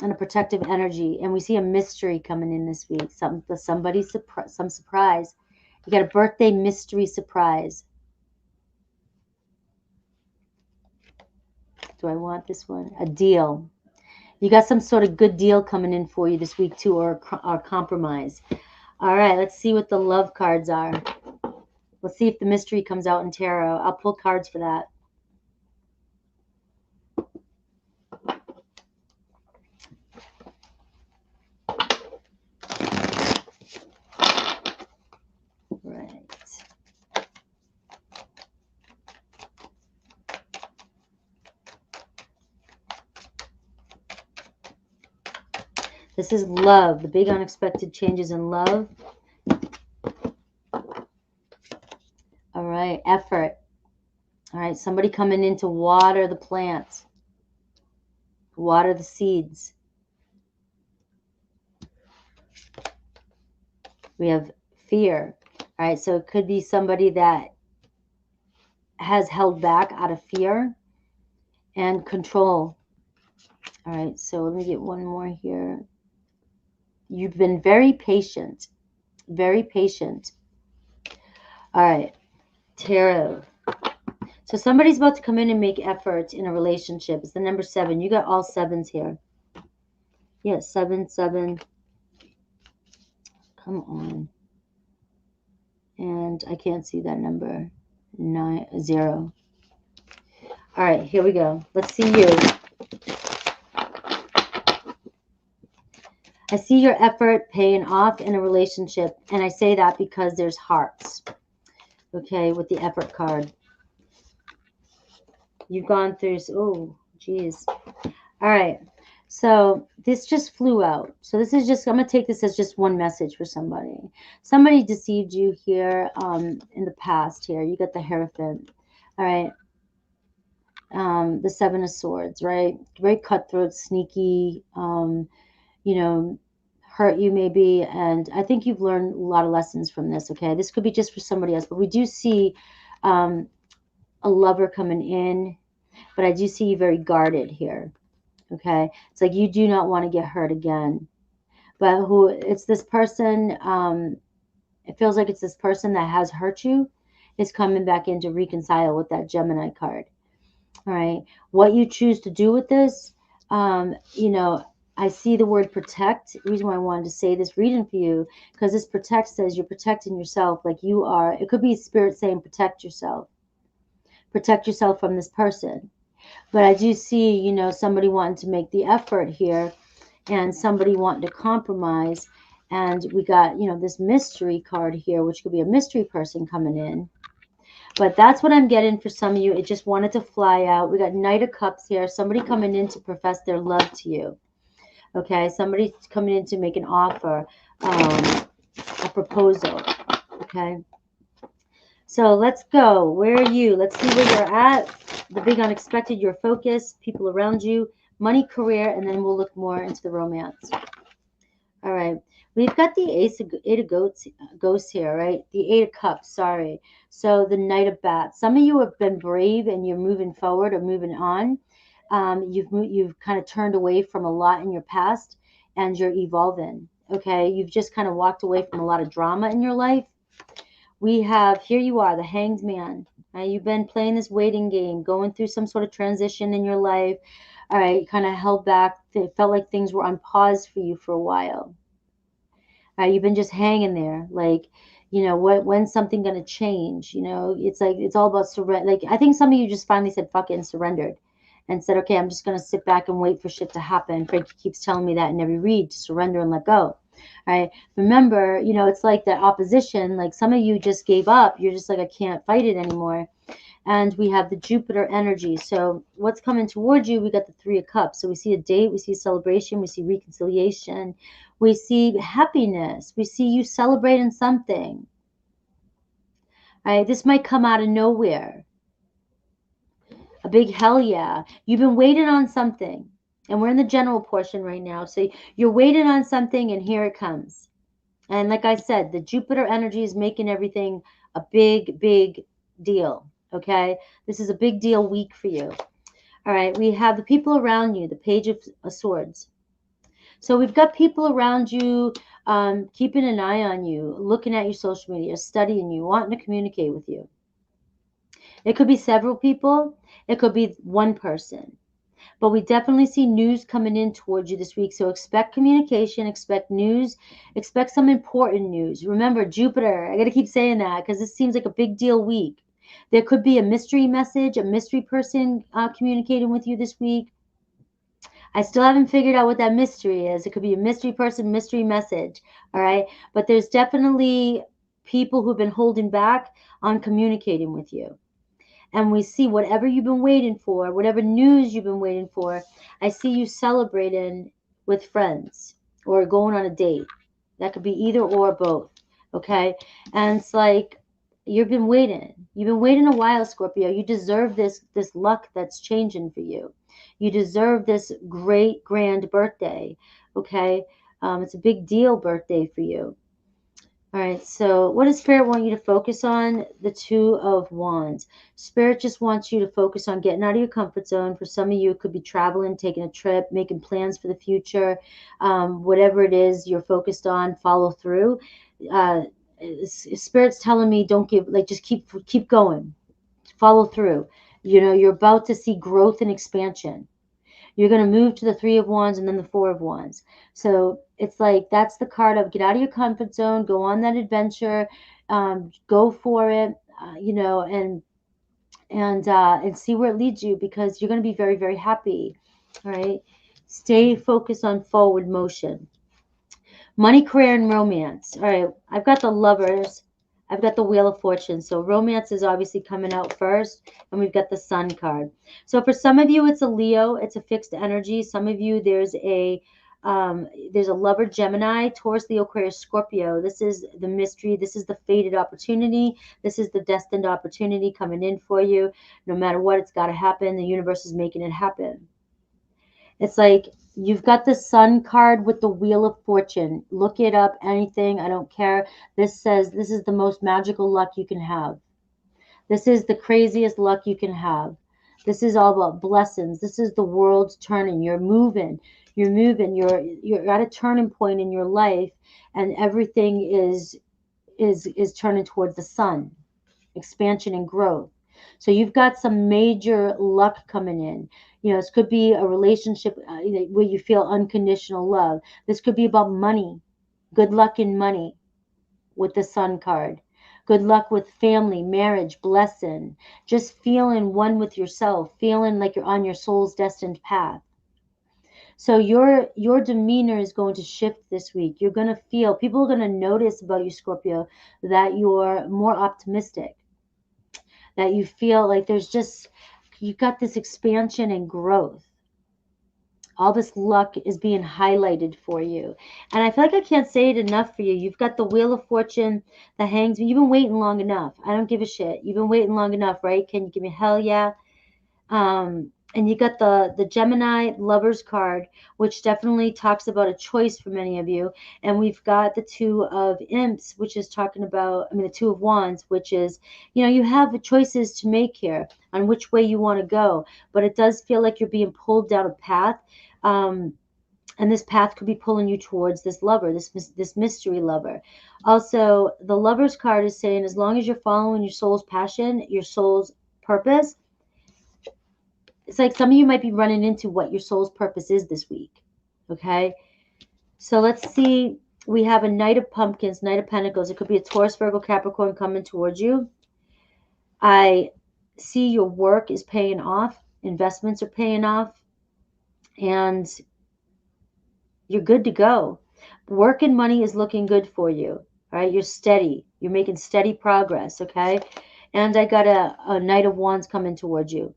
a protective energy. And we see a mystery coming in this week. Some surprise. You got a birthday mystery surprise. Do I want this one? A deal. You got some sort of good deal coming in for you this week too, or compromise. All right, let's see what the love cards are. Let's see if the mystery comes out in tarot. I'll pull cards for that. Right. This is love, the big unexpected changes in love. All right, effort. All right, somebody coming in to water the plants, water the seeds. We have fear. All right, so it could be somebody that has held back out of fear and control. All right, so let me get one more here. You've been very patient. Very patient. All right, tarot. So somebody's about to come in and make effort in a relationship. It's the number 7. You got all 7s here. Yeah, 7, 7. Come on. And I can't see that number. 9, 0. All right, here we go. Let's see you. I see your effort paying off in a relationship. And I say that because there's hearts. Okay, with the effort card. You've gone through, oh, geez. All right. So this just flew out. So this is just, I'm going to take this as just one message for somebody. Somebody deceived you here in the past here. You got the Hierophant. All right. The 7 of Swords, right? Very cutthroat, sneaky, you know, hurt you maybe. And I think you've learned a lot of lessons from this, okay? This could be just for somebody else. But we do see a lover coming in. But I do see you very guarded here. Okay, it's like you do not want to get hurt again. But who it's this person, it feels like it's this person that has hurt you is coming back in to reconcile with that Gemini card. All right, what you choose to do with this, you know, I see the word protect. The reason why I wanted to say this reading for you, because this protect says you're protecting yourself like you are. It could be spirit saying protect yourself. Protect yourself from this person. But I do see, you know, somebody wanting to make the effort here and somebody wanting to compromise. And we got, you know, this mystery card here, which could be a mystery person coming in. But that's what I'm getting for some of you. It just wanted to fly out. We got Knight of Cups here. Somebody coming in to profess their love to you. Okay, somebody's coming in to make an offer, a proposal. Okay. So let's go. Where are you? Let's see where you're at. The big unexpected, your focus, people around you, money, career, and then we'll look more into the romance. All right. We've got the Eight of Ghosts here, right? The 8 of Cups, sorry. So the Knight of Bats. Some of you have been brave and you're moving forward or moving on. You've kind of turned away from a lot in your past and you're evolving, okay? You've just kind of walked away from a lot of drama in your life. We have, here you are, the Hanged Man. Right? You've been playing this waiting game, going through some sort of transition in your life. All right, kind of held back. It felt like things were on pause for you for a while. All right, you've been just hanging there. Like, you know, when's something going to change? You know, it's like, it's all about surrender. Like, I think some of you just finally said, fuck it, and surrendered. And said, okay, I'm just going to sit back and wait for shit to happen. Frankie keeps telling me that in every read, to surrender and let go. All right. Remember, you know, it's like that opposition. Like some of you just gave up. You're just like, I can't fight it anymore. And we have the Jupiter energy. So what's coming towards you? We got the 3 of Cups. So we see a date. We see a celebration. We see reconciliation. We see happiness. We see you celebrating something. All right. This might come out of nowhere. A big hell yeah. You've been waiting on something. And we're in the general portion right now. So you're waiting on something and here it comes. And like I said, the Jupiter energy is making everything a big, big deal. Okay? This is a big deal week for you. All right. We have the people around you, the Page of Swords. So we've got people around you keeping an eye on you, looking at your social media, studying you, wanting to communicate with you. It could be several people. It could be one person. But we definitely see news coming in towards you this week. So expect communication, expect news, expect some important news. Remember, Jupiter, I got to keep saying that because this seems like a big deal week. There could be a mystery message, a mystery person communicating with you this week. I still haven't figured out what that mystery is. It could be a mystery person, mystery message. All right. But there's definitely people who've been holding back on communicating with you. And we see whatever you've been waiting for, whatever news you've been waiting for, I see you celebrating with friends or going on a date. That could be either or both, okay? And it's like you've been waiting. You've been waiting a while, Scorpio. You deserve this luck that's changing for you. You deserve this great, grand birthday, okay? It's a big deal birthday for you. All right, so what does Spirit want you to focus on? The Two of Wands. Spirit just wants you to focus on getting out of your comfort zone. For some of you, it could be traveling, taking a trip, making plans for the future. Whatever it is you're focused on, follow through. Spirit's telling me don't give, like, just keep going. Follow through. You know, you're about to see growth and expansion. You're going to move to the Three of Wands and then the Four of Wands. So it's like that's the card of get out of your comfort zone, go on that adventure, go for it, you know, and see where it leads you, because you're going to be very, very happy. All right. Stay focused on forward motion. Money, career, and romance. All right. I've got the Lovers. I've got the Wheel of Fortune. So romance is obviously coming out first. And we've got the Sun card. So for some of you, it's a Leo. It's a fixed energy. Some of you, there's a lover, Gemini, Taurus, Leo, Aquarius, Scorpio. This is the mystery. This is the fated opportunity. This is the destined opportunity coming in for you. No matter what, it's got to happen. The universe is making it happen. It's like you've got the Sun card with the Wheel of Fortune. Look it up, anything, I don't care. This says this is the most magical luck you can have. This is the craziest luck you can have. This is all about blessings. This is the world turning. You're moving. You're moving. You're at a turning point in your life, and everything is turning towards the sun, expansion and growth. So you've got some major luck coming in. You know, this could be a relationship where you feel unconditional love. This could be about money. Good luck in money with the Sun card. Good luck with family, marriage, blessing. Just feeling one with yourself, feeling like you're on your soul's destined path. So your demeanor is going to shift this week. You're going to feel, people are going to notice about you, Scorpio, that you're more optimistic, that you feel like there's just, you've got this expansion and growth. All this luck is being highlighted for you. And I feel like I can't say it enough for you. You've got the Wheel of Fortune, the Hangs. You've been waiting long enough. I don't give a shit. You've been waiting long enough, right? Can you give me hell yeah? And you got the Gemini Lovers card, which definitely talks about a choice for many of you. And we've got the Two of Imps, which is talking about, I mean, the Two of Wands, which is, you know, you have choices to make here on which way you want to go. But it does feel like you're being pulled down a path. And this path could be pulling you towards this lover, this mystery lover. Also, the Lovers card is saying, as long as you're following your soul's passion, your soul's purpose, it's like some of you might be running into what your soul's purpose is this week. Okay. So let's see. We have a Knight of Pumpkins, Knight of Pentacles. It could be a Taurus, Virgo, Capricorn coming towards you. I see your work is paying off. Investments are paying off. And you're good to go. Work and money is looking good for you. All right. You're steady. You're making steady progress. Okay. And I got a Knight of Wands coming towards you.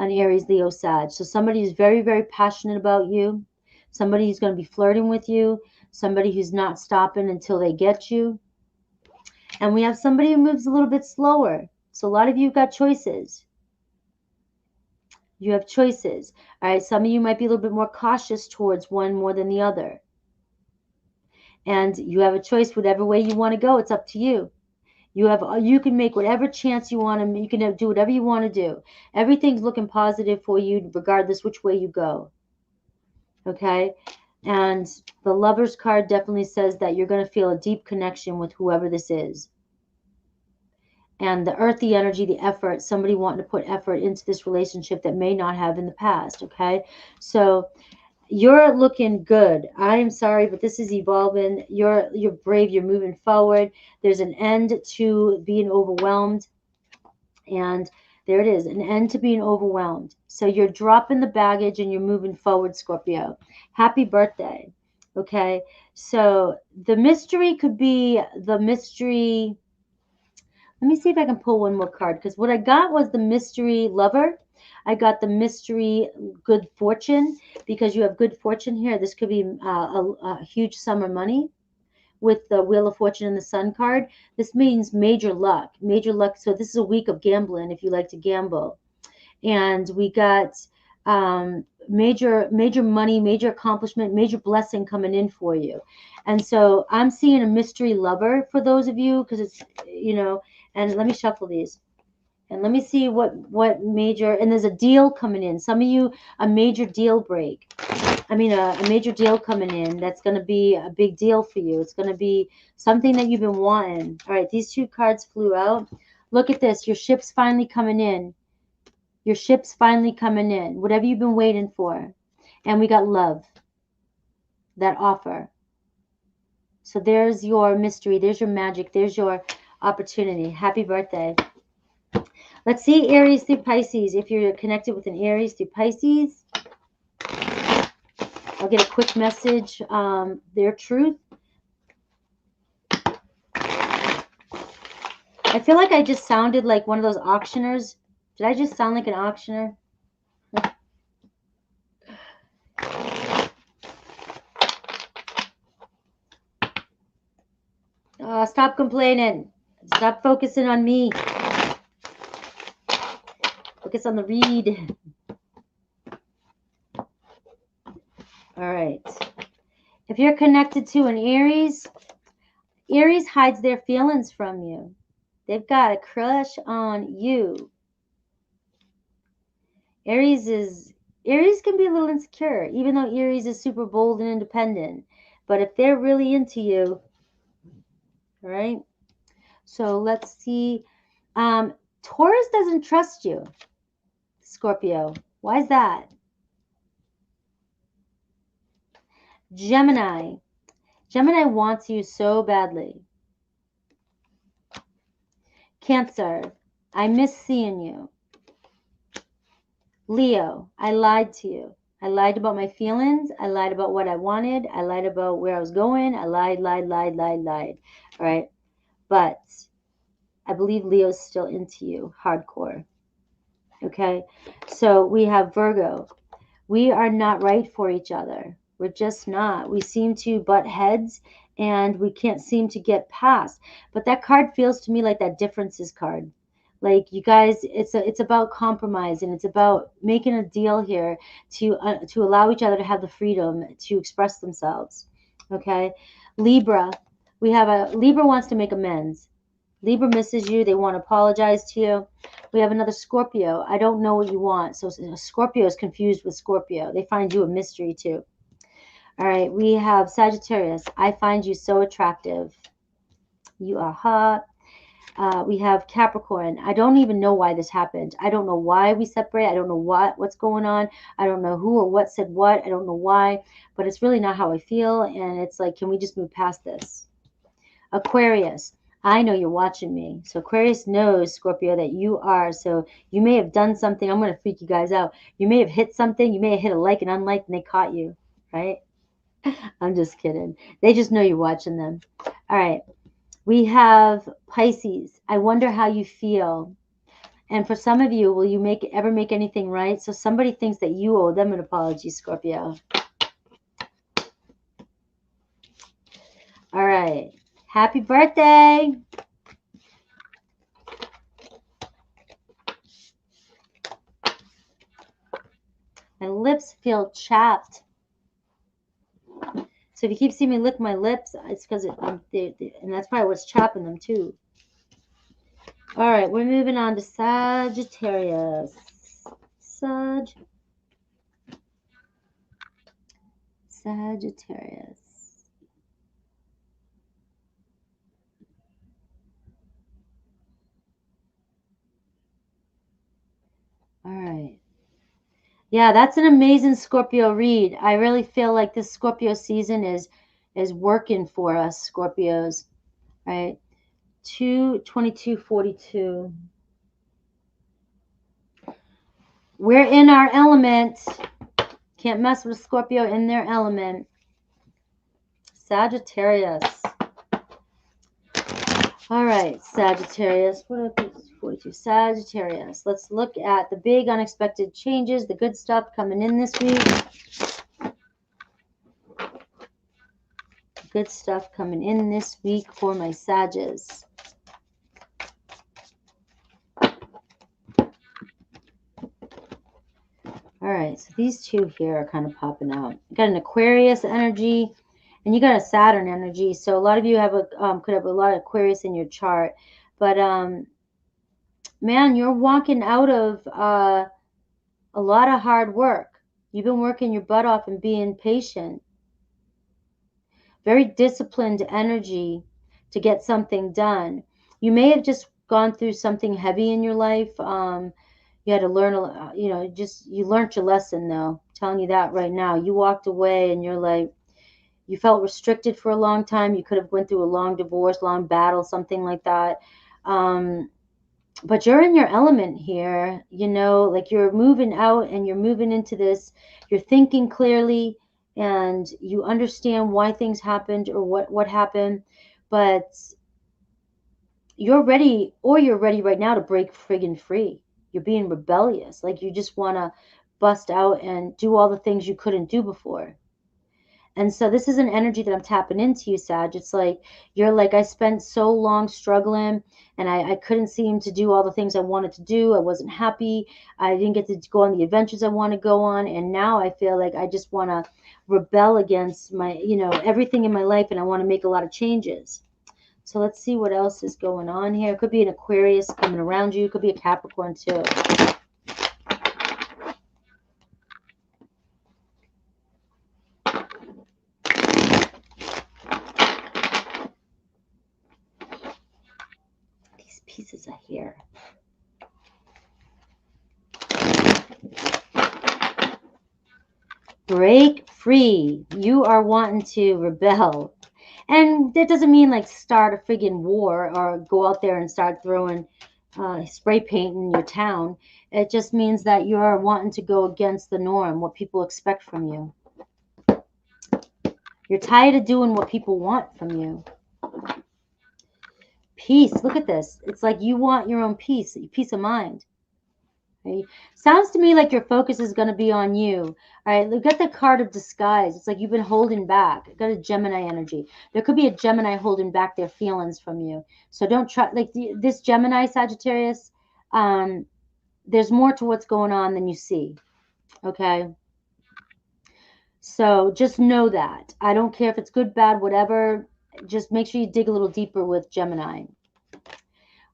An Aries, Leo, Sag. So somebody who's very, very passionate about you. Somebody who's going to be flirting with you. Somebody who's not stopping until they get you. And we have somebody who moves a little bit slower. So a lot of you have got choices. You have choices. All right. Some of you might be a little bit more cautious towards one more than the other. And you have a choice whatever way you want to go. It's up to you. You can make whatever chance you want to. You can do whatever you want to do. Everything's looking positive for you, regardless which way you go. Okay, and the Lovers card definitely says that you're going to feel a deep connection with whoever this is. And the earthy energy, the effort, somebody wanting to put effort into this relationship that may not have in the past. Okay, so you're looking good. I am sorry, but this is evolving. You're brave. You're moving forward. There's an end to being overwhelmed. And there it is, an end to being overwhelmed. So you're dropping the baggage and you're moving forward, Scorpio. Happy birthday. Okay. So the mystery could be the mystery. Let me see if I can pull one more card, because what I got was the mystery lover. I got the mystery good fortune, because you have good fortune here. This could be a huge sum of money with the Wheel of Fortune and the Sun card. This means major luck, major luck. So this is a week of gambling if you like to gamble. And we got major money, major accomplishment, major blessing coming in for you. And so I'm seeing a mystery lover for those of you, because it's, you know, and let me shuffle these. And let me see what major, and there's a deal coming in. Some of you, a major deal break. I mean, a major deal coming in that's going to be a big deal for you. It's going to be something that you've been wanting. All right, these two cards flew out. Look at this. Your ship's finally coming in. Your ship's finally coming in. Whatever you've been waiting for. And we got love. That offer. So there's your mystery. There's your magic. There's your opportunity. Happy birthday. Let's see Aries through Pisces. If you're connected with an Aries through Pisces, I'll get a quick message. Their truth. I feel like I just sounded like one of those auctioneers. Did I just sound like an auctioneer? Stop complaining. Stop focusing on me. Focus on the read. All right. If you're connected to an Aries, Aries hides their feelings from you. They've got a crush on you. Aries can be a little insecure, even though Aries is super bold and independent. But if they're really into you, all right? So let's see. Taurus doesn't trust you, Scorpio. Why is that? Gemini. Gemini wants you so badly. Cancer. I miss seeing you. Leo. I lied to you. I lied about my feelings. I lied about what I wanted. I lied about where I was going. I lied. All right. But I believe Leo's still into you. Hardcore. Okay. So we have Virgo. We are not right for each other. We're just not. We seem to butt heads and we can't seem to get past. But that card feels to me like that differences card. Like you guys, it's about compromise, and it's about making a deal here to allow each other to have the freedom to express themselves. Okay, Libra. We have Libra wants to make amends. Libra misses you. They want to apologize to you. We have another Scorpio. I don't know what you want. So Scorpio is confused with Scorpio. They find you a mystery too. All right, we have Sagittarius. I find you so attractive. You are hot. We have Capricorn. I don't even know why this happened. I don't know why we separate. I don't know what's going on. I don't know who or what said what. I don't know why, but it's really not how I feel. And it's like, can we just move past this? Aquarius. I know you're watching me. So Aquarius knows, Scorpio, that you are. So you may have done something. I'm going to freak you guys out. You may have hit something. You may have hit a like and unlike, and they caught you, right? I'm just kidding. They just know you're watching them. All right. We have Pisces. I wonder how you feel. And for some of you, will you ever make anything right? So somebody thinks that you owe them an apology, Scorpio. All right. Happy birthday. My lips feel chapped. So if you keep seeing me lick my lips, it's because and that's probably what's chapping them too. All right, we're moving on to Sagittarius. Sagittarius. All right. Yeah, that's an amazing Scorpio read. I really feel like this Scorpio season is working for us, Scorpios. Right? 2/22/42. We're in our element. Can't mess with Scorpio in their element. Sagittarius. All right, Sagittarius. What is 42? Sagittarius. Let's look at the big unexpected changes, the good stuff coming in this week. Good stuff coming in this week for my Sages. All right, so these two here are kind of popping out. You got an Aquarius energy, and you got a Saturn energy. So a lot of you have a could have a lot of Aquarius in your chart, but man, you're walking out of a lot of hard work. You've been working your butt off and being patient. Very disciplined energy to get something done. You may have just gone through something heavy in your life. You had to learn, you learned your lesson though. I'm telling you that right now. You walked away and you're like, you felt restricted for a long time. You could have went through a long divorce, long battle, something like that. But you're in your element here, like you're moving out and you're moving into this. You're thinking clearly and you understand why things happened or what happened. But you're ready right now to break friggin' free. You're being rebellious. Like you just want to bust out and do all the things you couldn't do before. And so this is an energy that I'm tapping into, you, Sag. It's like, you're like, I spent so long struggling and I couldn't seem to do all the things I wanted to do. I wasn't happy. I didn't get to go on the adventures I want to go on. And now I feel like I just want to rebel against my, everything in my life. And I want to make a lot of changes. So let's see what else is going on here. It could be an Aquarius coming around you. It could be a Capricorn too. These pieces are here. Break free. You are wanting to rebel. And that doesn't mean like start a friggin' war or go out there and start throwing spray paint in your town. It just means that you're wanting to go against the norm, what people expect from you. You're tired of doing what people want from you. Peace. Look at this. It's like you want your own peace of mind. Okay? Sounds to me like your focus is going to be on you. All right, look at the card of disguise. It's like you've been holding back. Got a Gemini energy. There could be a Gemini holding back their feelings from you. So don't try, like this Gemini, Sagittarius, there's more to what's going on than you see. Okay? So just know that. I don't care if it's good, bad, whatever. Just make sure you dig a little deeper with Gemini.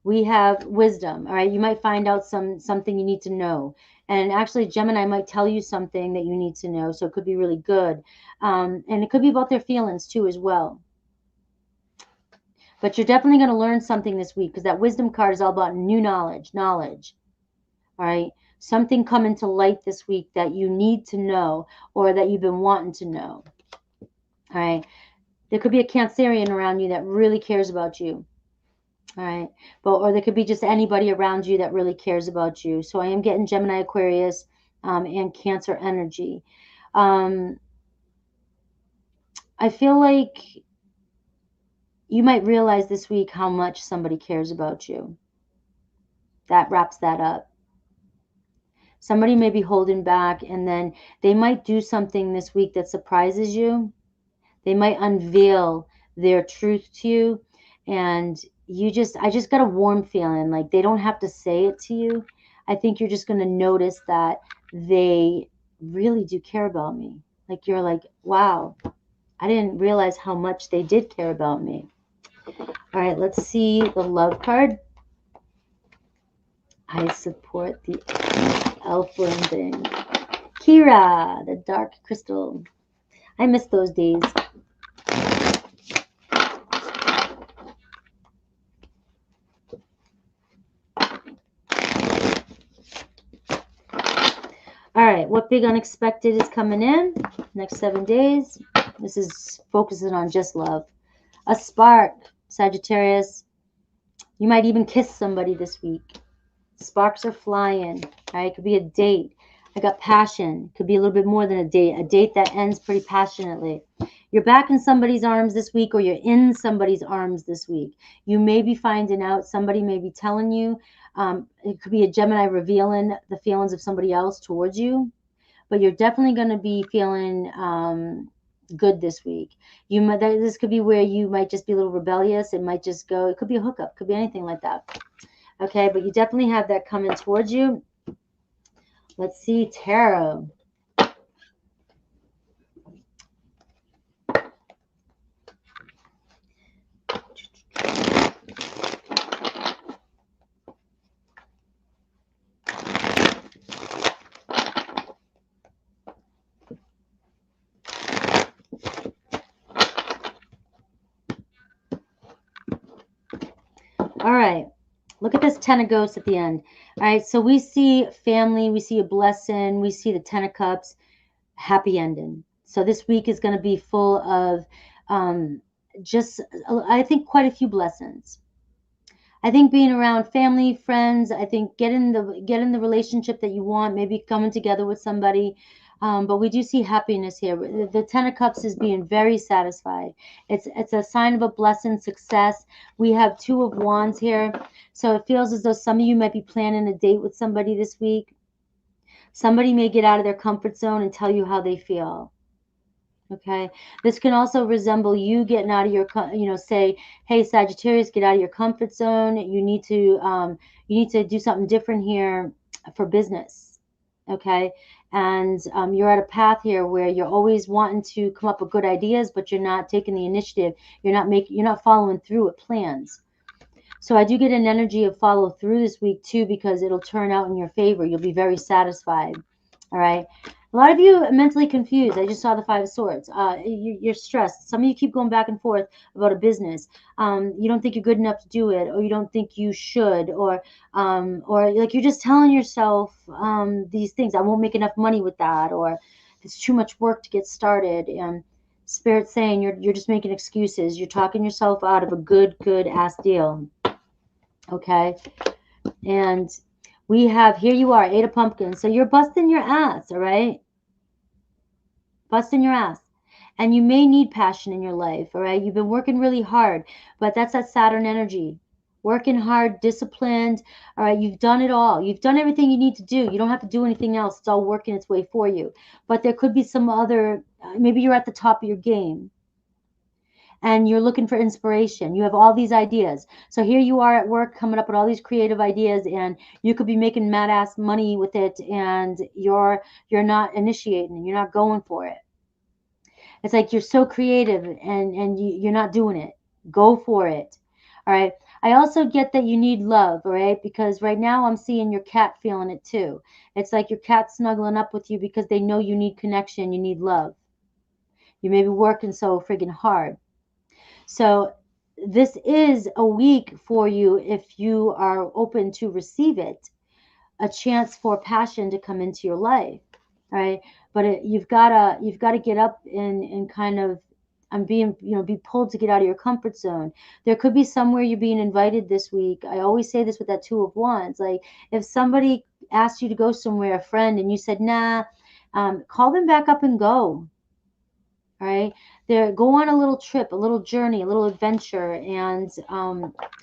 We have wisdom. All right, you might find out something you need to know, and actually Gemini might tell you something that you need to know, so it could be really good. And it could be about their feelings too as well. But you're definitely going to learn something this week, because that wisdom card is all about new knowledge. All right, something coming to light this week that you need to know, or that you've been wanting to know. All right, there could be a Cancerian around you that really cares about you. All right. Or there could be just anybody around you that really cares about you. So I am getting Gemini, Aquarius, and Cancer energy. I feel like you might realize this week how much somebody cares about you. That wraps that up. Somebody may be holding back, and then they might do something this week that surprises you. They might unveil their truth to you, and I just got a warm feeling, like they don't have to say it to you. I think you're just going to notice that they really do care about me. Like you're like, wow, I didn't realize how much they did care about me. All right, let's see the love card. I support the elf thing. Kira, the dark crystal. I miss those days. All right, what big unexpected is coming in next 7 days? This is focusing on just love. A spark, Sagittarius. You might even kiss somebody this week. Sparks are flying. All right, it could be a date. I got passion. Could be a little bit more than a date that ends pretty passionately. You're back in somebody's arms this week, or you're in somebody's arms this week. You may be finding out, somebody may be telling you. It could be a Gemini revealing the feelings of somebody else towards you, but you're definitely going to be feeling good this week. This could be where you might just be a little rebellious. It might just go, it could be a hookup, could be anything like that. Okay, but you definitely have that coming towards you. Let's see, tarot. All right. Look at this Ten of Ghosts at the end. All right. So we see family. We see a blessing. We see the Ten of Cups. Happy ending. So this week is going to be full of just, I think, quite a few blessings. I think being around family, friends, I think getting the relationship that you want, maybe coming together with somebody. But we do see happiness here. The Ten of Cups is being very satisfied. It's a sign of a blessing, success. We have Two of Wands here. So it feels as though some of you might be planning a date with somebody this week. Somebody may get out of their comfort zone and tell you how they feel. Okay. This can also resemble you getting out of your, say, hey, Sagittarius, get out of your comfort zone. You need to do something different here for business. Okay. And you're at a path here where you're always wanting to come up with good ideas, but you're not taking the initiative. You're not following through with plans. So I do get an energy of follow through this week too, because it'll turn out in your favor. You'll be very satisfied. All right. A lot of you are mentally confused. I just saw the Five of Swords. You're stressed. Some of you keep going back and forth about a business. You don't think you're good enough to do it, or you don't think you should, or like you're just telling yourself these things. I won't make enough money with that, or it's too much work to get started. And Spirit's saying you're just making excuses. You're talking yourself out of a good ass deal. Okay. And we have, here you are, Eight of Pumpkins. So you're busting your ass, all right? Busting your ass. And you may need passion in your life, all right? You've been working really hard, but that's that Saturn energy. Working hard, disciplined, all right? You've done it all. You've done everything you need to do. You don't have to do anything else. It's all working its way for you. But there could be some other, maybe you're at the top of your game and you're looking for inspiration. You have all these ideas. So here you are at work coming up with all these creative ideas, and you could be making mad ass money with it, and you're not initiating, you're not going for it. It's like you're so creative and you're not doing it. Go for it. All right. I also get that you need love, all right? Because right now I'm seeing your cat feeling it too. It's like your cat snuggling up with you because they know you need connection, you need love. You may be working so friggin' hard. So this is a week for you, if you are open to receive it, a chance for passion to come into your life, right? But you've gotta get up and kind of, be pulled to get out of your comfort zone. There could be somewhere you're being invited this week. I always say this with that Two of Wands. Like if somebody asked you to go somewhere, a friend, and you said nah, call them back up and go. All right. There, go on a little trip, a little journey, a little adventure, and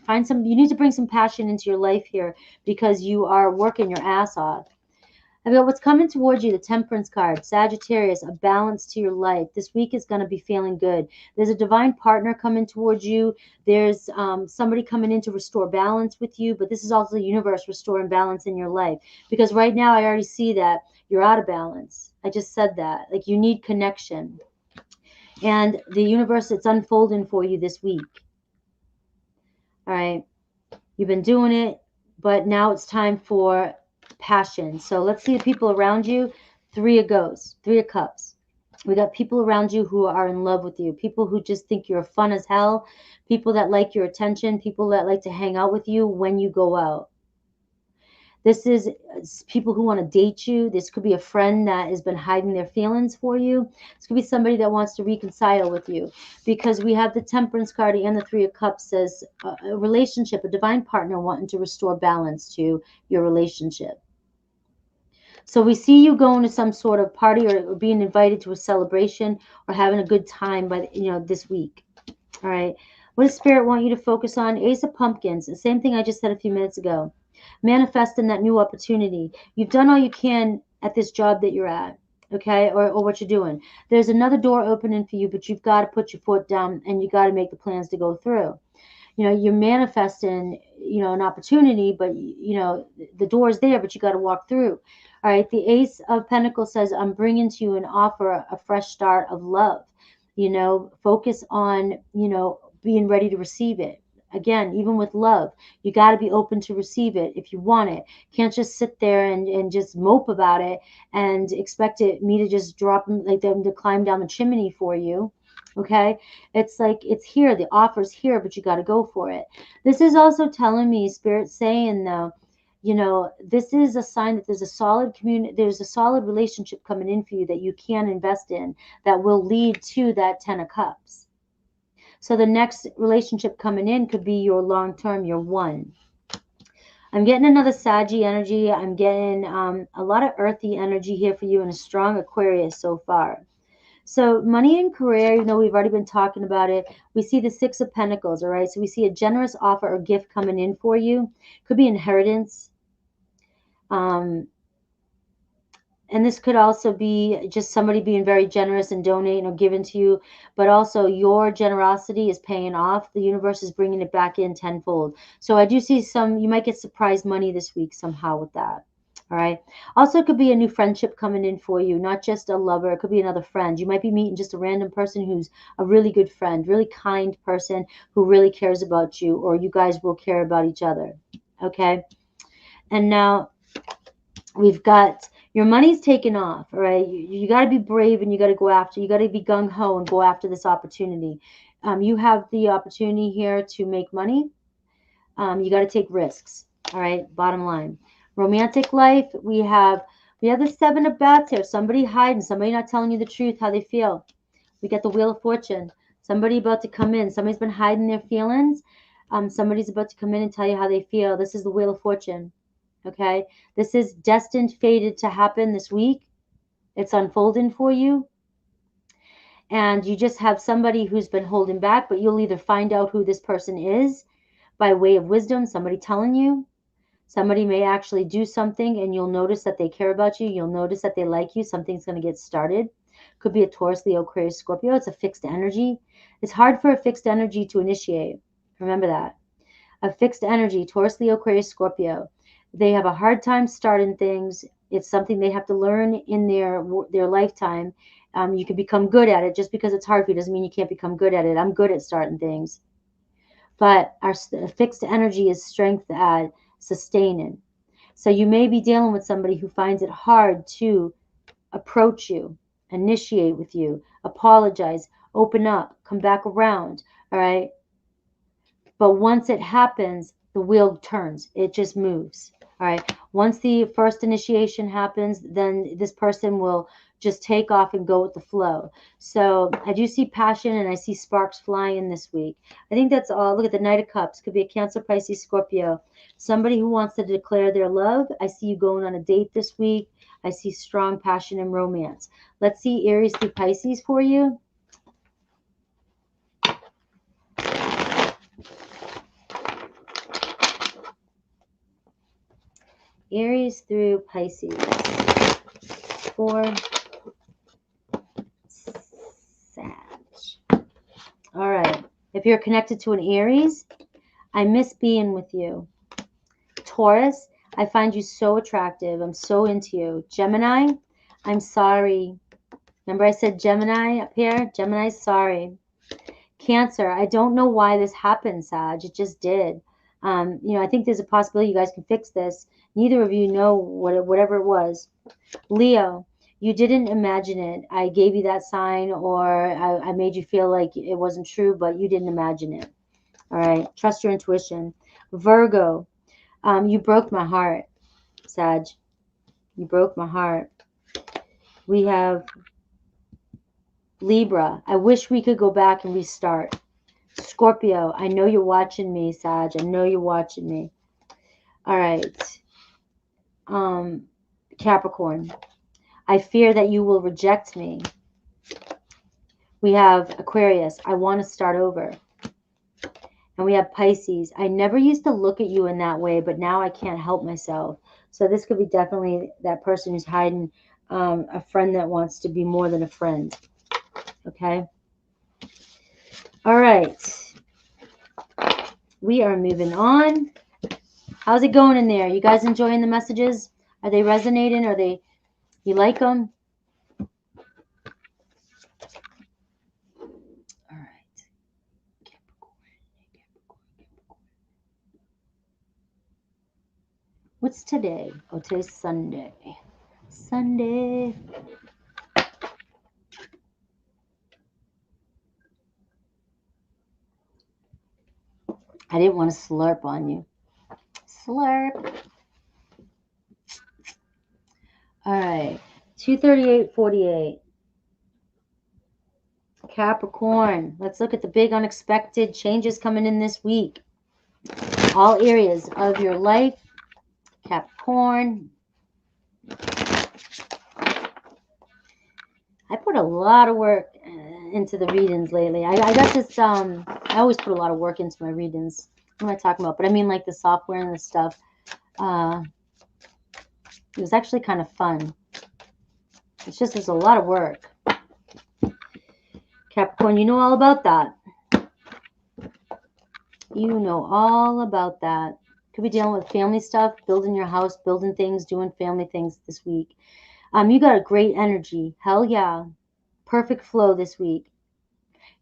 find some. You need to bring some passion into your life here because you are working your ass off. About what's coming towards you, the Temperance card, Sagittarius, a balance to your life. This week is going to be feeling good. There's a divine partner coming towards you. There's somebody coming in to restore balance with you, but this is also the universe restoring balance in your life. Because right now I already see that you're out of balance. I just said that. Like you need connection. And the universe, it's unfolding for you this week. All right. You've been doing it, but now it's time for passion. So let's see the people around you. Three of Cups. We got people around you who are in love with you. People who just think you're fun as hell. People that like your attention. People that like to hang out with you when you go out. This is people who want to date you. This could be a friend that has been hiding their feelings for you. This could be somebody that wants to reconcile with you, because we have the Temperance card and the Three of Cups says a relationship, a divine partner wanting to restore balance to your relationship. So we see you going to some sort of party or being invited to a celebration or having a good time by this week. All right. What does Spirit want you to focus on? Ace of Pumpkins. The same thing I just said a few minutes ago. Manifesting that new opportunity. You've done all you can at this job that you're at, okay, or what you're doing. There's another door opening for you, but you've got to put your foot down and you got to make the plans to go through. You know, you're manifesting, you know, an opportunity, but you know, the door's there, but you got to walk through. All right. The Ace of Pentacles says, I'm bringing to you an offer, a fresh start of love. You know, focus on, you know, being ready to receive it. Again, even with love, you got to be open to receive it if you want it. Can't just sit there and just mope about it and expect me to just drop them, like them to climb down the chimney for you. Okay. It's like, it's here. The offer's here, but you got to go for it. This is also telling me, Spirit saying though, you know, this is a sign that there's a solid community, there's a solid relationship coming in for you that you can invest in that will lead to that 10 of Cups. So the next relationship coming in could be your long-term, your one. I'm getting another Saggy energy. I'm getting a lot of earthy energy here for you and a strong Aquarius so far. So money and career, you know, we've already been talking about it. We see the Six of Pentacles, all right? So we see a generous offer or gift coming in for you. Could be inheritance. And this could also be just somebody being very generous and donating or giving to you, but also your generosity is paying off. The universe is bringing it back in tenfold. So I do see you might get surprise money this week somehow with that. All right. Also, it could be a new friendship coming in for you, not just a lover. It could be another friend. You might be meeting just a random person who's a really good friend, really kind person who really cares about you, or you guys will care about each other. Okay. And now we've got your money's taken off. All right. You got to be brave and you got to go after, you got to be gung-ho and go after this opportunity. You have the opportunity here to make money. You got to take risks. All right. Bottom line. Romantic life, we have the Seven of Bats here. Somebody hiding, somebody not telling you the truth, how they feel. We get the Wheel of Fortune. Somebody about to come in. Somebody's been hiding their feelings. Somebody's about to come in and tell you how they feel. This is the Wheel of Fortune. Okay. This is destined, fated to happen this week. It's unfolding for you. And you just have somebody who's been holding back, but you'll either find out who this person is by way of wisdom, somebody telling you. Somebody may actually do something and you'll notice that they care about you. You'll notice that they like you. Something's going to get started. Could be a Taurus, Leo, Aquarius, Scorpio. It's a fixed energy. It's hard for a fixed energy to initiate. Remember that. A fixed energy, Taurus, Leo, Aquarius, Scorpio. They have a hard time starting things. It's something they have to learn in their lifetime. You can become good at it. Just because it's hard for you doesn't mean you can't become good at it. I'm good at starting things. But our fixed energy is strength at sustaining. So you may be dealing with somebody who finds it hard to approach you, initiate with you, apologize, open up, come back around. All right. But once it happens, the wheel turns. It just moves. All right. Once the first initiation happens, then this person will just take off and go with the flow. So I do see passion and I see sparks flying this week. I think that's all. Look at the Knight of Cups. Could be a Cancer, Pisces, Scorpio. Somebody who wants to declare their love. I see you going on a date this week. I see strong passion and romance. Let's see Aries through Pisces for you. Aries through Pisces. For Sag. All right. If you're connected to an Aries, I miss being with you. Taurus, I find you so attractive. I'm so into you. Gemini, I'm sorry. Remember I said Gemini up here? Gemini's sorry. Cancer, I don't know why this happened, Sag. It just did. You know, I think there's a possibility you guys can fix this. Neither of you know whatever it was. Leo, you didn't imagine it. I gave you that sign, or I made you feel like it wasn't true, but you didn't imagine it. All right. Trust your intuition. Virgo, you broke my heart, Sag. You broke my heart. We have Libra. I wish we could go back and restart. Scorpio, I know you're watching me, Sag. I know you're watching me. All right. Capricorn, I fear that you will reject me. We have Aquarius, I want to start over. And we have Pisces, I never used to look at you in that way, but now I can't help myself. So this could be definitely that person who's hiding a friend that wants to be more than a friend. Okay. All right. We are moving on. How's it going in there? You guys enjoying the messages? Are they resonating? Are they, you like them? All right. What's today? Oh, today's Sunday. Sunday. I didn't want to slurp on you. Slurp. All right. 238.48. Capricorn. Let's look at the big unexpected changes coming in this week. All areas of your life. Capricorn. I put a lot of work into the readings lately. I got this, I always put a lot of work into my readings. What am I talking about? But I mean like the software and the stuff. It was actually kind of fun. It's just there's a lot of work. Capricorn, you know all about that. You know all about that. Could be dealing with family stuff, building your house, building things, doing family things this week. You got a great energy. Hell yeah. Perfect flow this week.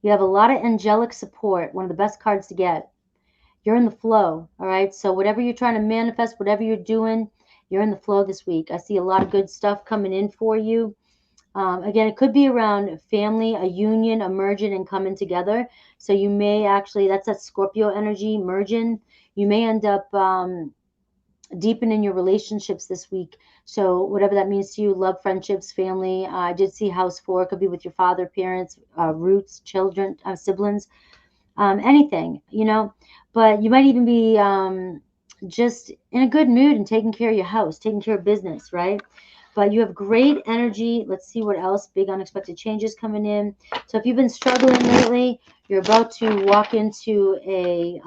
You have a lot of angelic support. One of the best cards to get. You're in the flow. All right. So whatever you're trying to manifest, whatever you're doing, you're in the flow this week. I see a lot of good stuff coming in for you. Again, it could be around family, a union, a merging and coming together. So you may actually, that's that Scorpio energy, merging. You may end up deepening your relationships this week. So whatever that means to you, love, friendships, family. I did see house 4. It could be with your father, parents, roots, children, siblings, anything, you know. But you might even be just in a good mood and taking care of your house, taking care of business, right? But you have great energy. Let's see what else. Big unexpected changes coming in. So if you've been struggling lately, you're about to walk into a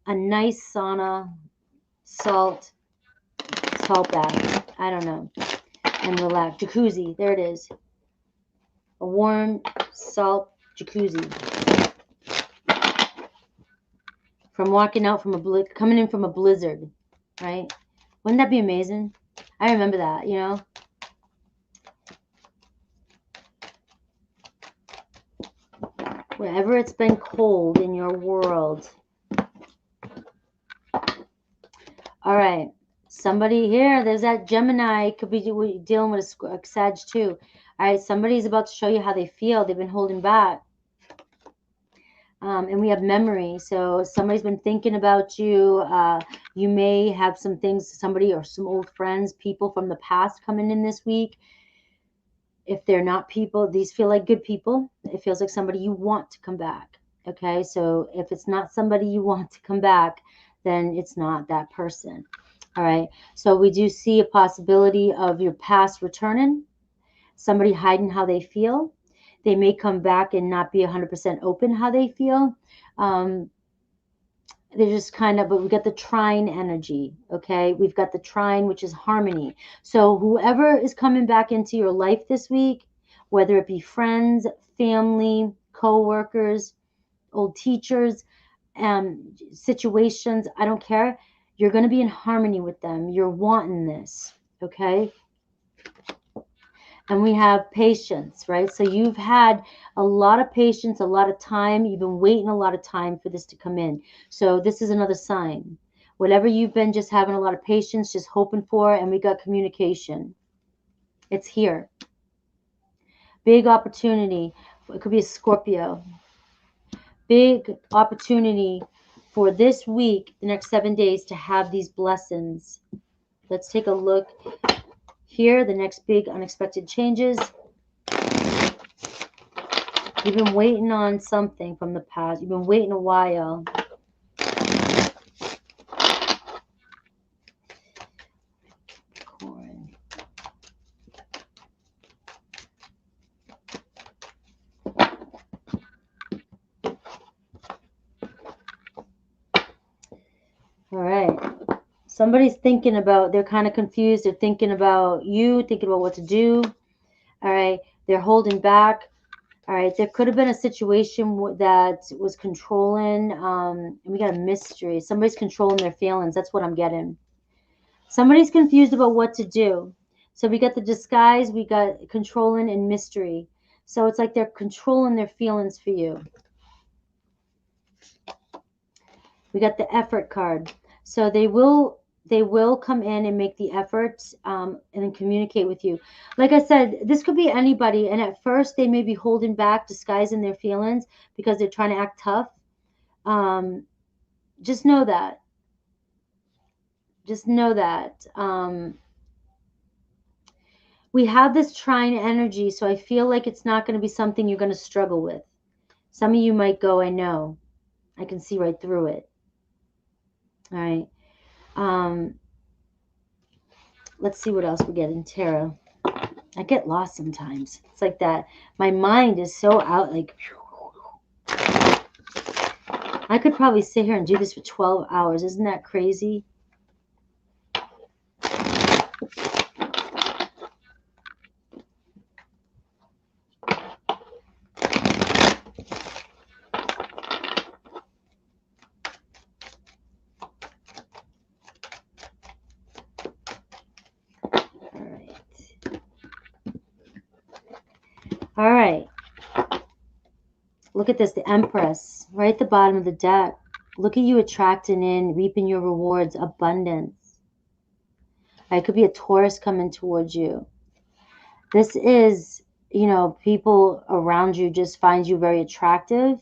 nice sauna, salt bath. I don't know. And relax. Jacuzzi. There it is. A warm salt jacuzzi. From walking out from coming in from a blizzard, right? Wouldn't that be amazing? I remember that, you know. Wherever it's been cold in your world. All right. Somebody here, there's that Gemini, could be dealing with a Sag too. All right, somebody's about to show you how they feel. They've been holding back. And we have memory. So somebody's been thinking about you. You may have some things, somebody or some old friends, people from the past coming in this week. If they're not people, these feel like good people. It feels like somebody you want to come back. Okay, so if it's not somebody you want to come back, then it's not that person. All right, so we do see a possibility of your past returning, somebody hiding how they feel. They may come back and not be 100% open how they feel. They're just kind of, but we got the trine energy, okay? We've got the trine, which is harmony. So whoever is coming back into your life this week, whether it be friends, family, co-workers, old teachers, situations, I don't care. You're going to be in harmony with them. You're wanting this, okay? And we have patience, right? So you've had a lot of patience, a lot of time. You've been waiting a lot of time for this to come in. So this is another sign. Whatever you've been just having a lot of patience, just hoping for, and we got communication. It's here. Big opportunity. It could be a Scorpio. Big opportunity for this week, the next 7 days, to have these blessings. Let's take a look here. The next big unexpected changes. You've been waiting on something from the past. You've been waiting a while. All right. Somebody's thinking about, they're kind of confused. They're thinking about you, thinking about what to do. All right. They're holding back. All right, there could have been a situation that was controlling, and we got a mystery. Somebody's controlling their feelings. That's what I'm getting. Somebody's confused about what to do. So we got the disguise, we got controlling and mystery. So it's like they're controlling their feelings for you. We got the effort card. So they will come in and make the effort and then communicate with you. Like I said, this could be anybody. And at first they may be holding back, disguising their feelings because they're trying to act tough. Just know that. Just know that. We have this trine energy, so I feel like it's not going to be something you're going to struggle with. Some of you might go, I know. I can see right through it. All right. Let's see what else we get in tarot. I get lost sometimes. It's like that. My mind is so out, like... I could probably sit here and do this for 12 hours. Isn't that crazy? All right. Look at this, the Empress, right at the bottom of the deck. Look at you attracting in, reaping your rewards, abundance. It could be a Taurus coming towards you. This is, you know, people around you just find you very attractive.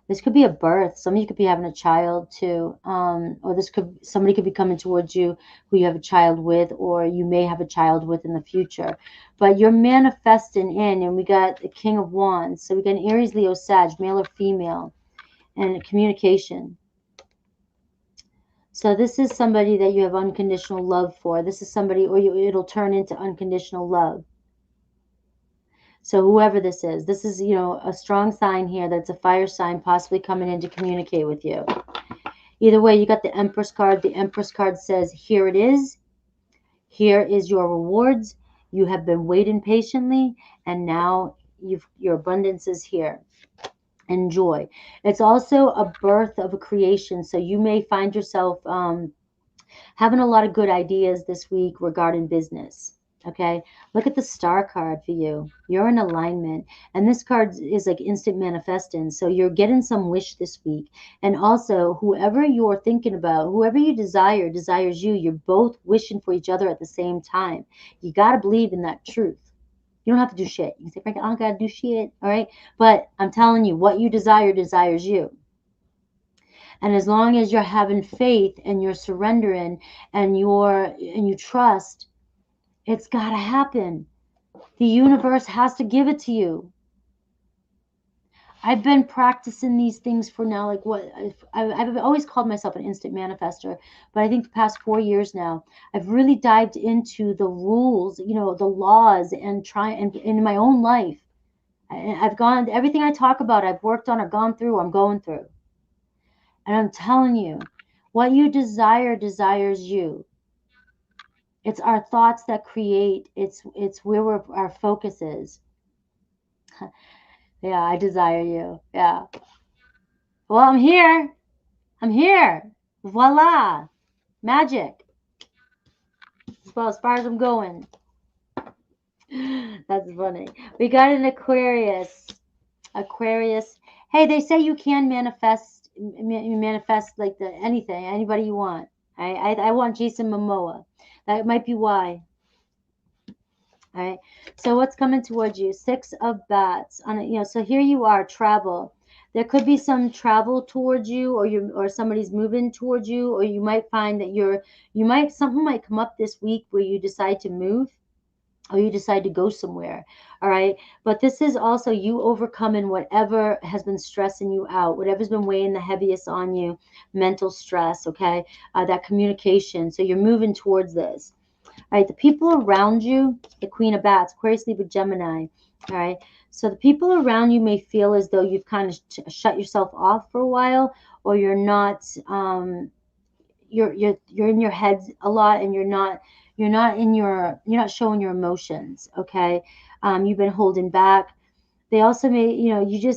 This could be a birth. Some of you could be having a child too. Or somebody could be coming towards you who you have a child with, or you may have a child with in the future. But you're manifesting in, and we got the King of Wands. So we got an Aries, Leo, Sag, male or female, and communication. So this is somebody that you have unconditional love for. This is somebody, or it'll turn into unconditional love. So whoever this is, you know, a strong sign here that's a fire sign possibly coming in to communicate with you. Either way, you got the Empress card. The Empress card says, here it is. Here is your rewards. You have been waiting patiently, and now your abundance is here. Enjoy. It's also a birth of a creation. So you may find yourself having a lot of good ideas this week regarding business. Okay, look at the Star card for you. You're in alignment, and this card is like instant manifesting. So you're getting some wish this week, and also whoever you're thinking about, whoever you desires you. You're both wishing for each other at the same time. You got to believe in that truth. You don't have to do shit. You can say, Frank, I don't got to do shit. All right, but I'm telling you, what you desire desires you. And as long as you're having faith and you're surrendering and you trust, it's got to happen. The universe has to give it to you. I've been practicing these things for now, like what I've always called myself an instant manifester, but I think the past 4 years now, I've really dived into the rules, you know, the laws, and in my own life. I've gone, everything I talk about, I've worked on or gone through, I'm going through. And I'm telling you, what you desire desires you. It's our thoughts that create. It's where our focus is. Yeah, I desire you. Yeah. Well, I'm here. I'm here. Voila. Magic. Well, as far as I'm going. That's funny. We got an Aquarius. Aquarius. Hey, they say you can manifest like anybody you want. I want Jason Momoa. That might be why. All right. So what's coming towards you? 6 of Bats. So here you are, travel. There could be some travel towards you, or somebody's moving towards you, or you might find that something might come up this week where you decide to move, or you decide to go somewhere. All right. But this is also you overcoming whatever has been stressing you out, whatever's been weighing the heaviest on you, mental stress. Okay. That communication. So you're moving towards this. All right, the people around you, the Queen of Bats, Aquarius, Libra, Gemini. All right, so the people around you may feel as though you've kind of shut yourself off for a while, or you're not, you're in your head a lot, and you're not showing your emotions. Okay, you've been holding back. They also may,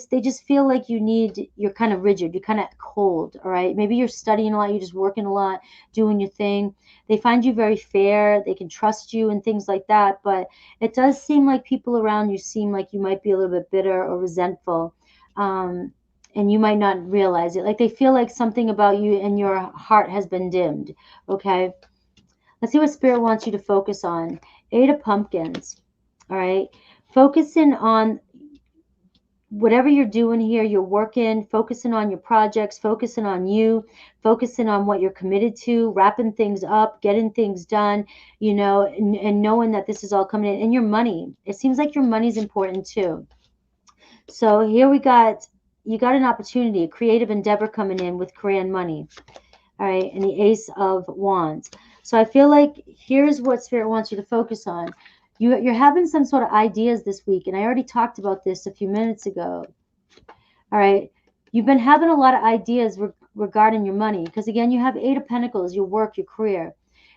they just feel like you're kind of rigid, you're kind of cold, all right? Maybe you're studying a lot, you're just working a lot, doing your thing. They find you very fair, they can trust you and things like that, but it does seem like people around you seem like you might be a little bit bitter or resentful. And you might not realize it. Like they feel like something about you and your heart has been dimmed, okay? Let's see what Spirit wants you to focus on. 8 of Pumpkins, all right? Focusing on whatever you're doing here, you're working, focusing on your projects, focusing on you, focusing on what you're committed to, wrapping things up, getting things done, and knowing that this is all coming in. And your money. It seems like your money's important too. So here you got an opportunity, a creative endeavor coming in with career and money. All right, and the Ace of Wands. So I feel like here's what Spirit wants you to focus on. You're having some sort of ideas this week, and I already talked about this a few minutes ago. All right, you've been having a lot of ideas regarding your money, because again, you have 8 of Pentacles, your work, your career.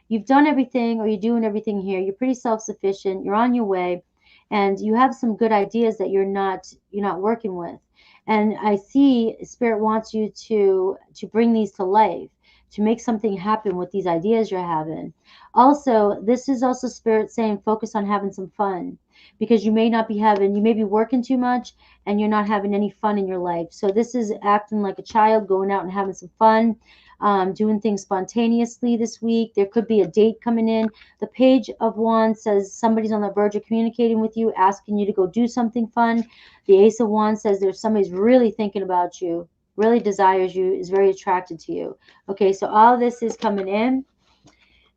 You've done everything, or you're doing everything here. You're pretty self-sufficient. You're on your way, and you have some good ideas that you're not working with. And I see Spirit wants you to bring these to life, to make something happen with these ideas you're having. Also, this is also Spirit saying focus on having some fun, because you may be working too much and you're not having any fun in your life. So this is acting like a child, going out and having some fun, doing things spontaneously this week. There could be a date coming in. The Page of Wands says somebody's on the verge of communicating with you, asking you to go do something fun. The Ace of Wands says there's somebody's really thinking about you, really desires you, is very attracted to you. Okay, so all this is coming in.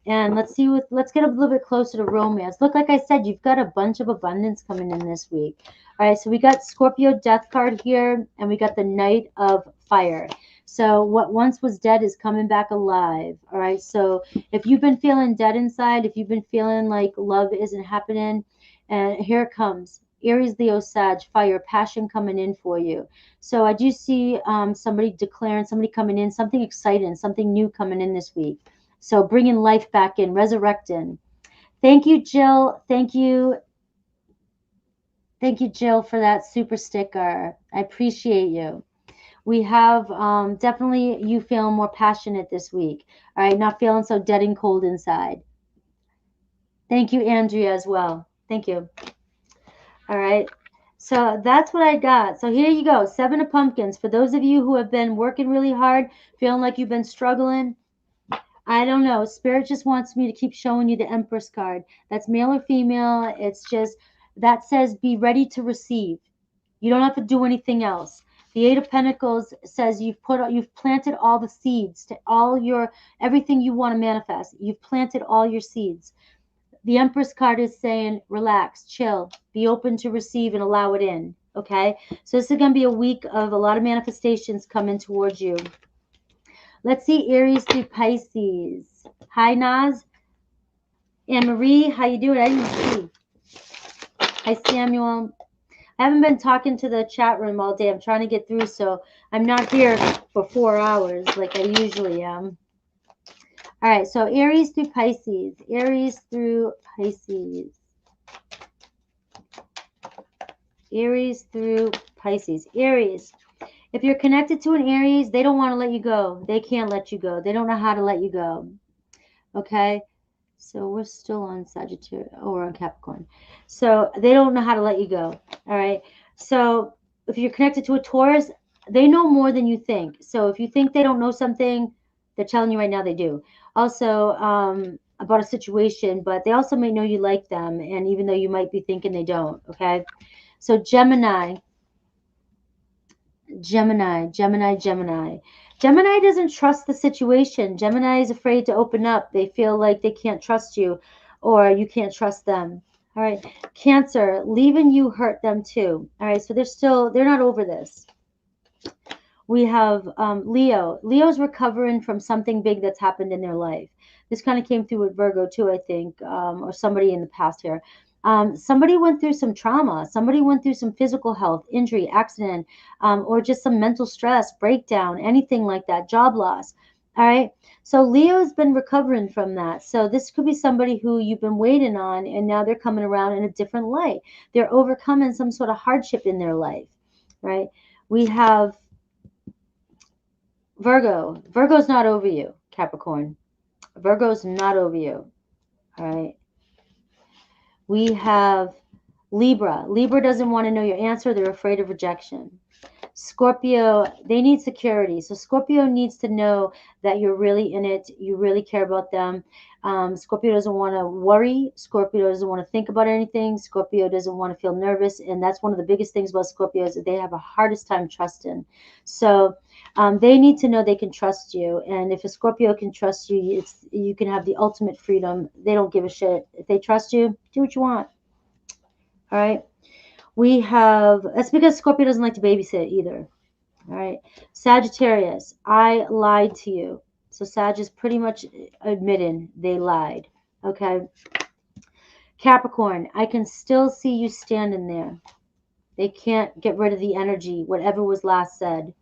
And let's get a little bit closer to romance. Look, like I said, you've got a bunch of abundance coming in this week. All right, so we got Scorpio death card here, and we got the Knight of Fire. So what once was dead is coming back alive. All right, so if you've been feeling dead inside, if you've been feeling like love isn't happening, and here it comes. Aries, Leo, Sag, fire, passion coming in for you. So I do see somebody coming in, something exciting, something new coming in this week. So bringing life back in, resurrecting. Thank you, Jill. Thank you, Jill, for that super sticker. I appreciate you. We have definitely you feeling more passionate this week. All right, not feeling so dead and cold inside. Thank you, Andrea, as well. Thank you. All right. So that's what I got. So here you go. 7 of Pumpkins. For those of you who have been working really hard, feeling like you've been struggling, I don't know. Spirit just wants me to keep showing you the Empress card. That's male or female. It's just, that says be ready to receive. You don't have to do anything else. The 8 of Pentacles says you've planted all the seeds to everything you want to manifest. You've planted all your seeds. The Empress card is saying, relax, chill, be open to receive and allow it in. Okay. So this is going to be a week of a lot of manifestations coming towards you. Let's see Aries through Pisces. Hi, Naz. Anne-Marie, how you doing? I didn't see. Hi, Samuel. I haven't been talking to the chat room all day. I'm trying to get through, so I'm not here for 4 hours like I usually am. All right, so Aries through Pisces. Aries through Pisces. Aries through Pisces. Aries. If you're connected to an Aries, they don't want to let you go. They can't let you go. They don't know how to let you go. Okay? So we're still on Sagittarius. Oh, we're on Capricorn. So they don't know how to let you go. All right? So if you're connected to a Taurus, they know more than you think. So if you think they don't know something, they're telling you right now they do. Also, about a situation, but they also may know you like them, and even though you might be thinking they don't. Okay? So Gemini. Gemini doesn't trust the situation. Gemini is afraid to open up. They feel like they can't trust you, or you can't trust them. All right. Cancer, leaving you hurt them too. All right. So they're not over this. We have Leo. Leo's recovering from something big that's happened in their life. This kind of came through with Virgo too, I think, or somebody in the past here. Somebody went through some trauma. Somebody went through some physical health, injury, accident, or just some mental stress, breakdown, anything like that, job loss. All right. So Leo's been recovering from that. So this could be somebody who you've been waiting on, and now they're coming around in a different light. They're overcoming some sort of hardship in their life, right? We have Virgo. Virgo's not over you, Capricorn. Virgo's not over you. All right. We have Libra. Libra doesn't want to know your answer. They're afraid of rejection. Scorpio, they need security. So Scorpio needs to know that you're really in it. You really care about them. Scorpio doesn't want to worry. Scorpio doesn't want to think about anything. Scorpio doesn't want to feel nervous. And that's one of the biggest things about Scorpio is that they have a hardest time trusting. So they need to know they can trust you. And if a Scorpio can trust you, you can have the ultimate freedom. They don't give a shit. If they trust you, do what you want. All right. We have, that's because Scorpio doesn't like to babysit either. All right. Sagittarius, I lied to you. So Sag is pretty much admitting they lied. Okay. Capricorn, I can still see you standing there. They can't get rid of the energy, whatever was last said.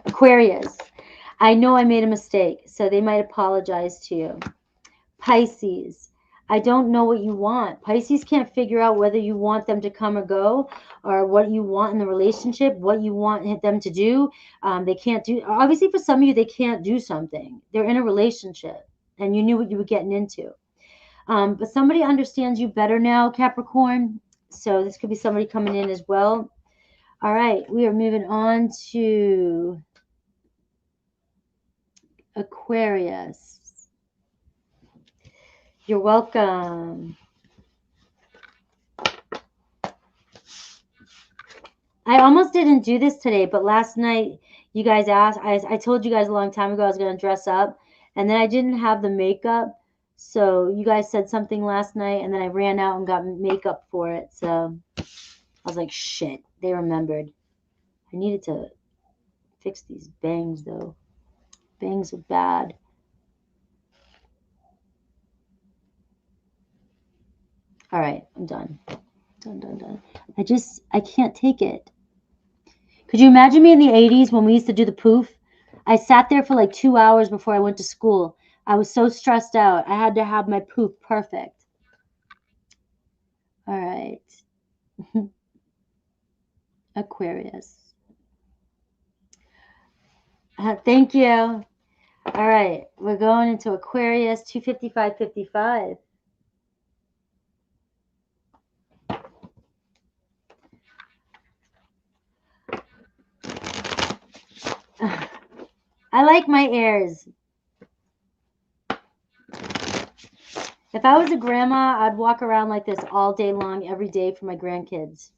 Aquarius, I know I made a mistake, so they might apologize to you. Pisces, I don't know what you want. Pisces can't figure out whether you want them to come or go, or what you want in the relationship, what you want them to do. They can't do, obviously for some of you, they can't do something. They're in a relationship and you knew what you were getting into. But somebody understands you better now, Capricorn. So this could be somebody coming in as well. All right, we are moving on to Aquarius. You're welcome. I almost didn't do this today, but last night you guys asked, I told you guys a long time ago I was going to dress up, and then I didn't have the makeup. So you guys said something last night, and then I ran out and got makeup for it. So I was like, shit, they remembered. I needed to fix these bangs, though. Bangs are bad. All right, I'm done. Done. I can't take it. Could you imagine me in the 80s when we used to do the poof? I sat there for like 2 hours before I went to school. I was so stressed out. I had to have my poof perfect. All right. Aquarius. Thank you. All right. We're going into Aquarius 255.55. I like my airs. If I was a grandma, I'd walk around like this all day long, every day for my grandkids.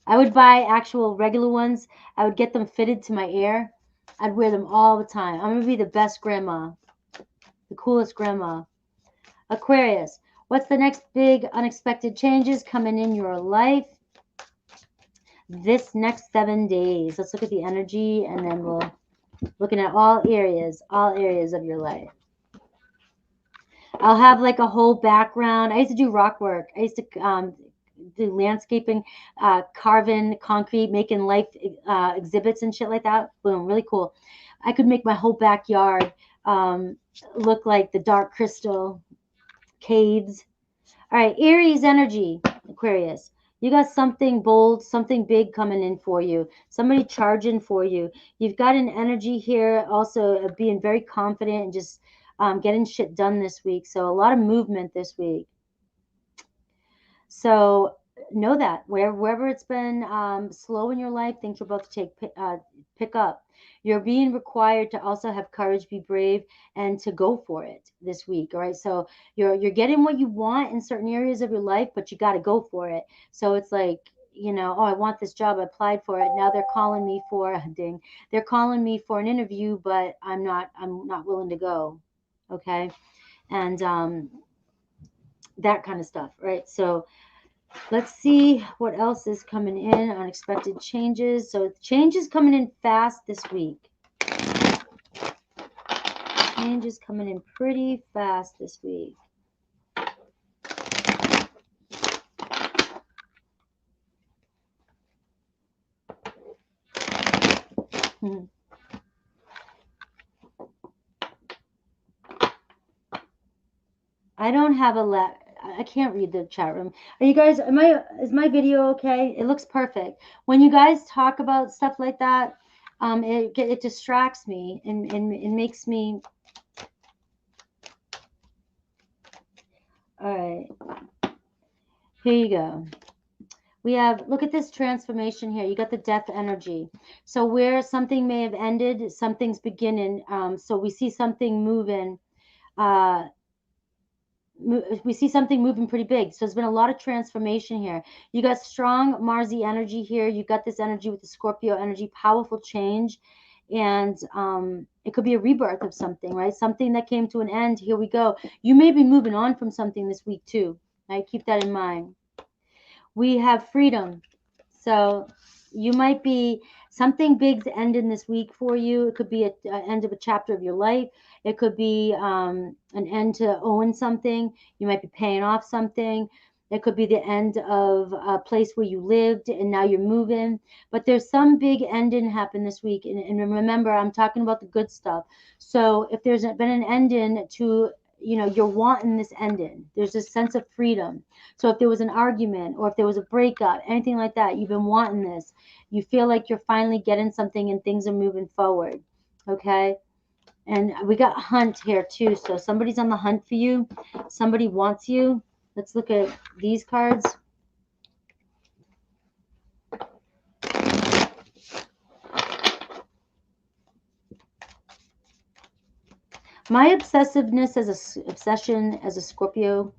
I would buy actual regular ones. I would get them fitted to my ear. I'd wear them all the time. I'm going to be the best grandma, the coolest grandma. Aquarius, what's the next big unexpected changes coming in your life this next 7 days? Let's look at the energy, and then we'll looking at all areas of your life. I'll have like a whole background. I used to do rock work. I used to do landscaping, carving concrete, making life exhibits and shit like that. Boom, really cool. I could make my whole backyard look like the Dark Crystal caves. All right, Aries energy, Aquarius. You got something bold, something big coming in for you. Somebody charging for you. You've got an energy here also of being very confident and just getting shit done this week. So a lot of movement this week. So know that wherever it's been slow in your life, things are about to pick up. You're being required to also have courage, be brave, and to go for it this week. All right. So you're getting what you want in certain areas of your life, but you got to go for it. So it's like, oh, I want this job. I applied for it. Now they're calling me for ding. They're calling me for an interview, but I'm not willing to go. Okay. And that kind of stuff. Right. So let's see what else is coming in. Unexpected changes. So changes coming in fast this week. Changes coming in pretty fast this week. I don't have a I can't read the chat room. Are you guys, is my video okay? It looks perfect. When you guys talk about stuff like that, it distracts me and it makes me, all right, here you go. We have, look at this transformation here. You got the death energy. So where something may have ended, something's beginning. So we see something moving. We see something moving pretty big. So there's been a lot of transformation here. You got strong Marsy energy here. You got this energy with the Scorpio energy, powerful change. And it could be a rebirth of something, right? Something that came to an end. Here we go. You may be moving on from something this week too. Right? Keep that in mind. We have freedom. So you might be, something big's ending this week for you. It could be an end of a chapter of your life. It could be an end to owing something. You might be paying off something. It could be the end of a place where you lived and now you're moving. But there's some big ending happen this week. And remember, I'm talking about the good stuff. So if there's been an ending to, you're wanting this ending. There's this sense of freedom. So if there was an argument or if there was a breakup, anything like that, you've been wanting this. You feel like you're finally getting something and things are moving forward. Okay? And we got hunt here too. So somebody's on the hunt for you. Somebody wants you. Let's look at these cards. My obsessiveness obsession as a Scorpio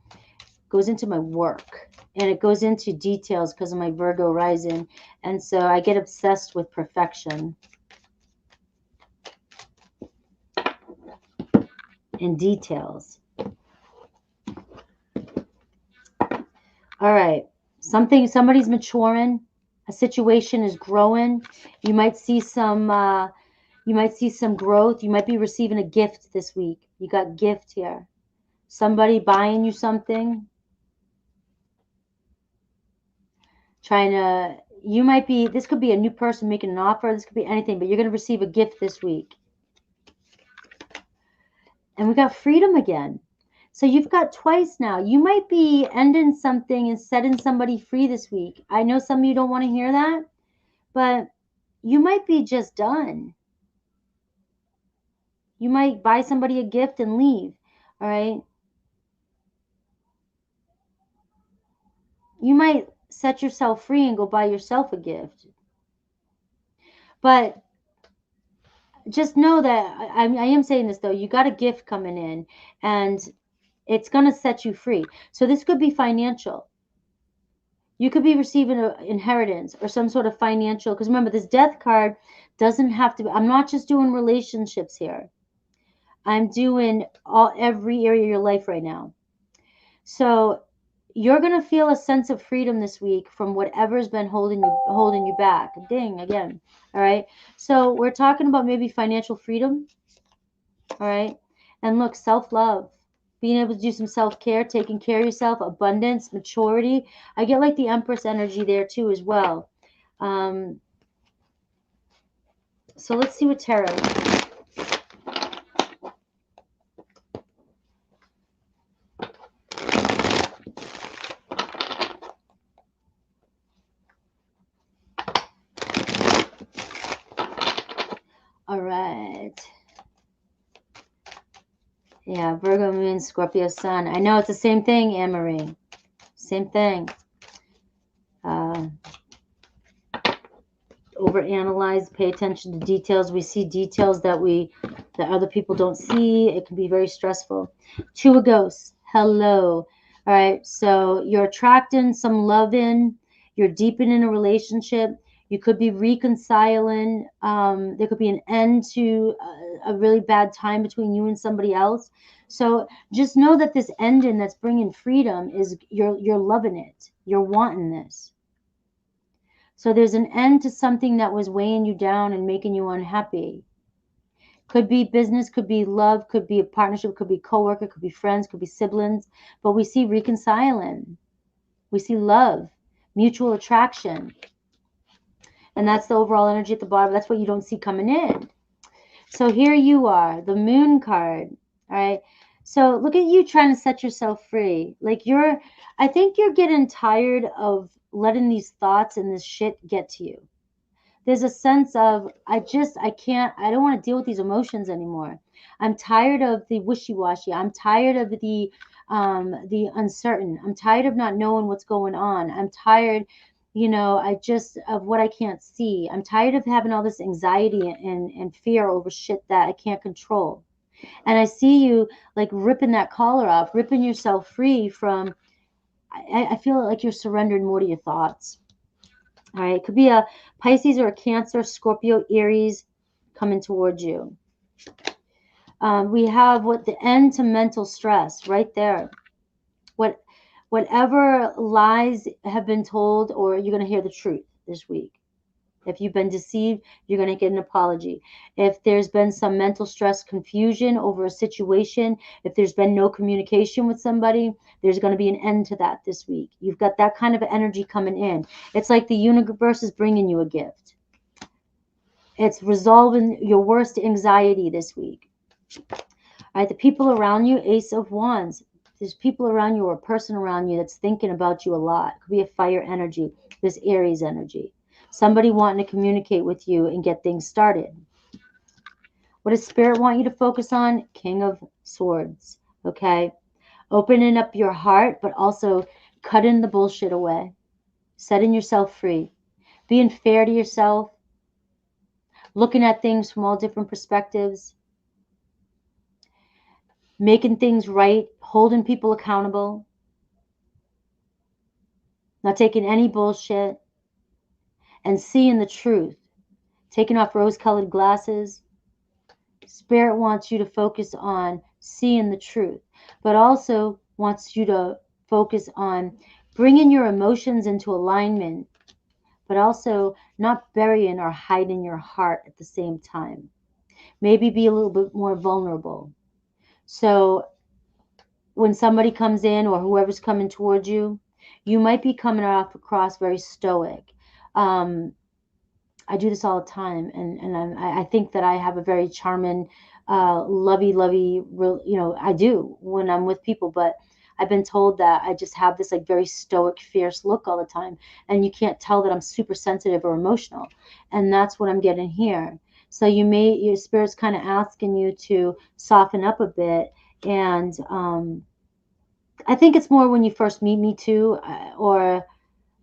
goes into my work, and it goes into details because of my Virgo rising. And so I get obsessed with perfection and details. All right. Somebody's maturing. A situation is growing. You might see some growth. You might be receiving a gift this week. You got gift here. Somebody buying you something. This could be a new person making an offer. This could be anything, but you're going to receive a gift this week. And we got freedom again. So you've got twice now. You might be ending something and setting somebody free this week. I know some of you don't want to hear that, but you might be just done. You might buy somebody a gift and leave. All right. You might set yourself free and go buy yourself a gift. But just know that I am saying this though, you got a gift coming in and it's going to set you free. So this could be financial. You could be receiving an inheritance or some sort of financial, because remember, this death card doesn't have to be, I'm not just doing relationships here. I'm doing every area of your life right now. So you're going to feel a sense of freedom this week from whatever's been holding you back. Ding again. All right. So we're talking about maybe financial freedom. All right. And look, self-love, being able to do some self-care, taking care of yourself, abundance, maturity. I get like the Empress energy there too as well. So let's see what tarot. All right. Yeah, Virgo moon, Scorpio sun. I know it's the same thing, Anne-Marie. Same thing. Overanalyze, pay attention to details. We see details that other people don't see. It can be very stressful. Two of ghosts. Hello. All right. So you're attracting some love in. You're deepening a relationship. You could be reconciling. There could be an end to a really bad time between you and somebody else. So just know that this ending that's bringing freedom is you're loving it. You're wanting this. So there's an end to something that was weighing you down and making you unhappy. Could be business, could be love, could be a partnership, could be coworker, could be friends, could be siblings. But we see reconciling. We see love, mutual attraction. And that's the overall energy at the bottom. That's what you don't see coming in. So here you are, the moon card. All right. So look at you trying to set yourself free. Like I think you're getting tired of letting these thoughts and this shit get to you. There's a sense of, I don't want to deal with these emotions anymore. I'm tired of the wishy-washy. I'm tired of the uncertain. I'm tired of not knowing what's going on. I'm tired, of what I can't see. I'm tired of having all this anxiety and fear over shit that I can't control. And I see you like ripping that collar off, ripping yourself free from, I feel like you're surrendering more to your thoughts. All right. It could be a Pisces or a Cancer, Scorpio, Aries coming towards you. We have the end to mental stress right there. Whatever lies have been told, or you're going to hear the truth this week. If you've been deceived, you're going to get an apology. If there's been some mental stress, confusion over a situation, if there's been no communication with somebody, there's going to be an end to that this week. You've got that kind of energy coming in. It's like the universe is bringing you a gift. It's resolving your worst anxiety this week. All right, the people around you, Ace of Wands. There's people around you or a person around you that's thinking about you a lot. It could be a fire energy, this Aries energy. Somebody wanting to communicate with you and get things started. What does Spirit want you to focus on? King of Swords, okay? Opening up your heart, but also cutting the bullshit away. Setting yourself free. Being fair to yourself. Looking at things from all different perspectives. Making things right. Holding people accountable. Not taking any bullshit. And seeing the truth. Taking off rose-colored glasses. Spirit wants you to focus on seeing the truth, but also wants you to focus on bringing your emotions into alignment, but also not burying or hiding your heart at the same time. Maybe be a little bit more vulnerable. So when somebody comes in or whoever's coming towards you, you might be coming across very stoic. I do this all the time, and I think that I have a very charming, lovey, I do when I'm with people, but I've been told that I just have this like very stoic, fierce look all the time, and you can't tell that I'm super sensitive or emotional, and that's what I'm getting here. So your Spirit's kind of asking you to soften up a bit, and I think it's more when you first meet me too, or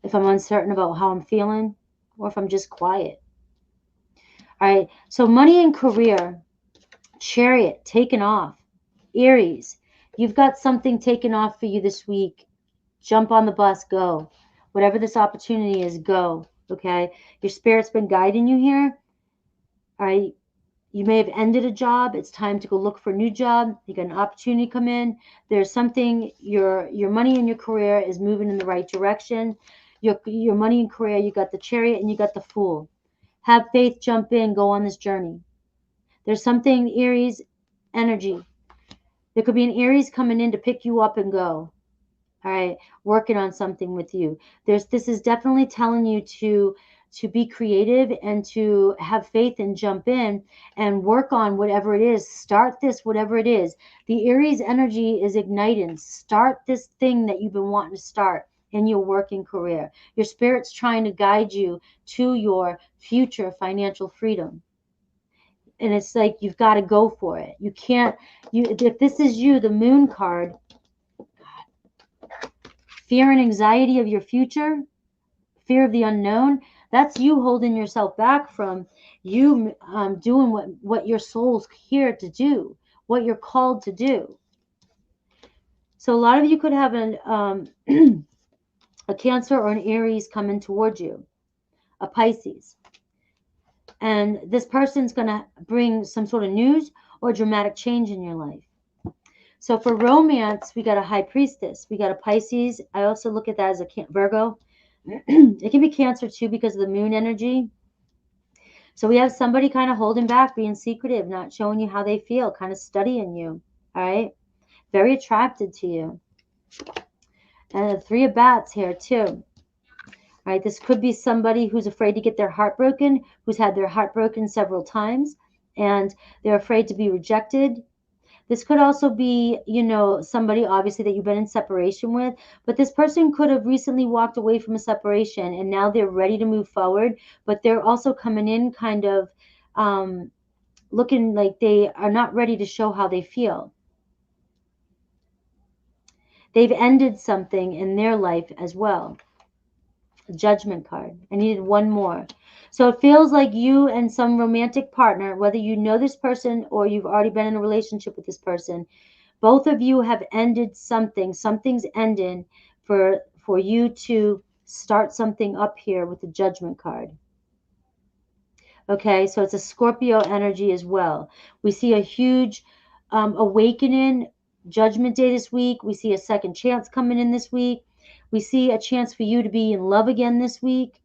if I'm uncertain about how I'm feeling, or if I'm just quiet. All right. So money and career, Chariot, taken off. Aries, you've got something taken off for you this week. Jump on the bus, go. Whatever this opportunity is, go. Okay. Your Spirit's been guiding you here. All right. You may have ended a job. It's time to go look for a new job. You got an opportunity come in. There's something, your money and your career is moving in the right direction. Your money and career, you got the Chariot and you got the Fool. Have faith, jump in, go on this journey. There's something, Aries energy. There could be an Aries coming in to pick you up and go. All right, working on something with you. This is definitely telling you to be creative and to have faith and jump in and work on whatever it is. Start this, whatever it is. The Aries energy is igniting. Start this thing that you've been wanting to start in your working career. Your Spirit's trying to guide you to your future financial freedom. And it's like, you've got to go for it. You can't, if this is you, the Moon card, fear and anxiety of your future, fear of the unknown, that's you holding yourself back from you doing what your soul's here to do, what you're called to do. So a lot of you could have a Cancer or an Aries coming towards you, a Pisces. And this person's going to bring some sort of news or dramatic change in your life. So for romance, we got a High Priestess. We got a Pisces. I also look at that as a Virgo. It can be Cancer too because of the moon energy. So we have somebody kind of holding back, being secretive, not showing you how they feel, kind of studying you. All right. Very attracted to you. And the Three of Bats here too. right? This could be somebody who's afraid to get their heart broken, who's had their heart broken several times, and they're afraid to be rejected. This could also be, you know, somebody obviously that you've been in separation with, but this person could have recently walked away from a separation and now they're ready to move forward, but they're also coming in kind of looking like they are not ready to show how they feel. They've ended something in their life as well. Judgment card. I needed one more. So it feels like you and some romantic partner, whether you know this person or you've already been in a relationship with this person, both of you have ended something. Something's ending for you to start something up here with the Judgment card. Okay, so it's a Scorpio energy as well. We see a huge awakening, Judgment Day this week. We see a second chance coming in this week. We see a chance for you to be in love again this week,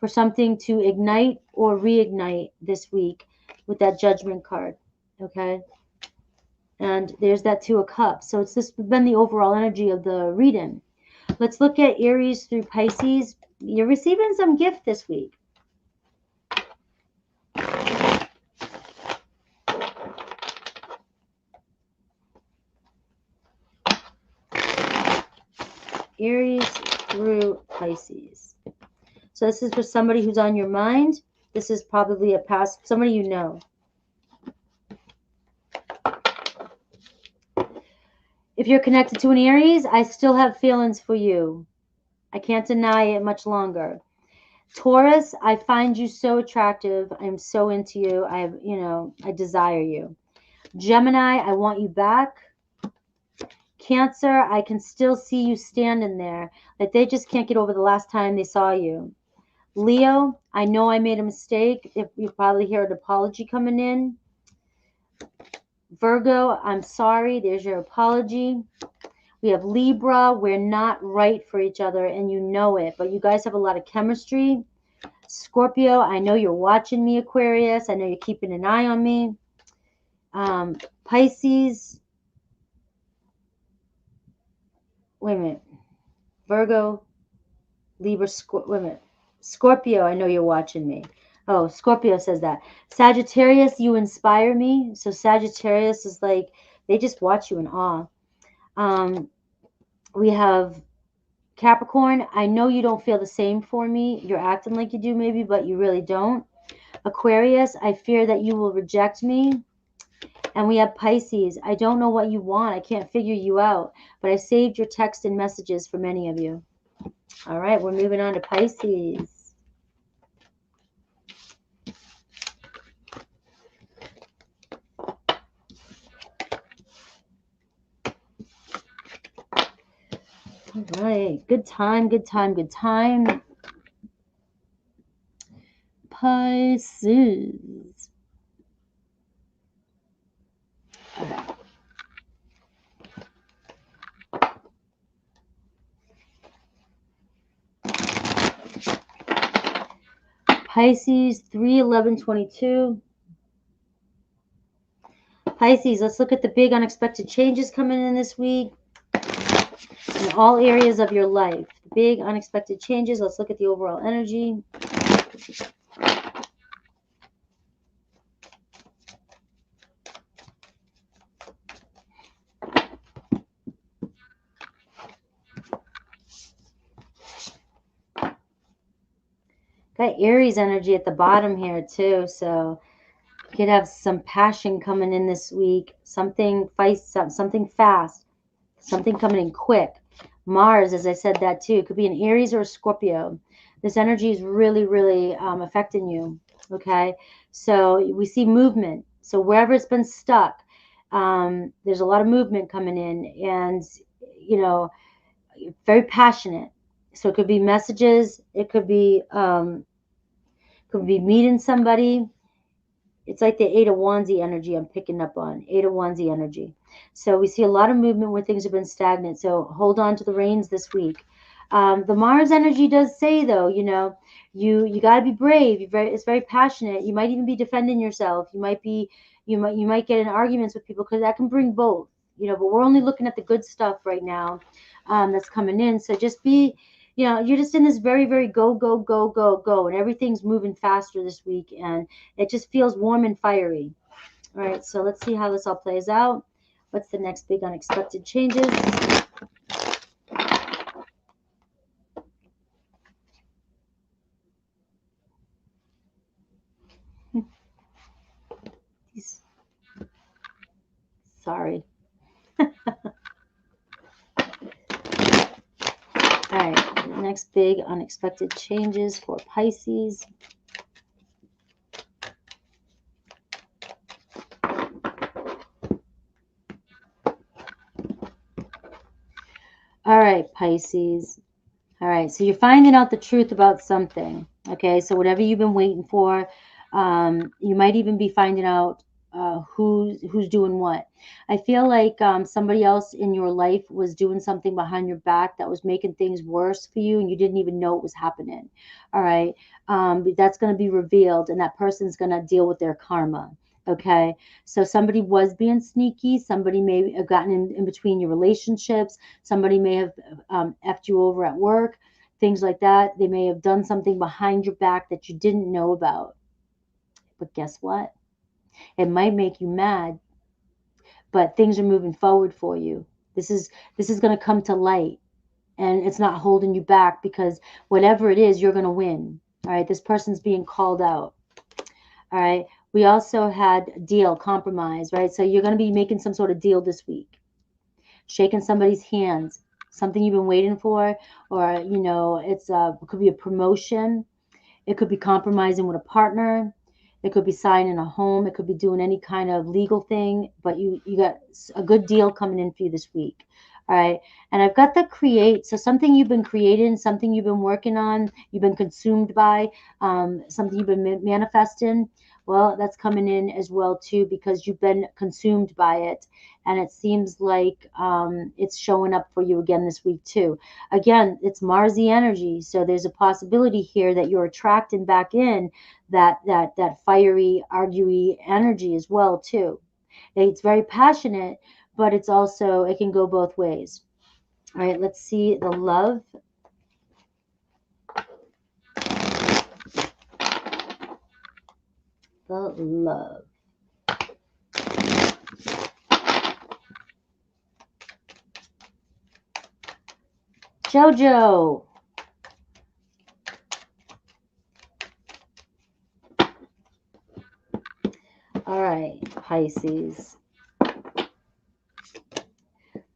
for something to ignite or reignite this week with that Judgment card. Okay, and there's that Two of Cups. So it's just been the overall energy of the reading. Let's look at Aries through Pisces. You're receiving some gift this week. Aries through Pisces. So this is for somebody who's on your mind. This is probably a past, somebody you know. If you're connected to an Aries, I still have feelings for you. I can't deny it much longer. Taurus, I find you so attractive. I'm so into you. I desire you. Gemini, I want you back. Cancer, I can still see you standing there. Like they just can't get over the last time they saw you. Leo, I know I made a mistake. If you probably hear an apology coming in. Virgo, I'm sorry. There's your apology. We have Libra, we're not right for each other and you know it, but you guys have a lot of chemistry. Scorpio, I know you're watching me, Aquarius. I know you're keeping an eye on me. Pisces, wait a minute. Virgo, Libra, wait a minute. Scorpio, I know you're watching me. Oh, Scorpio says that. Sagittarius, you inspire me. So Sagittarius is like, they just watch you in awe. We have Capricorn, I know you don't feel the same for me. You're acting like you do maybe, but you really don't. Aquarius, I fear that you will reject me. And we have Pisces, I don't know what you want. I can't figure you out, but I saved your text and messages for many of you. All right, we're moving on to Pisces. All right, good time, good time, good time. Pisces. Okay. Pisces 3/11/22. Pisces, let's look at the big unexpected changes coming in this week in all areas of your life. Big unexpected changes. Let's look at the overall energy. Got Aries energy at the bottom here too, so you could have some passion coming in this week. Something something fast, something coming in quick. Mars, as I said that too, it could be an Aries or a Scorpio. This energy is really, really affecting you. Okay, so we see movement. So wherever it's been stuck, there's a lot of movement coming in, and you know, very passionate. So it could be messages. It could be meeting somebody. It's like the Eight of Wands energy I'm picking up on. Eight of Wands energy. So we see a lot of movement where things have been stagnant. So hold on to the reins this week. The Mars energy does say, though, you got to be brave. It's very passionate. You might even be defending yourself. You might get in arguments with people because that can bring both. But we're only looking at the good stuff right now that's coming in. So just be you know, you're just in this very, very go, go, go, go, go, and everything's moving faster this week, and it just feels warm and fiery. All right, so let's see how this all plays out. What's the next big unexpected changes? Sorry. All right, next big unexpected changes for Pisces. All right, Pisces. All right, so you're finding out the truth about something. Okay, so whatever you've been waiting for, you might even be finding out who's doing what. I feel like somebody else in your life was doing something behind your back that was making things worse for you, and you didn't even know it was happening. All right, but that's going to be revealed, and that person's going to deal with their karma. Okay, so somebody was being sneaky. Somebody may have gotten in between your relationships. Somebody may have effed you over at work, things like that. They may have done something behind your back that you didn't know about. But guess what? It might make you mad, but things are moving forward for you. This is going to come to light, and it's not holding you back, because whatever it is, you're going to win. All right, this person's being called out. All right, we also had deal, compromise, right? So you're going to be making some sort of deal this week, shaking somebody's hands, something you've been waiting for, or you know, it could be a promotion, it could be compromising with a partner, it could be signing a home, it could be doing any kind of legal thing, but you got a good deal coming in for you this week. All right, and I've got the create, so something you've been creating, something you've been working on, you've been consumed by, something you've been manifesting. Well, that's coming in as well too, because you've been consumed by it, and it seems like it's showing up for you again this week too. Again, it's Marsy energy, so there's a possibility here that you're attracting back in that fiery, arguey energy as well too. It's very passionate, but it's also, it can go both ways. All right, let's see the love. The love. Jojo. All right, Pisces.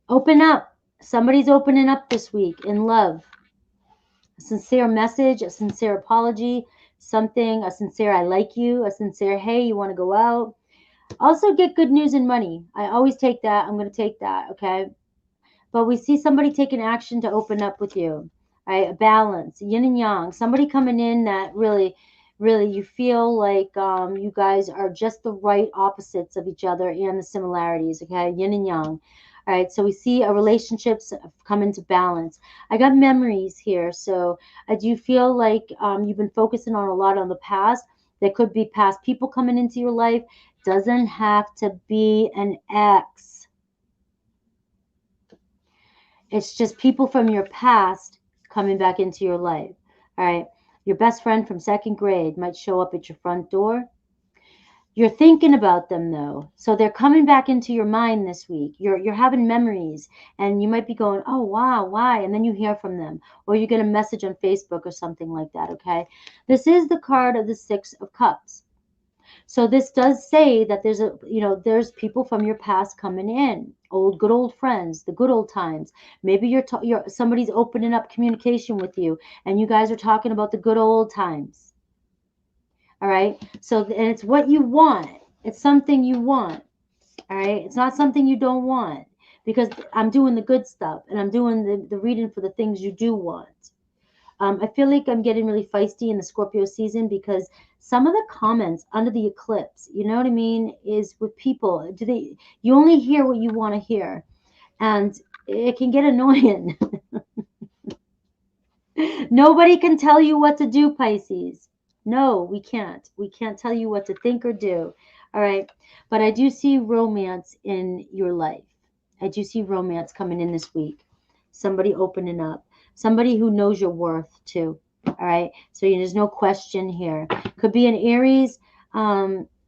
Open up. Somebody's opening up this week in love. A sincere message, a sincere apology, something, a sincere I like you, a sincere hey, you want to go out. Also get good news and money. I always take that. I'm going to take that, okay? But we see somebody taking action to open up with you, right? A balance, yin and yang. Somebody coming in that really, really, you feel like you guys are just the right opposites of each other and the similarities, okay? Yin and yang. All right, so we see a relationships come into balance. I got memories here, so I do feel like you've been focusing on a lot on the past. There could be past people coming into your life. Doesn't have to be an ex. It's just people from your past coming back into your life. All right. Your best friend from second grade might show up at your front door. You're thinking about them though. So they're coming back into your mind this week. You're having memories, and you might be going, "Oh, wow, why?" And then you hear from them, or you get a message on Facebook or something like that, okay? This is the card of the 6 of Cups. So this does say that there's people from your past coming in, good old friends, the good old times. Maybe somebody's opening up communication with you, and you guys are talking about the good old times. All right. So, and it's what you want. It's something you want. All right. It's not something you don't want, because I'm doing the good stuff, and I'm doing the reading for the things you do want. I feel like I'm getting really feisty in the Scorpio season, because some of the comments under the eclipse, you know what I mean, is with people. You only hear what you want to hear, and it can get annoying. Nobody can tell you what to do, Pisces. No, we can't. We can't tell you what to think or do. All right. But I do see romance in your life. I do see romance coming in this week. Somebody opening up. Somebody who knows your worth too. All right. So there's no question here. Could be an Aries.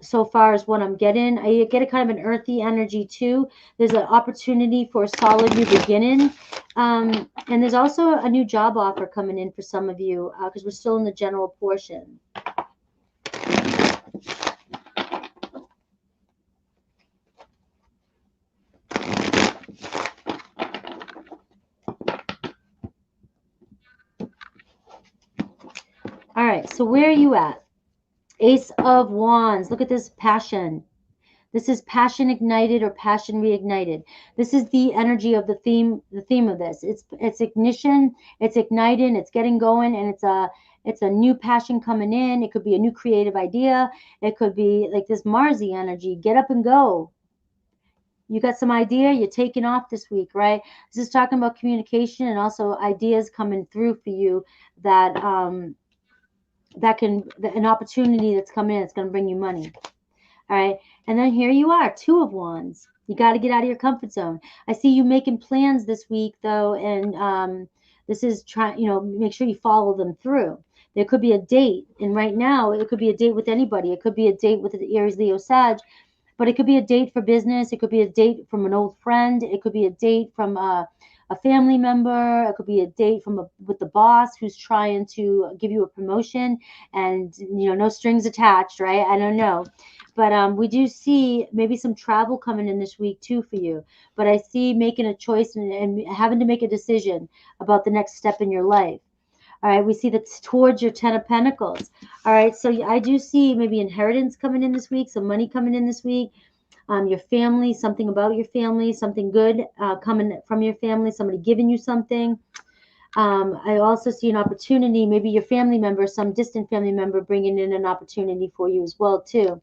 So far as what I'm getting, I get a kind of an earthy energy too. There's an opportunity for a solid new beginning. And there's also a new job offer coming in for some of you because we're still in the general portion. All right, so where are you at? Ace of Wands. Look at this passion. This is passion ignited or passion reignited. This is the energy of the theme of this. It's ignition, it's igniting, it's getting going, and it's a new passion coming in. It could be a new creative idea. It could be like this Marsy energy. Get up and go. You got some idea, you're taking off this week, right? This is talking about communication and also ideas coming through for you that an opportunity that's coming in, it's going to bring you money. All right. And then here you are, Two of Wands. You got to get out of your comfort zone. I see you making plans this week, though, and this is make sure you follow them through. There could be a date, and right now it could be a date with anybody. It could be a date with the Aries, Leo, Sag, but it could be a date for business. It could be a date from an old friend. It could be a date from a family member. It could be a date with the boss who's trying to give you a promotion, and no strings attached, right? I don't know. But we do see maybe some travel coming in this week too for you. But I see making a choice and having to make a decision about the next step in your life. All right, we see that's towards your 10 of Pentacles. All right, so I do see maybe inheritance coming in this week, some money coming in this week. Your family, something about your family, something good coming from your family, somebody giving you something. I also see an opportunity, maybe your family member, some distant family member bringing in an opportunity for you as well too.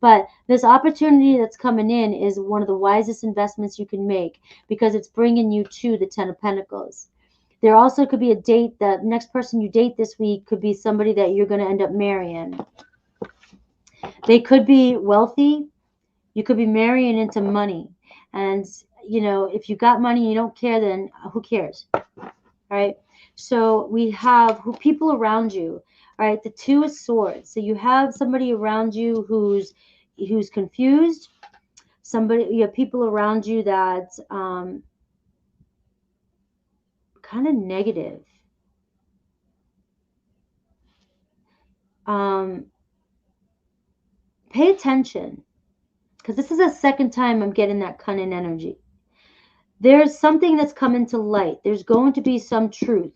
But this opportunity that's coming in is one of the wisest investments you can make because it's bringing you to the 10 of Pentacles. There also could be a date. The next person you date this week could be somebody that you're going to end up marrying. They could be wealthy. You could be marrying into money. And, if you got money and you don't care, then who cares? All right. So we have people around you. All right. The Two of Swords. So you have somebody around you who's confused. You have people around you that kind of negative. Pay attention, because this is the second time I'm getting that cunning energy. There's something that's coming to light. There's going to be some truth.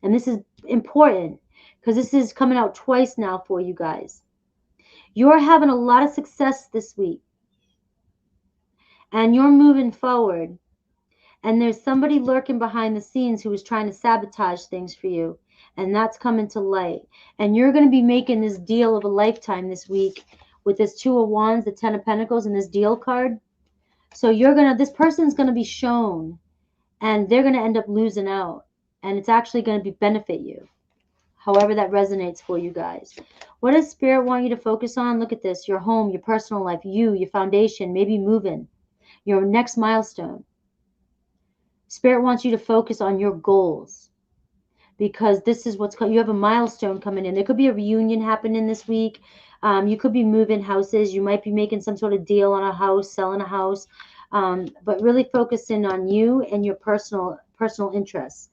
And this is important because this is coming out twice now for you guys. You're having a lot of success this week. And you're moving forward. And there's somebody lurking behind the scenes who is trying to sabotage things for you. And that's coming to light. And you're going to be making this deal of a lifetime this week with this Two of Wands, the 10 of Pentacles, and this deal card. So this person's going to be shown, and they're going to end up losing out. And it's actually going to benefit you, however that resonates for you guys. What does Spirit want you to focus on? Look at this. Your home, your personal life, your foundation, maybe moving, your next milestone. Spirit wants you to focus on your goals, because this is you have a milestone coming in. There could be a reunion happening this week. You could be moving houses. You might be making some sort of deal on a house, selling a house, but really focusing on you and your personal interests.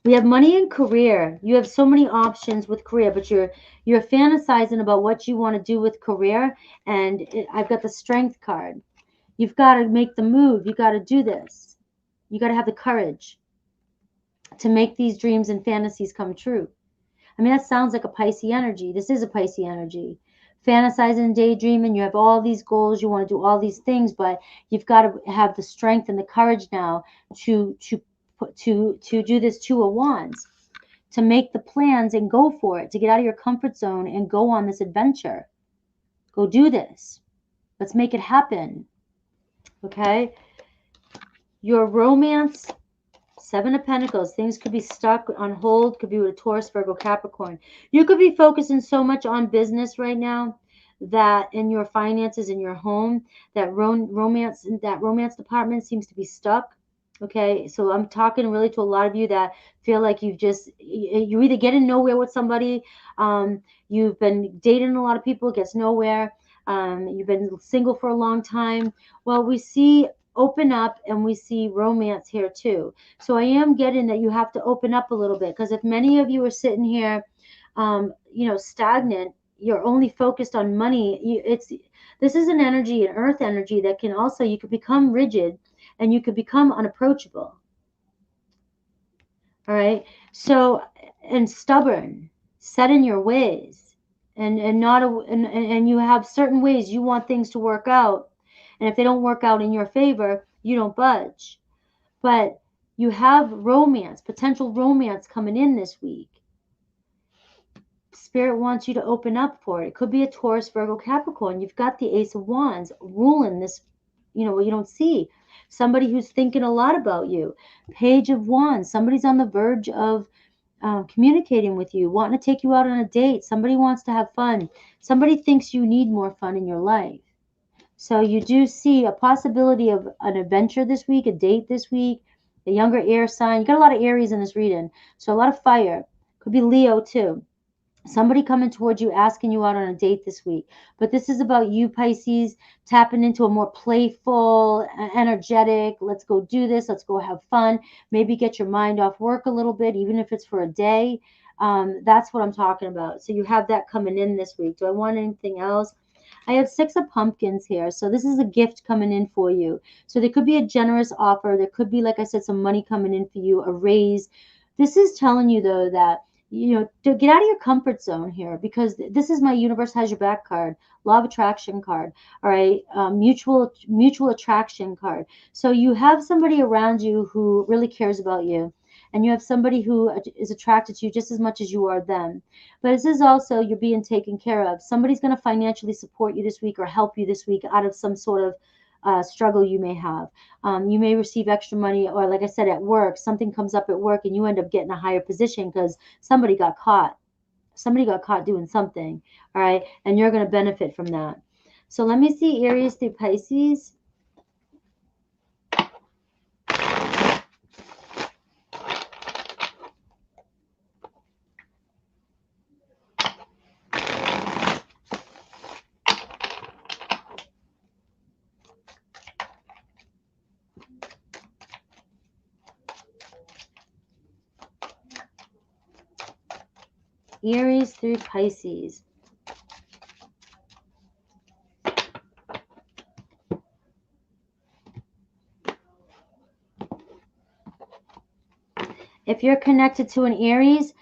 We have money and career. You have so many options with career, but you're fantasizing about what you want to do with career. And I've got the Strength card. You've got to make the move. You got to do this. You got to have the courage to make these dreams and fantasies come true. I mean, that sounds like a Pisces energy. This is a Pisces energy. Fantasizing, daydreaming, you have all these goals, you want to do all these things, but you've got to have the strength and the courage now to do this Two of Wands, to make the plans and go for it, to get out of your comfort zone and go on this adventure. Go do this. Let's make it happen. Okay? Your romance, Seven of Pentacles. Things could be stuck on hold. Could be with a Taurus, Virgo, Capricorn. You could be focusing so much on business right now that in your finances, in your home, that romance department seems to be stuck. Okay, so I'm talking really to a lot of you that feel like you either getting nowhere with somebody, you've been dating a lot of people, gets nowhere, you've been single for a long time. Well, we see open up and we see romance here too. So I am getting that you have to open up a little bit, because if many of you are sitting here, stagnant, you're only focused on money. This is an energy, an earth energy that can also, you could become rigid and you could become unapproachable. All right. So, and stubborn, set in your ways, and not a, and you have certain ways you want things to work out. And if they don't work out in your favor, you don't budge. But you have romance, potential romance coming in this week. Spirit wants you to open up for it. It could be a Taurus, Virgo, Capricorn. You've got the Ace of Wands ruling this, what you don't see. Somebody who's thinking a lot about you. Page of Wands. Somebody's on the verge of communicating with you, wanting to take you out on a date. Somebody wants to have fun. Somebody thinks you need more fun in your life. So you do see a possibility of an adventure this week, a date this week, a younger air sign. You got a lot of Aries in this reading. So a lot of fire. Could be Leo too. Somebody coming towards you, asking you out on a date this week. But this is about you, Pisces, tapping into a more playful, energetic, let's go do this, let's go have fun. Maybe get your mind off work a little bit, even if it's for a day. That's what I'm talking about. So you have that coming in this week. Do I want anything else? I have 6 of pumpkins here. So this is a gift coming in for you. So there could be a generous offer. There could be, like I said, some money coming in for you, a raise. This is telling you, though, that to get out of your comfort zone here, because this is my universe has your back card, law of attraction card. All right. Mutual attraction card. So you have somebody around you who really cares about you, and you have somebody who is attracted to you just as much as you are them. But this is also, you're being taken care of. Somebody's going to financially support you this week or help you this week out of some sort of struggle you may have. You may receive extra money, or like I said, at work, something comes up at work and you end up getting a higher position because somebody got caught. Somebody got caught doing something. All right. And you're going to benefit from that. So let me see Aries through Pisces. Aries through Pisces. If you're connected to an Aries,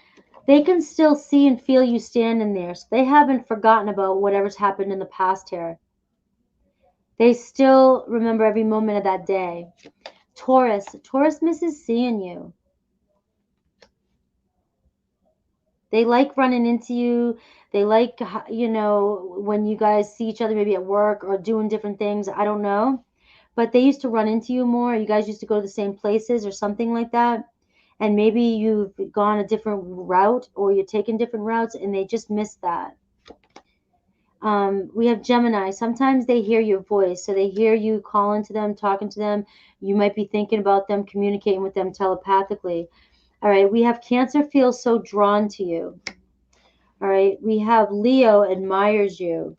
they can still see and feel you standing there. So they haven't forgotten about whatever's happened in the past here. They still remember every moment of that day. Taurus misses seeing you. They like running into you. They like, when you guys see each other maybe at work or doing different things. I don't know. But they used to run into you more. You guys used to go to the same places or something like that. And maybe you've gone a different route or you're taking different routes and they just miss that. We have Gemini. Sometimes they hear your voice. So they hear you calling to them, talking to them. You might be thinking about them, communicating with them telepathically. All right. We have Cancer feels so drawn to you. All right. We have Leo admires you.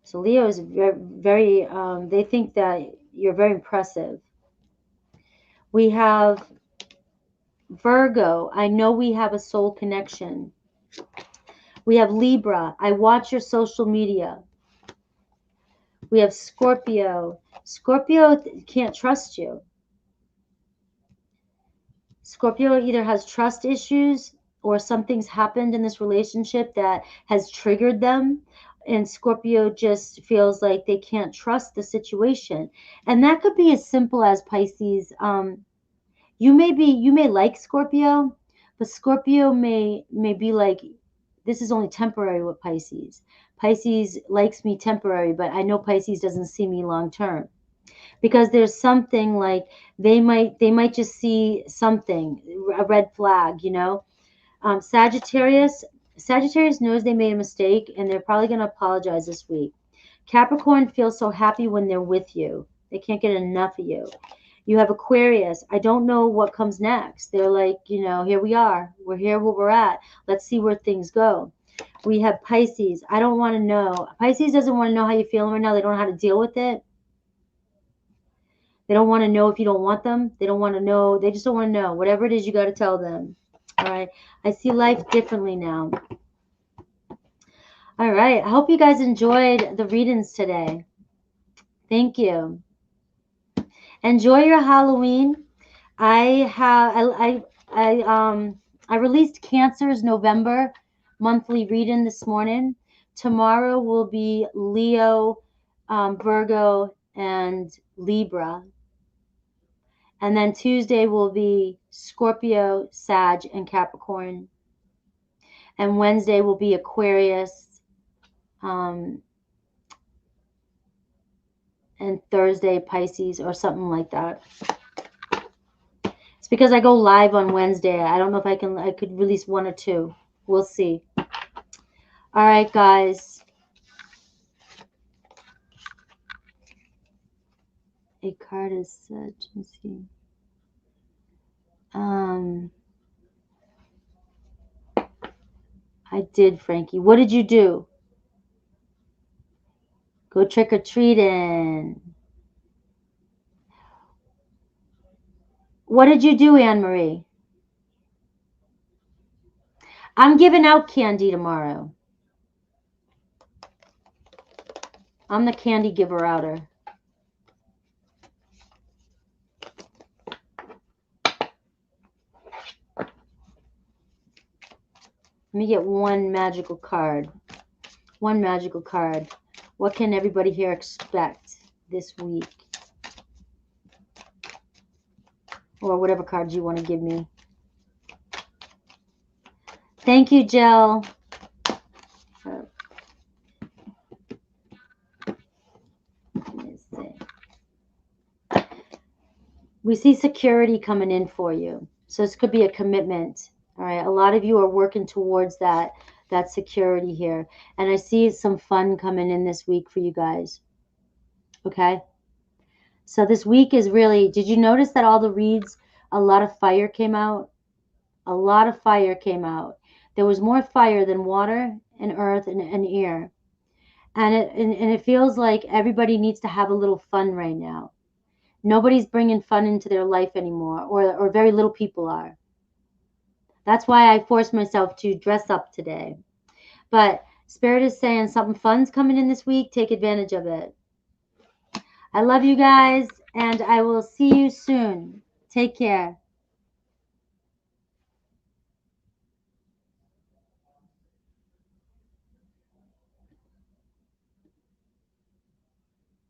So Leo is very, very they think that you're very impressive. We have Virgo. I know we have a soul connection. We have Libra. I watch your social media. We have Scorpio. Scorpio can't trust you. Scorpio either has trust issues or something's happened in this relationship that has triggered them. And Scorpio just feels like they can't trust the situation. And that could be as simple as Pisces. You may like Scorpio, but Scorpio may be like, this is only temporary with Pisces. Pisces likes me temporary, but I know Pisces doesn't see me long term. Because there's something like they might just see something, a red flag, Sagittarius knows they made a mistake and they're probably going to apologize this week. Capricorn feels so happy when they're with you. They can't get enough of you. You have Aquarius. I don't know what comes next. They're like, you know, here we are. We're here where we're at. Let's see where things go. We have Pisces. I don't want to know. Pisces doesn't want to know how you're feeling right now. They don't know how to deal with it. They don't want to know if you don't want them. They don't want to know. They just don't want to know. Whatever it is, you got to tell them. All right. I see life differently now. All right. I hope you guys enjoyed the readings today. Thank you. Enjoy your Halloween. I released Cancer's November monthly reading this morning. Tomorrow will be Leo, Virgo, and Libra. And then Tuesday will be Scorpio, Sag, and Capricorn. And Wednesday will be Aquarius. And Thursday, Pisces, or something like that. It's because I go live on Wednesday. I don't know if I could release one or two. We'll see. All right, guys. A card is said. Let's see. I did, Frankie. What did you do? Go trick-or-treating. What did you do, Anne-Marie? I'm giving out candy tomorrow. I'm the candy giver outer. Let me get one magical card. One magical card. What can everybody here expect this week? Or whatever cards you want to give me. Thank you, Jill. Let me see. We see security coming in for you. So this could be a commitment. All right. A lot of you are working towards that security here. And I see some fun coming in this week for you guys. Okay. So this week is really, did you notice that all the reads, a lot of fire came out? A lot of fire came out. There was more fire than water and earth and air. And it feels like everybody needs to have a little fun right now. Nobody's bringing fun into their life anymore, or very little people are. That's why I forced myself to dress up today. But Spirit is saying something fun's coming in this week. Take advantage of it. I love you guys, and I will see you soon. Take care.